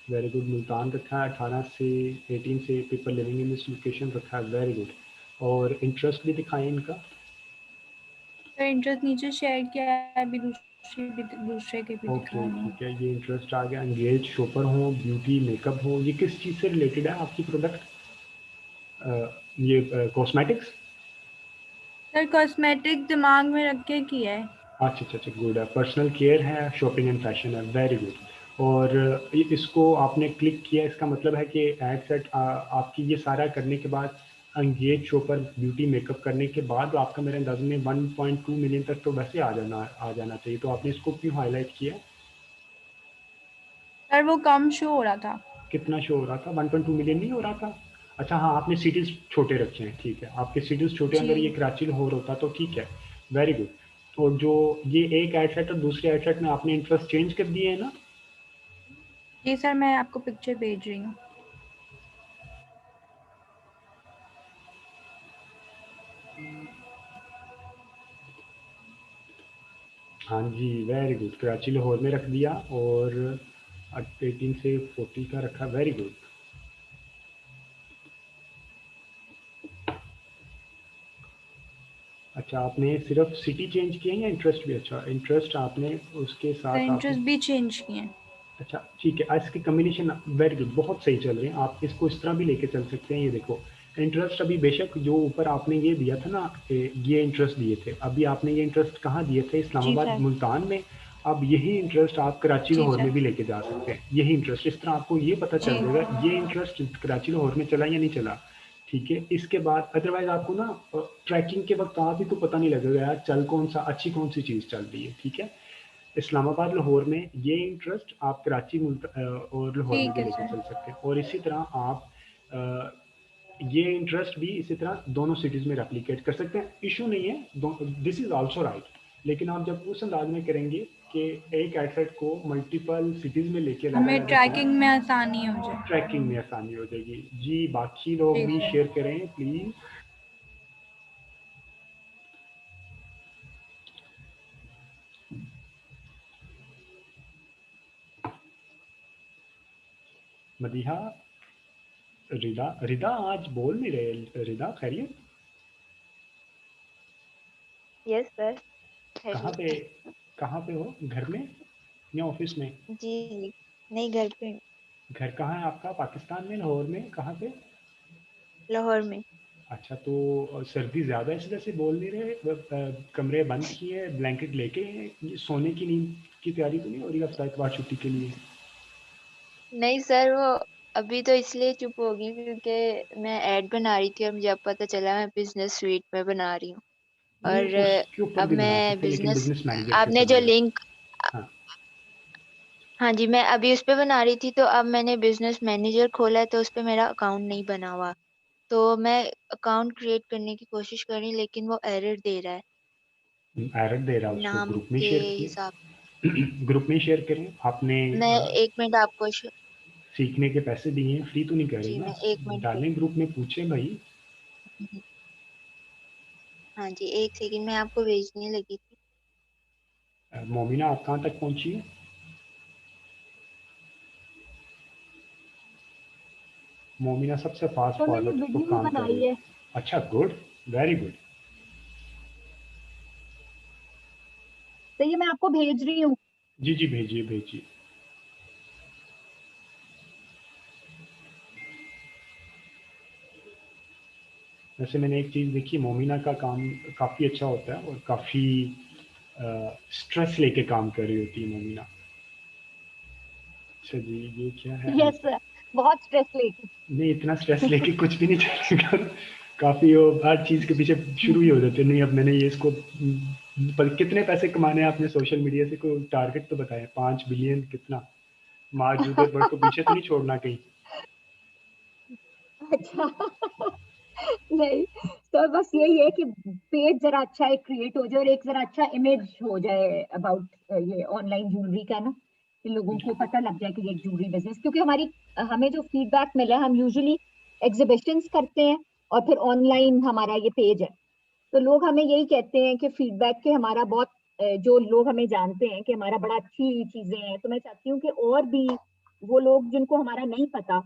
वेरी गुड। मुल्तान रखा है 18 से 18 से people living in this location रखा है, वेरी गुड। और इंटरेस्ट भी दिखाएं इनका। सर इंटरेस्ट नीचे शेयर किया है, अभी दूसरे के भी दिखा ओके रही हूँ। ठीक है, ये इंटरेस्ट आ गया। एंगेज शॉपर हो, ब्यूटी मेकअप हो, ये किस चीज़ से रिलेटेड है आपकी प्रोडक्ट? ये कॉस्मेटिक्स? सर कॉस्मेटिक दिमाग में रख के किया है। अच्छा अच्छा अच्छा, गुड है। पर्सनल केयर है, शॉपिंग एंड फैशन है, वेरी गुड। और इसको आपने क्लिक किया, इसका मतलब है कि एड सेट आपकी ये सारा करने के बाद, एंगेज शॉपर ब्यूटी मेकअप करने के बाद आपका मेरे अंदाज में 1.2 मिलियन तक तो वैसे आ जाना चाहिए। तो आपने इसको क्यों हाईलाइट किया? सर वो कम शो हो रहा था। कितना शो हो रहा था? 1.2 मिलियन नहीं हो रहा था? अच्छा हाँ, आपने सिटीज़ छोटे रखे हैं, ठीक है। आपके सिटीज़ छोटे, जी। अगर ये कराची लाहौर होता तो ठीक है, वेरी गुड। और जो ये एक एड सेट और दूसरे एड सेट में आपने इंटरेस्ट चेंज कर दिए है ना? जी सर, मैं आपको पिक्चर भेज रही हूँ। हाँ जी, वेरी गुड। कराची लाहौर में रख दिया और 18 से 40 का रखा, वेरी गुड। अच्छा, आपने सिर्फ सिटी चेंज किया या इंटरेस्ट भी? अच्छा, इंटरेस्ट आपने उसके सर साथ आपने, इंटरेस्ट भी चेंज किए हैं। अच्छा ठीक है, इसकी कम्बिनेशन वेरी गुड, बहुत सही चल रहे हैं आप। इसको इस तरह भी लेके चल सकते हैं। ये देखो, इंटरेस्ट अभी बेशक जो ऊपर आपने ये दिया था ना, ये इंटरेस्ट दिए थे, अभी आपने ये इंटरेस्ट कहाँ दिए थे? जी इस्लामाबाद सर। मुल्तान में। अब यही इंटरेस्ट आप कराची जी लाहौर सर। में भी लेके जा सकते हैं। यही इंटरेस्ट इस तरह आपको ये पता जी। चल जाएगा ये इंटरेस्ट कराची लाहौर में चला या नहीं चला। ठीक है, इसके बाद अदरवाइज आपको ना ट्रैकिंग के वक्त आप ही को पता नहीं लगेगा यार चल कौन सा अच्छी कौन सी चीज़ चल रही है। ठीक है, इस्लामाबाद लाहौर में ये इंटरेस्ट आप कराची और लाहौर में ठीक भी है लेके सर। चल सकते हैं। और इसी तरह आप ये इंटरेस्ट भी इसी तरह दोनों सिटीज़ में रेप्लिकेट कर सकते हैं। इशू नहीं है, दिस इज़ आल्सो राइट। लेकिन आप जब उस अंदाज में करेंगे कि एक एसेट को मल्टीपल सिटीज़ में लेके अलग हमें अलग ट्रैकिंग में आसानी हो जाए। ट्रैकिंग में आसानी हो जाएगी। जी, बाकी लोग जी भी सर। शेयर करें प्लीज़। मदीहा, रिदा, रिदा आज बोल नहीं रहे। रिदा खैरियत? Yes sir. कहाँ खैरियत पे, है। कहाँ पे हो, घर में या ऑफिस में? जी जी। नहीं, घर पे हूँ, घर कहाँ है आपका? पाकिस्तान में, लाहौर में, कहाँ पे? लाहौर में। अच्छा, तो सर्दी ज़्यादा है इस वजह से बोल नहीं रहे? कमरे बंद किए, ब्लैंकेट लेके ये सोने की नींद की तैयारी तो नहीं हो रही हफ्ता इतवार छुट्टी के लिए? नहीं सर, वो अभी तो इसलिए चुप हो गई क्योंकि मैं ऐड बना रही थी और मुझे अब पता चला मैं बिजनेस स्वीट में बना रही हूँ। नहीं, और उसके ऊपर अब भी बना मैं सकते हैं लेकिन बिजनेस, बिजनेस मैनेजर के आपने ऊपर जो बना। लिंक, हाँ, हाँ जी, मैं अभी उस पे बना रही थी तो अब मैंने बिजनेस मैनेजर खोला है तो उस पे मेरा अकाउंट नहीं बना हुआ। तो मैं अकाउंट क्रिएट करने की कोशिश कर रही हूँ लेकिन वो एरर दे रहा है एरर दे रहा है, उसको नाम ग्रुप में के शेयर हिसाब। किए। ग्रुप में शेयर करें आपने। मैं एक मिनट आपको सीखने के पैसे दिए हैं, फ्री तो नहीं कर रहे जी ना? मैं एक मिनट डालें ग्रुप में, पूछे भाई। हाँ जी, एक सेकंड में आपको भेजने लगी थी। मोमिना, आप कहाँ तक पहुंची है? मोमिना सबसे फास्ट तो मैंने फॉरवर्ड तो वीडियो काम कर रही बनाई है। है, अच्छा, गुड, वेरी गुड। तो ये मैं आपको भेज रही हूँ। जी जी, भेजिए भेजिए। वैसे मैंने एक चीज़ देखी, मोमिना का काम काफ़ी अच्छा होता है और काफ़ी स्ट्रेस लेके काम कर रही होती है मोमिना। अच्छा जी, ये क्या है? यस, बहुत स्ट्रेस लेके। नहीं, इतना स्ट्रेस लेके कुछ भी नहीं चलेगा। काफ़ी वो हर चीज़ के पीछे शुरू ही हो जाते हैं। नहीं, अब मैंने ये इसको पर कितने पैसे कमाने हैं आपने सोशल मीडिया से? कोई टारगेट तो बताएं, 5 बिलियन कितना? मार्क जुकरबर्ग को पीछे तो नहीं छोड़ना कहीं? अच्छा। नहीं, तो बस यही है कि पेज जरा अच्छा एक क्रिएट हो जाए और एक जरा अच्छा इमेज हो जाए अबाउट ये ऑनलाइन ज्वेलरी का ना, कि लोगों को पता लग जाए कि ये ज्वेलरी बिजनेस, क्योंकि हमें जो फीडबैक मिला है, हम यूजुअली एग्जीबिशंस करते हैं और फिर ऑनलाइन हमारा ये पेज है, तो लोग हमें यही कहते हैं कि फीडबैक के हमारा बहुत जो लोग हमें जानते हैं कि हमारा बड़ा अच्छी चीजें हैं, तो मैं चाहती हूँ कि और भी वो लोग जिनको हमारा नहीं पता,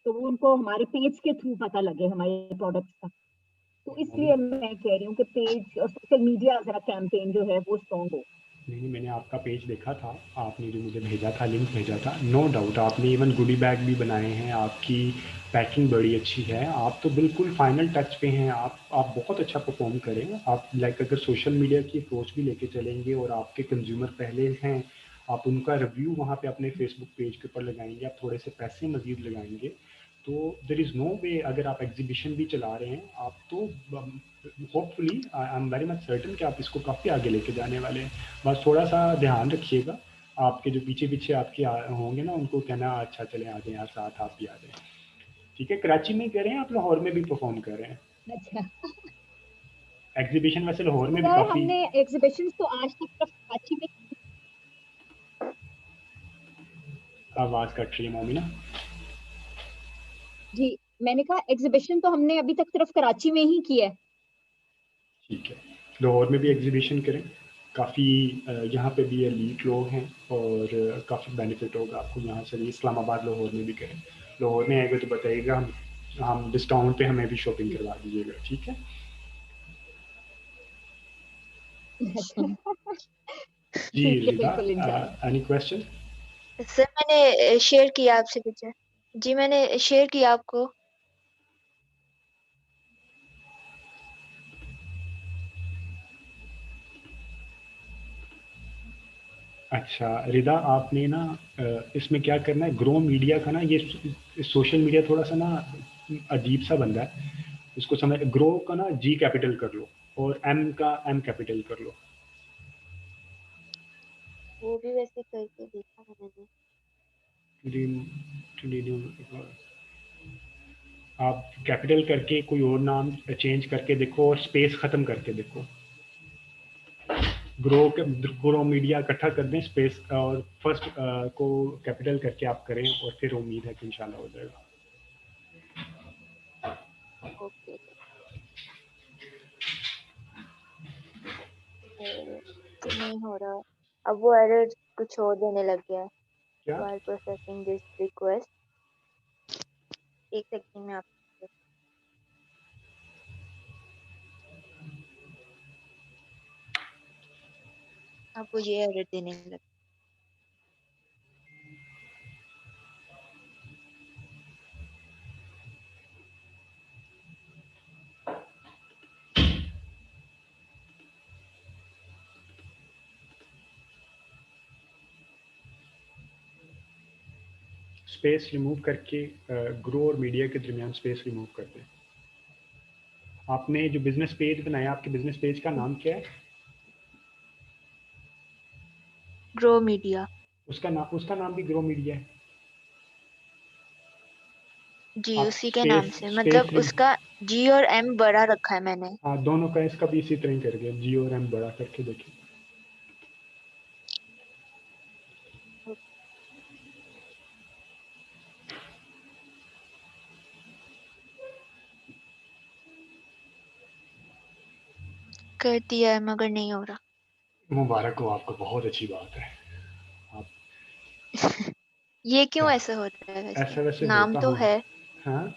तो वो उनको हमारे पेज के थ्रू पता लगे हमारे प्रोडक्ट्स का। तो इसलिए मोमिना, मैं कह रही हूँ कि पेज और सोशल मीडिया जरा कैंपेन जो है वो स्ट्रॉन्ग हो। नहीं, मैंने आपका पेज देखा था, आपने जो मुझे भेजा था, लिंक भेजा था, नो डाउट आपने इवन गुडी बैग भी बनाए हैं, आपकी पैकिंग बड़ी अच्छी है, आप तो बिल्कुल फाइनल टच पे हैं। आप बहुत अच्छा परफॉर्म करें। आप लाइक अगर सोशल मीडिया की अप्रोच भी लेके चलेंगे और आपके कंज्यूमर पहले हैं, आप उनका रिव्यू वहाँ पे अपने फेसबुक पेज के ऊपर लगाएंगे, आप थोड़े से पैसे मजीद लगाएंगे, तो देर इज़ नो वे, अगर आप एग्जीबिशन भी चला रहे हैं आप तो hopefully I am very much certain कि आप इसको काफ़ी आगे लेके जाने वाले हैं। बस थोड़ा सा ध्यान रखिएगा, आपके जो पीछे पीछे आपके होंगे ना, उनको कहना अच्छा चले आ जाएं यार, साथ आप भी आ जाएं। ठीक है, कराची में कह रहे हैं आप, लाहौर में भी परफॉर्म कर रहे हैं अच्छा। एग्जीबिशन? वैसे लाहौर में तो भी यार काफ़ी। हमने एग्जीबिशंस तो आज तक सिर्फ कराची में, आवाज़ कट रही है मोमिना। जी मैंने कहा एग्जीबिशन तो हमने अभी तक सिर्फ कराची में ही किया है। ठीक है, लाहौर में भी एग्जीबिशन करें। काफ़ी यहाँ पे भी एलीट लोग हैं और काफ़ी बेनिफिट होगा आपको यहाँ से भी। इस्लामाबाद लाहौर में भी करें, लाहौर में आएगा तो बताइएगा, हम डिस्काउंट पे हमें भी शॉपिंग करवा दीजिएगा, ठीक है? जी ठीक है, रिदा, बिल्कुल इंशाल्लाह। Any question? सर मैंने शेयर किया आपसे पिक्चर। जी मैंने शेयर किया आपको। अच्छा रिदा, आपने ना इसमें क्या करना है, ग्रो मीडिया का ना, ये सोशल मीडिया थोड़ा सा ना अजीब सा बंदा है, इसको समझ, ग्रो का ना जी कैपिटल कर लो और एम का एम कैपिटल कर लो। वो भी वैसे करके देखा था मैंने। आप कैपिटल करके कोई और नाम चेंज करके देखो और स्पेस खत्म करके देखो। ग्रो मीडिया इकट्ठा कर दें, स्पेस और फर्स्ट को कैपिटल करके आप करें और फिर उम्मीद है कि इंशाल्लाह हो जाएगा। ओके नहीं हो रहा। अब वो एरर कुछ और देने लग गया है। क्या? while processing this request, एक सेकंड में आप आपको ये एरर देने लग। स्पेस रिमूव करके ग्रो और मीडिया के दरमियान स्पेस रिमूव कर दें। आपने जो बिजनेस पेज बनाया, आपके बिजनेस पेज का नाम क्या है? Grow media. उसका नाम भी ग्रो मीडिया है। जी आप उसी के नाम स्पेस से, स्पेस मतलब उसका जी और एम बड़ा रखा है मैंने। हाँ, दोनों का इसका भी इसी तरह ही कर दिया, जी और एम बड़ा करके देखिए। कर दिया है मगर नहीं हो रहा। मुबारक हो आपको, बहुत अच्छी बात है। आप ये क्यों ऐसा हो रहा है वैसे? ऐसा वैसे नाम होता तो होगा। है, हाँ,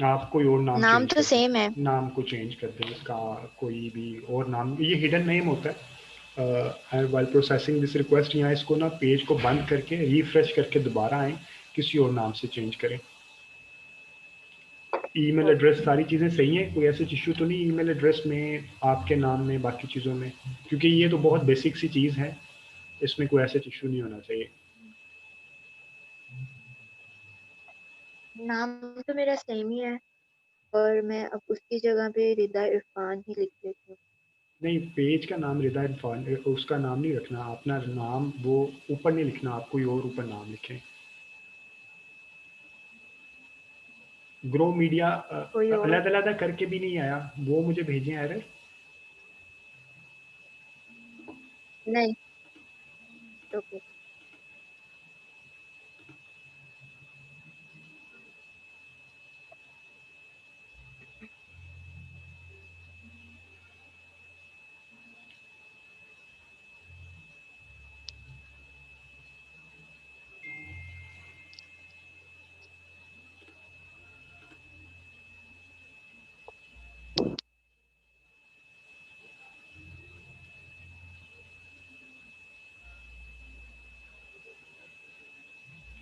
आप कोई और नाम नाम चेंज तो कर दें, सेम है। नाम को चेंज कर दें, इसका कोई भी और नाम, ये हिडन नेम होता है। वाइल प्रोसेसिंग दिस रिक्वेस्ट, यहाँ इसको ना पेज को बंद करके रिफ्रेश करके दोबारा आए, किसी और नाम से चेंज करें। ईमेल एड्रेस, सारी चीज़ें सही हैं, कोई ऐसे इशू तो नहीं ईमेल एड्रेस में, आपके नाम में, बाकी चीज़ों में? क्योंकि ये तो बहुत बेसिक सी चीज़ है, इसमें कोई ऐसे इशू नहीं होना चाहिए। नाम तो मेरा सेम ही है और मैं अब उसकी जगह पे रिदा इरफान ही लिख लेती हूँ। नहीं, पेज का नाम रिदा इरफान, उसका नाम नहीं रखना, अपना नाम वो ऊपर नहीं लिखना, आप कोई और ऊपर नाम लिखें। ग्रो मीडिया कोई और अलग अलग करके भी नहीं आया, वो मुझे भेजें एरर। नहीं। Okay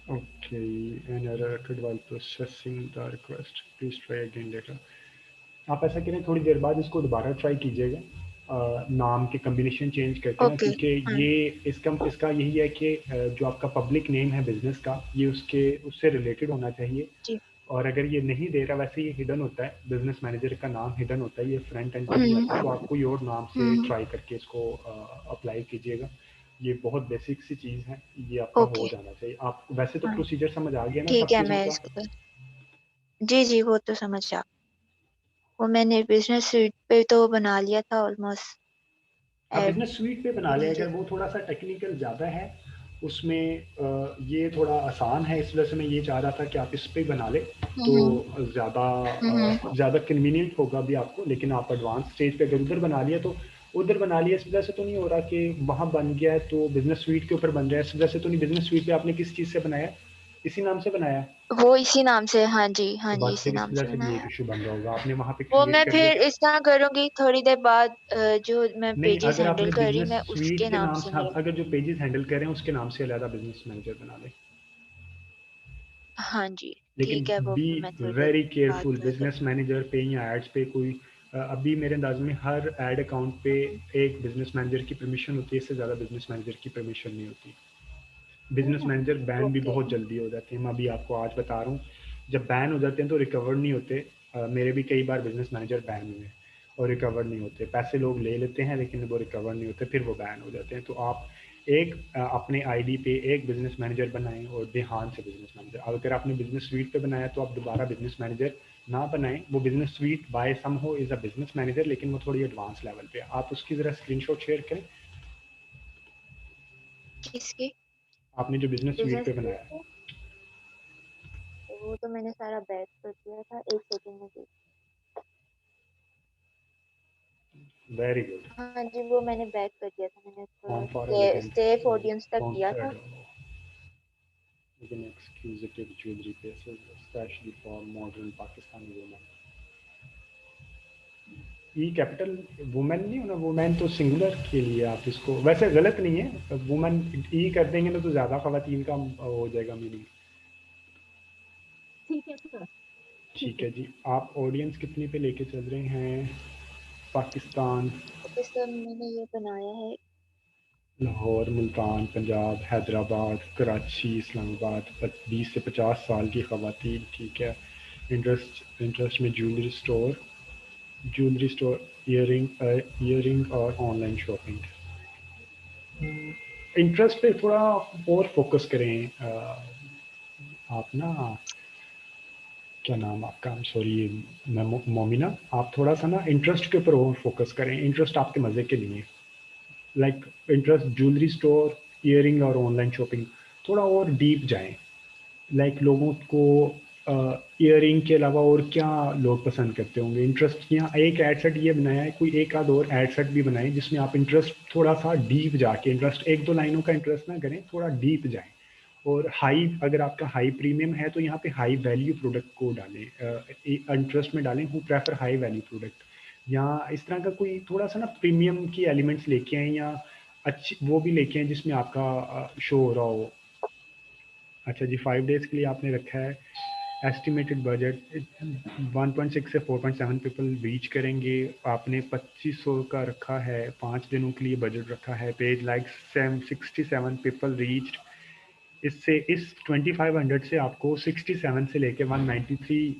Okay, an error occurred while processing the request. Please try again later. आप ऐसा करें, थोड़ी देर बाद इसको दोबारा ट्राई कीजिएगा, नाम के कम्बिनेशन चेंज करके ना, ओके। क्योंकि ये इसका यही है कि जो आपका पब्लिक नेम है बिजनेस का, ये उससे रिलेटेड होना चाहिए। जी। और अगर ये नहीं दे रहा, वैसे ये हिडन होता है, बिजनेस मैनेजर का नाम हिडन होता है, ये फ्रंट एंड पे नहीं आता, तो आप कोई और नाम से ट्राई करके इसको अप्लाई कीजिएगा। ये बहुत बेसिक सी चीज़ है, ये आपका हो ओके जाना चाहिए। आप वैसे तो हाँ प्रोसीजर समझ आ गया ना ठीक सब है, चीज़ों मैं का? इसको जी जी वो तो समझ आ। वो मैंने बिजनेस सूट पे तो बना लिया था ऑलमोस्ट आप ऐड। बिजनेस स्वीट पे बना लें, अगर वो थोड़ा सा टेक्निकल ज़्यादा है उसमें, ये थोड़ा आसान है, इस वजह से मैं ये चाह रहा था कि आप इस पे बना लें, तो ज़्यादा हम्म ज़्यादा कन्वीनियंट होगा भी आपको। लेकिन आप एडवांस स्टेज पे अगर उधर बना लिया तो उधर बना लिया, इस वजह से तो नहीं हो रहा कि वहाँ बन गया है तो बिजनेस स्वीट के ऊपर बन रहा है, इस वजह से तो नहीं। बिजनेस स्वीट पे आपने किस चीज़ से बनाया, इसी नाम से बनाया है? वो इसी नाम से, हाँ तो जी बस इसी फिर इस नाम वजह से से भी बनाया एक है। इशू बन रहा होगा, आपने वहाँ पे वो क्रिएट मैं कर लिया। फिर इस तरह करूंगी थोड़ी देर बाद, जो मैं नहीं, पेजेस अगर आपने हैंडल कर रही बिजनेस मैं स्वीट उसके के नाम नाम से से, मेरा। अगर जो पेजेस हैंडल कर रहे हैं उसके नाम से अलग बिजनेस मैनेजर बना लें। हाँ जी लेकिन ठीक है, वो बी फिर मैं थोड़ी देर वेरी बाद केयरफुल, कर बिजनेस करूँगी। मैनेजर पे या एड्स पे कोई अभी मेरे अंदाज में हर एड अकाउंट पे एक बिजनेस मैनेजर की परमिशन होती है, इससे ज़्यादा बिजनेस मैनेजर की परमिशन नहीं होती। बिजनेस मैनेजर बैन भी ओके। बहुत जल्दी हो जाते हैं, मैं अभी आपको आज बता रहा हूँ। जब बैन हो जाते हैं तो रिकवर नहीं होते। मेरे भी कई बार बिजनेस मैनेजर बैन हुए और रिकवर नहीं होते, पैसे लोग ले लेते हैं लेकिन वो रिकवर नहीं होते, फिर वो बैन हो जाते हैं। तो आप एक अपने आईडी पे एक बिजनेस मैनेजर बनाएं और ध्यान से बिजनेस मैनेजर। अगर आपने बिजनेस स्वीट पे बनाया तो आप दोबारा बिजनेस मैनेजर ना बनाएं। वो बिजनेस स्वीट बाय सम हो इज अ बिजनेस मैनेजर, लेकिन वो थोड़ी एडवांस लेवल पे। आप उसकी ज़रा स्क्रीनशॉट शेयर करें, किसकी? आपने जो बिजनेस स्वीट बिजनेस पे स्वीट बनाया है। पे? वो तो मैंने सारा बैक कर दिया था, एक सेकंड में देख। Very good. हाँ जी वो मैंने बैक कर दिया था, मैंने Home for उसको elegant सेफ ऑडियंस तक किया sponsored था। with an exclusive jewelry pieces, especially for modern Pakistani women. E capital women नहीं होना, वुमेन तो सिंगुलर के लिए आप इसको, वैसे गलत नहीं है, वुमेन ई कर देंगे ना तो ज़्यादा खवातीन का हो जाएगा मीनिंग। ठीक है सर, ठीक ठीक है। है जी, आप ऑडियंस कितनी पे लेके चल रहे हैं? पाकिस्तान, ओके सर, मैंने ये बनाया है। लाहौर, मुल्तान, पंजाब, हैदराबाद, कराची, इस्लामाबाद, 20 से 50 साल की खवातीन, ठीक है। इंटरेस्ट में ज्वेलरी स्टोर, ईयरिंग और ऑनलाइन शॉपिंग। इंटरेस्ट पे थोड़ा और फोकस करें। आप ना, क्या नाम आपका, आई एम सॉरी, मोमिना, आप थोड़ा सा ना इंटरेस्ट के ऊपर और फोकस करें। इंटरेस्ट आपके मज़े के लिए, like interest jewellery store, earring और ऑनलाइन शॉपिंग, थोड़ा और डीप जाएं। लाइक लोगों को ईयरिंग के अलावा और क्या लोग पसंद करते होंगे। इंटरेस्ट यहाँ एक एड सेट ये बनाया है, कोई एक आध और एड सेट भी बनाए जिसमें आप इंटरेस्ट थोड़ा सा डीप जाके, इंटरेस्ट एक दो लाइनों का इंटरेस्ट ना करें, थोड़ा डीप जाएं। और हाई, अगर आपका हाई प्रीमियम है तो यहाँ पे हाई वैल्यू प्रोडक्ट को डालें, इंटरेस्ट में डालें, who prefer high value product. या इस तरह का कोई थोड़ा सा ना प्रीमियम की एलिमेंट्स लेके आए, या अच्छी वो भी लेके आए जिसमें आपका शो हो रहा हो। अच्छा जी, 5 डेज़ के लिए आपने रखा है। एस्टिमेटेड बजट 1.6 से 4.7 पीपल रीच करेंगे। आपने 2500 का रखा है, 5 दिनों के लिए बजट रखा है। Page like 67 people reached. इससे इस 2500 से आपको 67 से लेके 193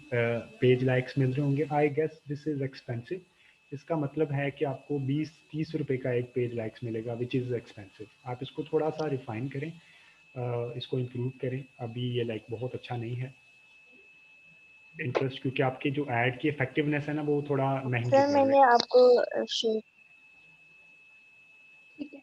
पेज लाइक्स मिल रहे होंगे। I guess this is expensive. इसका मतलब है कि आपको 20-30 रुपए का एक पेज लाइक्स मिलेगा, विच इज़ एक्सपेंसिव। आप इसको थोड़ा सा रिफाइन करें, इसको इम्प्रूव करें। अभी ये लाइक बहुत अच्छा नहीं है इंटरेस्ट, क्योंकि आपके जो ऐड की इफेक्टिवनेस है ना वो थोड़ा महंगी सर पड़ रही मैंने है। आपको शेयर, ठीक है।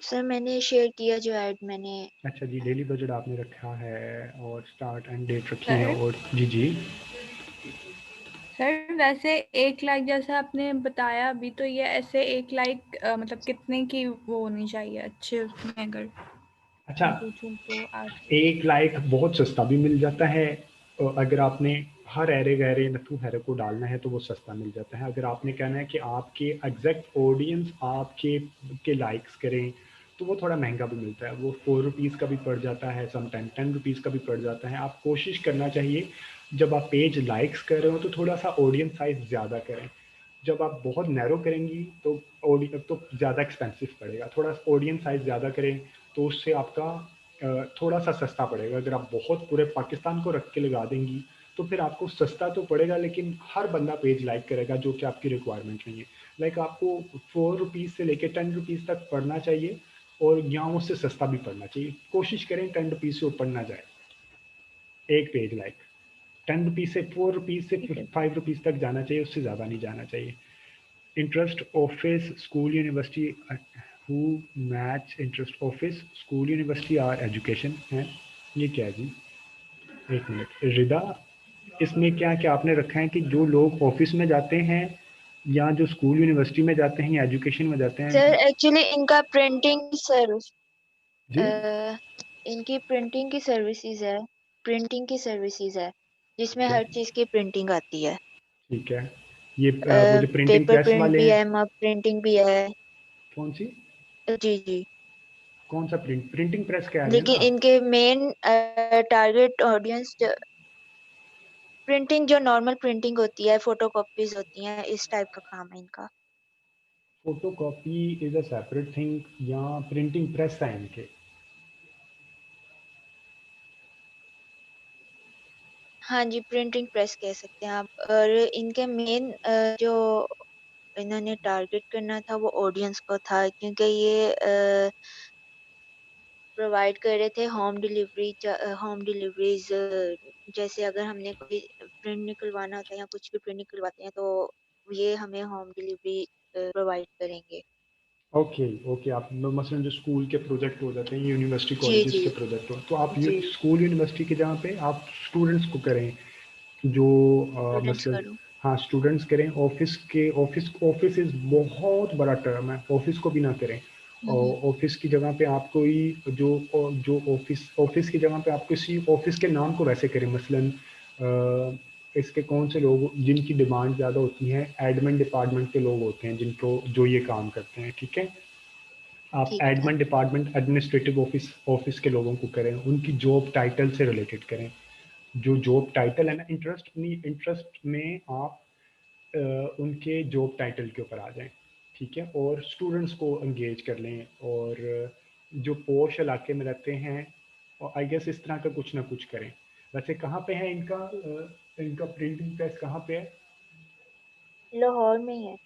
सर मैंने शेयर किया जो ऐड मैंने। अच्छा जी, डेली बजट आपने रखा है और स्टार्ट एंड डेट रखी है, सर और जी जी। सर वैसे 1 लाख जैसा आपने बताया अभी, तो ये ऐसे 1 लाख मतलब कितने की वो होनी चाहिए अच्छे उसमें, अगर अच्छा, मैं पूछूं तो आज। 1 लाख बहुत सस्ता भी मिल जाता है। अगर आपने हर एरे गहरे नथु हैरे को डालना है तो वो सस्ता मिल जाता है। अगर आपने कहना है कि आपके एग्जैक्ट ऑडियंस आपके के लाइक्स करें तो वो थोड़ा महंगा भी मिलता है। वो 4 रुपीज़ का भी पड़ जाता है, समटाइम 10 रुपीज़ का भी पड़ जाता है। आप कोशिश करना चाहिए जब आप पेज लाइक्स कर रहे हो तो थोड़ा सा ऑडियंस साइज ज़्यादा करें। जब आप बहुत नैरो करेंगी तो तो ज़्यादा एक्सपेंसिव पड़ेगा। थोड़ा ऑडियंस साइज ज़्यादा करें तो उससे आपका थोड़ा सा सस्ता पड़ेगा। अगर आप बहुत पूरे पाकिस्तान को रख के लगा देंगी तो फिर आपको सस्ता तो पड़ेगा, लेकिन हर बंदा पेज लाइक करेगा जो कि आपकी रिक्वायरमेंट नहीं है। लाइक आपको 4 रुपीज़ से लेके 10 रुपीज़ तक पड़ना चाहिए, और यहाँ उससे सस्ता भी पड़ना चाहिए। कोशिश करें 10 रुपीज़ से ऊपर ना जाए एक पेज लाइक। 10 रुपीज़ से 4 रुपीज़ से ठीक है। 5 रुपीज़ तक जाना चाहिए, उससे ज़्यादा नहीं जाना चाहिए। Interest office school university, who match interest office school university are education है। ये क्या है जी, एक मिनट रिदा, इसमें क्या क्या आपने रखा है कि जो लोग ऑफिस में जाते हैं या जो स्कूल यूनिवर्सिटी में जाते हैं या एजुकेशन में जाते हैं? सर एक्चुअली इनका प्रिंटिंग सर्विस जी इनकी प्रिंटिंग की सर्विसेज है, जिसमें ओके, हर चीज की प्रिंटिंग आती है। ठीक है। ये वो जो प्रिंटिंग पेपर प्रेस प्रिंट वाले भी हैं, है, मग प्रिंटिंग भी है। कौन सी, जी जी। कौन सा प्रिंटिंग प्रेस कह रहे हैं लेकिन ना आप? इनके मेन टारगेट ऑडियंस प्रिंटिंग, जो नॉर्मल प्रिंटिंग होती है, फोटोकॉपीज होती हैं, इस टाइप का काम है इनका। Photocopy is a separate thing या प्रिंटिंग प्रेस है इनके? हाँ जी, प्रिंटिंग प्रेस कह सकते हैं आप। और इनके मेन जो इन्होंने टारगेट करना था वो ऑडियंस को था, क्योंकि ये प्रोवाइड कर रहे थे होम डिलीवरीज। जैसे अगर हमने कोई प्रिंट निकलवाना होता है या कुछ भी प्रिंट निकलवाते हैं, तो ये हमें होम डिलीवरी प्रोवाइड करेंगे। ओके ओके, आप मसलन जो स्कूल के प्रोजेक्ट हो जाते हैं, यूनिवर्सिटी जी कॉलेजेस जी के प्रोजेक्ट हो, तो आप जी। स्कूल यूनिवर्सिटी के जहाँ पे आप स्टूडेंट्स को करें, जो स्टूडेंट्स मतलब करूँ। हाँ स्टूडेंट्स करें, ऑफिस इज बहुत बड़ा टर्म है, ऑफिस को भी ना करें। हम्म। और ऑफिस की जगह पे आप कोई जो जो ऑफिस की जगह पे आप किसी ऑफिस के नाम को वैसे करें, मसलन इसके कौन से लोग जिनकी डिमांड ज़्यादा होती है, एडमिन डिपार्टमेंट के लोग होते हैं जिनको जो ये काम करते हैं, ठीक है। आप ठीक है। एडमिन डिपार्टमेंट एडमिनिस्ट्रेटिव ऑफिस के लोगों को करें, उनकी जॉब टाइटल से रिलेटेड करें। जो जॉब टाइटल है ना, इंटरेस्ट में आप उनके जॉब टाइटल के ऊपर आ जाएं, ठीक है। और स्टूडेंट्स को एंगेज कर लें, और जो पोश इलाके में रहते हैं, और आई गेस इस तरह का कुछ ना कुछ करें। वैसे कहाँ पे है इनका इनका प्रिंटिंग प्रेस कहाँ पे है? लाहौर में ही है।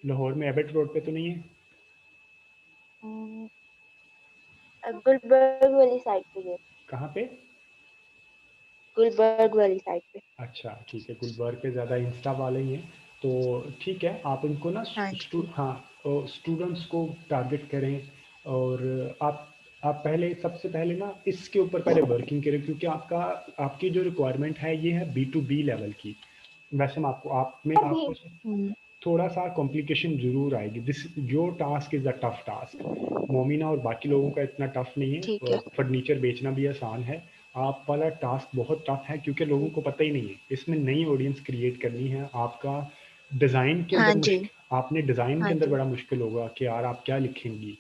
लाहौर में एबट रोड पे तो नहीं है? हम्म, गुलबर्ग वाली साइड पे है। कहाँ पे? गुलबर्ग वाली साइड पे। अच्छा ठीक है, गुलबर्ग पे ज़्यादा इंस्टा वाले ही हैं, तो ठीक है। आप इनको ना हाँ जी। हाँ स्टूडेंट्स को टारगेट करें। और आप पहले सबसे पहले ना इसके ऊपर पहले वर्किंग करें, क्योंकि आपकी जो रिक्वायरमेंट है ये है B2B लेवल की। वैसे मैं आपको हम्म। थोड़ा सा कॉम्प्लिकेशन ज़रूर आएगी। This your task is a tough task. Momina और बाकी लोगों का इतना टफ नहीं ठीक है, है। फर्नीचर बेचना भी आसान है। आप वाला टास्क बहुत टफ है, क्योंकि लोगों को पता ही नहीं है, इसमें नई ऑडियंस क्रिएट करनी है। आपका डिज़ाइन के हाँ अंदर जी। मुश्किल, आपने डिज़ाइन के हाँ अंदर जी। बड़ा मुश्किल होगा कि यार आप क्या लिखेंगी,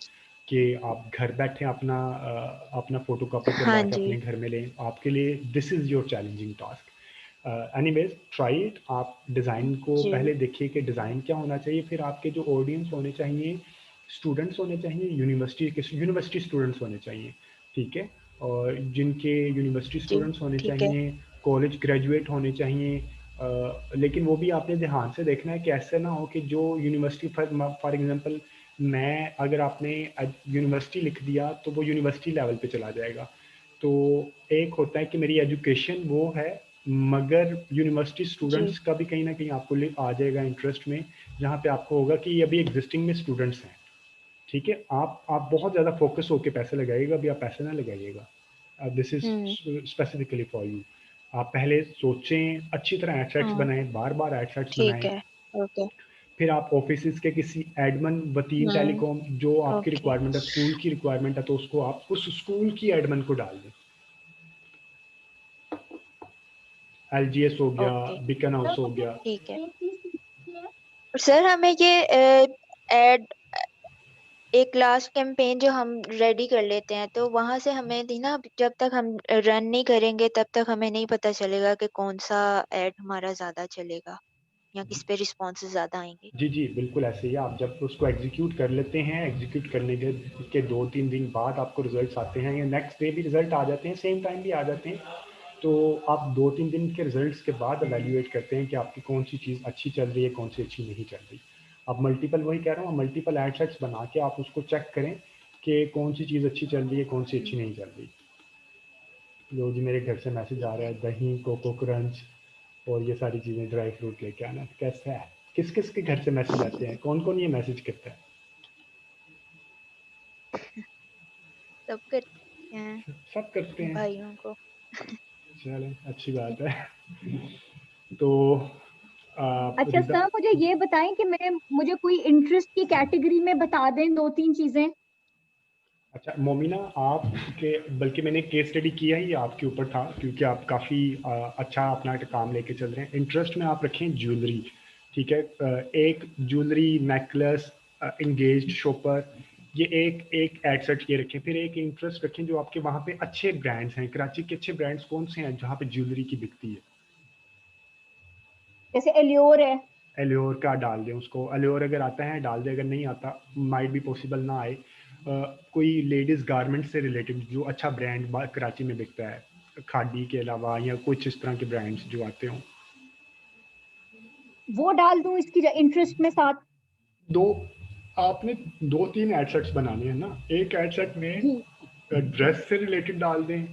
कि आप घर बैठे अपना फोटो कॉपी हाँ करवा के जी। अपने घर में लें। आपके लिए this is your challenging task. Anyways try it. आप डिज़ाइन को जी पहले देखिए कि डिज़ाइन क्या होना चाहिए, फिर आपके जो ऑडियंस होने चाहिए, स्टूडेंट्स होने चाहिए, यूनिवर्सिटी स्टूडेंट्स होने चाहिए, ठीक है। और जिनके यूनिवर्सिटी जी। स्टूडेंट्स होने ठीक है। चाहिए, कॉलेज ग्रेजुएट होने चाहिए। लेकिन वो भी आपने ध्यान से देखना है कि ऐसे ना हो कि जो यूनिवर्सिटी फॉर एग्जांपल, मैं अगर आपने यूनिवर्सिटी लिख दिया तो वो यूनिवर्सिटी लेवल पे चला जाएगा। तो एक होता है कि मेरी एजुकेशन वो है, मगर यूनिवर्सिटी जी। स्टूडेंट्स का भी कहीं ना कहीं आपको आ जाएगा इंटरेस्ट में, जहाँ पे आपको होगा कि ये अभी एग्जिस्टिंग में स्टूडेंट्स हैं, ठीक है। आप बहुत ज़्यादा फोकस होकर पैसे लगाइएगा, अभी आप पैसे ना लगाइएगा। This is hmm. Specifically for you. आप पहले सोचें, अच्छी तरह एडसेट्स हाँ। बनाएं, बार बार एडसेट्स ठीक बनाएं। है। ओके। फिर आप ऑफिस के किसी एडमन, वतीन हम्म। टेलीकॉम, जो आपकी ओके। रिक्वायरमेंट है, स्कूल की रिक्वायरमेंट है, तो उसको आप उस स्कूल की एडमन को डाल दें। LGS हो गया, ओके। बिकन हाउस हो गया। ठीक है। और सर हमें ये एड एक लास्ट कैंपेन जो हम रेडी कर लेते हैं, तो वहां से हमें थी ना, जब तक हम रन नहीं करेंगे तब तक हमें नहीं पता चलेगा कि कौन सा एड हमारा ज्यादा चलेगा या किस पे रिस्पॉन्सेज ज्यादा आएंगे। जी जी बिल्कुल ऐसे ही। आप जब उसको एग्जीक्यूट कर लेते हैं, एग्जीक्यूट करने के 2-3 दिन बाद आपको रिजल्ट्स आते हैं, या नेक्स्ट डे भी रिजल्ट आ जाते हैं, सेम टाइम भी आ जाते हैं। तो आप 2-3 दिन के रिजल्ट्स के बाद एवेल्यूएट करते हैं कि आपकी कौन सी चीज़ अच्छी चल रही है, कौन सी अच्छी नहीं चल रही। अब मल्टीपल, वही कह रहा हूँ, मल्टीपल एड सेट्स बना के आप उसको चेक करें कि कौन सी चीज़ अच्छी चल रही है, कौन सी अच्छी नहीं चल रही। लो जी, मेरे घर से मैसेज आ ठीक रहा है। है, दही, कोको क्रंच और ये सारी चीज़ें, ड्राई फ्रूट लेके आना। कैसा है, किस किस के घर से मैसेज आते हैं, कौन कौन ये मैसेज करता है? सब करते हैं सब करते हैं। भाइयों को। चलें, अच्छी बात है। तो अच्छा रिदा, सर, मुझे ये बताएं कि मुझे कोई इंटरेस्ट की कैटेगरी में बता दें 2-3 चीजें। अच्छा मोमिना, आपके बल्कि मैंने केस स्टडी किया ही आपके ऊपर था, क्योंकि आप काफ़ी अच्छा अपना काम लेके चल रहे हैं। इंटरेस्ट में आप रखें ज्वेलरी, ठीक है। एक ज्वेलरी, नेकलेस, इंगेज्ड शॉपर, ये एक एक एड सेट ये रखें। फिर एक इंटरेस्ट रखें जो आपके वहाँ पे अच्छे ब्रांड्स हैं, कराची के अच्छे ब्रांड्स कौन से हैं जहाँ पे ज्वेलरी की बिकती है। जैसे एलियोर है। एलियोर का डाल दें उसको, एलियोर अगर आता है डाल दें, अगर नहीं आता माइट भी पॉसिबल ना आए। कोई लेडीज़ गारमेंट से रिलेटेड जो अच्छा ब्रांड कराची में बिकता है, खादी के अलावा, या कुछ इस तरह के ब्रांड्स जो आते हों, वो डाल दूं इसकी इंटरेस्ट में साथ? दो आपने 2-3 एडसेट्स बनाने हैं ना। एक एडसेट में जी ड्रेस से रिलेटेड डाल दें,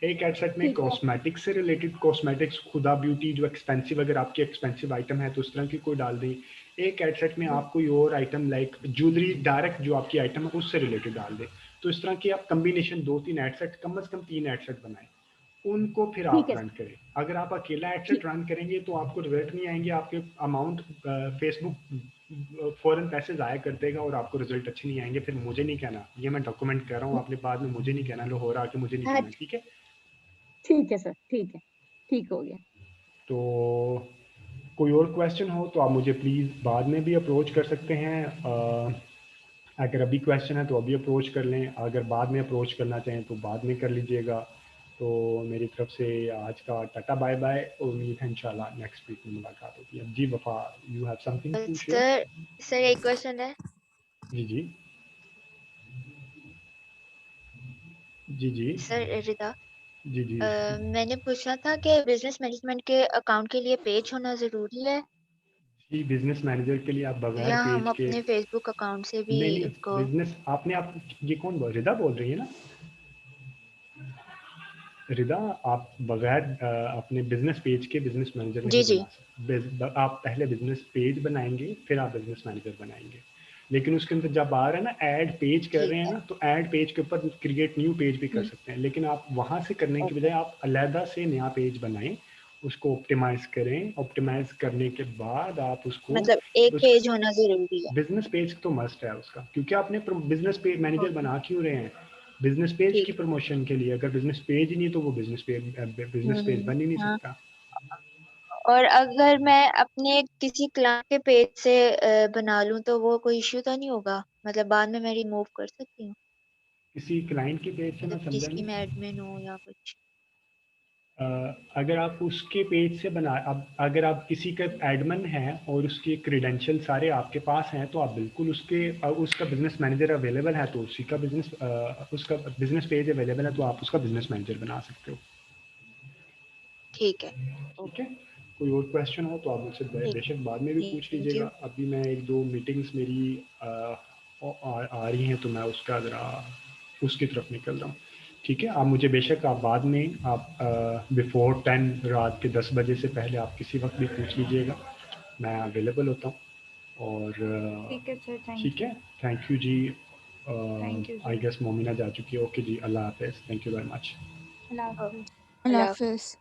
एक एडसेट में ठीक है। कॉस्मेटिक्स से रिलेटेड, कॉस्मेटिक्स खुदा ब्यूटी जो एक्सपेंसिव, अगर आपकी एक्सपेंसिव आइटम है तो उस तरह की कोई डाल दें। एक एडसेट में आप कोई और आइटम लाइक ज्वेलरी डायरेक्ट जो आपकी आइटम है उससे रिलेटेड डाल दें। तो इस तरह की आप कम्बिनेशन 2-3 एडसेट, कम से कम 3 एडसेट बनाएं, उनको फिर आप ठीक है रन सर। करें। अगर आप अकेला एडसेट ठीक। रन करेंगे तो आपको रिजल्ट नहीं आएंगे, आपके अमाउंट फेसबुक फौरन पैसे ज़ाया कर देगा और आपको रिजल्ट अच्छे नहीं आएंगे। फिर मुझे नहीं कहना, ये मैं डॉक्यूमेंट कर रहा हूँ, आपने बाद में मुझे नहीं कहना, लो हो रहा कि मुझे नहीं कहना, अच्छा ठीक है। ठीक है सर, ठीक है, ठीक हो गया। तो कोई और क्वेश्चन हो तो आप मुझे प्लीज़ बाद में भी अप्रोच कर सकते हैं। अगर अभी क्वेश्चन है तो अभी अप्रोच कर लें, अगर बाद में अप्रोच करना चाहें तो बाद में कर लीजिएगा। तो मेरी तरफ से आज का टाटा बाय बाय, उम्मीद है इंशाल्लाह नेक्स्ट वीक में मुलाकात होगी। अब ji Wafa, you have something to share. Sir sir एक क्वेश्चन है। जी जी जी जी सर रिदा, जी जी मैंने पूछना था कि बिजनेस मैनेजमेंट के अकाउंट के लिए पेज होना जरूरी है, जी। बिजनेस मैनेजर के लिए आप बगैर या हम पेज के, अपने फेसबुक अकाउंट से भी नहीं नहीं, इसको? बिजनेस आपने, आप ये कौन बोल, रिदा बोल रही है ना? रिदा, आप बगैर अपने बिजनेस पेज के बिजनेस मैनेजर जी नहीं जी। बना सकते। आप पहले बिजनेस पेज बनाएंगे, फिर आप बिजनेस मैनेजर बनाएंगे। लेकिन उसके अंदर जब आ रहा है ना ऐड पेज कर ठीक रहे हैं है। ना, तो ऐड पेज के ऊपर क्रिएट न्यू पेज भी कर सकते हैं। लेकिन आप वहां से करने की ओके। बजाय आप अलहदा से नया पेज बनाएं, उसको ऑप्टिमाइज करें। ऑप्टिमाइज करने के बाद आप उसको, मतलब एक पेज होना जरूरी है? बिजनेस पेज तो मस्ट है उसका, क्योंकि आपने बिजनेस पेज मैनेजर ओके। बना क्यों रहे हैं? बिजनेस पेज की ठीक है। प्रमोशन के लिए। अगर बिजनेस पेज ही नहीं तो वो बिजनेस पेज बन ही नहीं हाँ। सकता। और अगर मैं अपने किसी क्लाइंट के पेज से बना लूं तो वो कोई इश्यू तो नहीं होगा? मतलब बाद में मैं रिमूव कर सकती हूँ? किसी क्लाइंट के पेज से मतलब मैं समझा जिसकी नहीं। मैं एडमिन हूँ या कुछ? अगर आप उसके पेज से बना, अब अगर आप किसी का एडमिन हैं और उसके क्रेडेंशियल सारे आपके पास हैं, तो आप बिल्कुल उसका बिजनेस मैनेजर अवेलेबल है तो उसी का उसका बिजनेस पेज अवेलेबल है तो आप उसका बिजनेस मैनेजर बना सकते हो। ठीक है। ठीक है। कोई और क्वेश्चन हो तो आप मुझसे ठीक है। बेशक बाद में भी पूछ थैंक लीजिएगा। यू। अभी मैं 1-2 मीटिंग्स मेरी आ रही हैं, तो मैं उसका ज़रा उसकी तरफ निकल रहा हूँ। ठीक है। आप मुझे बेशक, आप बाद में, आप बिफोर 10, रात के 10 बजे से पहले आप किसी वक्त भी पूछ लीजिएगा, मैं अवेलेबल होता हूँ। और ठीक है सर, थैंक ठीक यू। है। थैंक यू जी। Thank you I sir. Guess Momina जा चुकी है। ओके जी, अल्लाह हाफिज़, thank you very much. Allah okay. हाफिज़। अल्लाह अल्लाह। हाफिज़।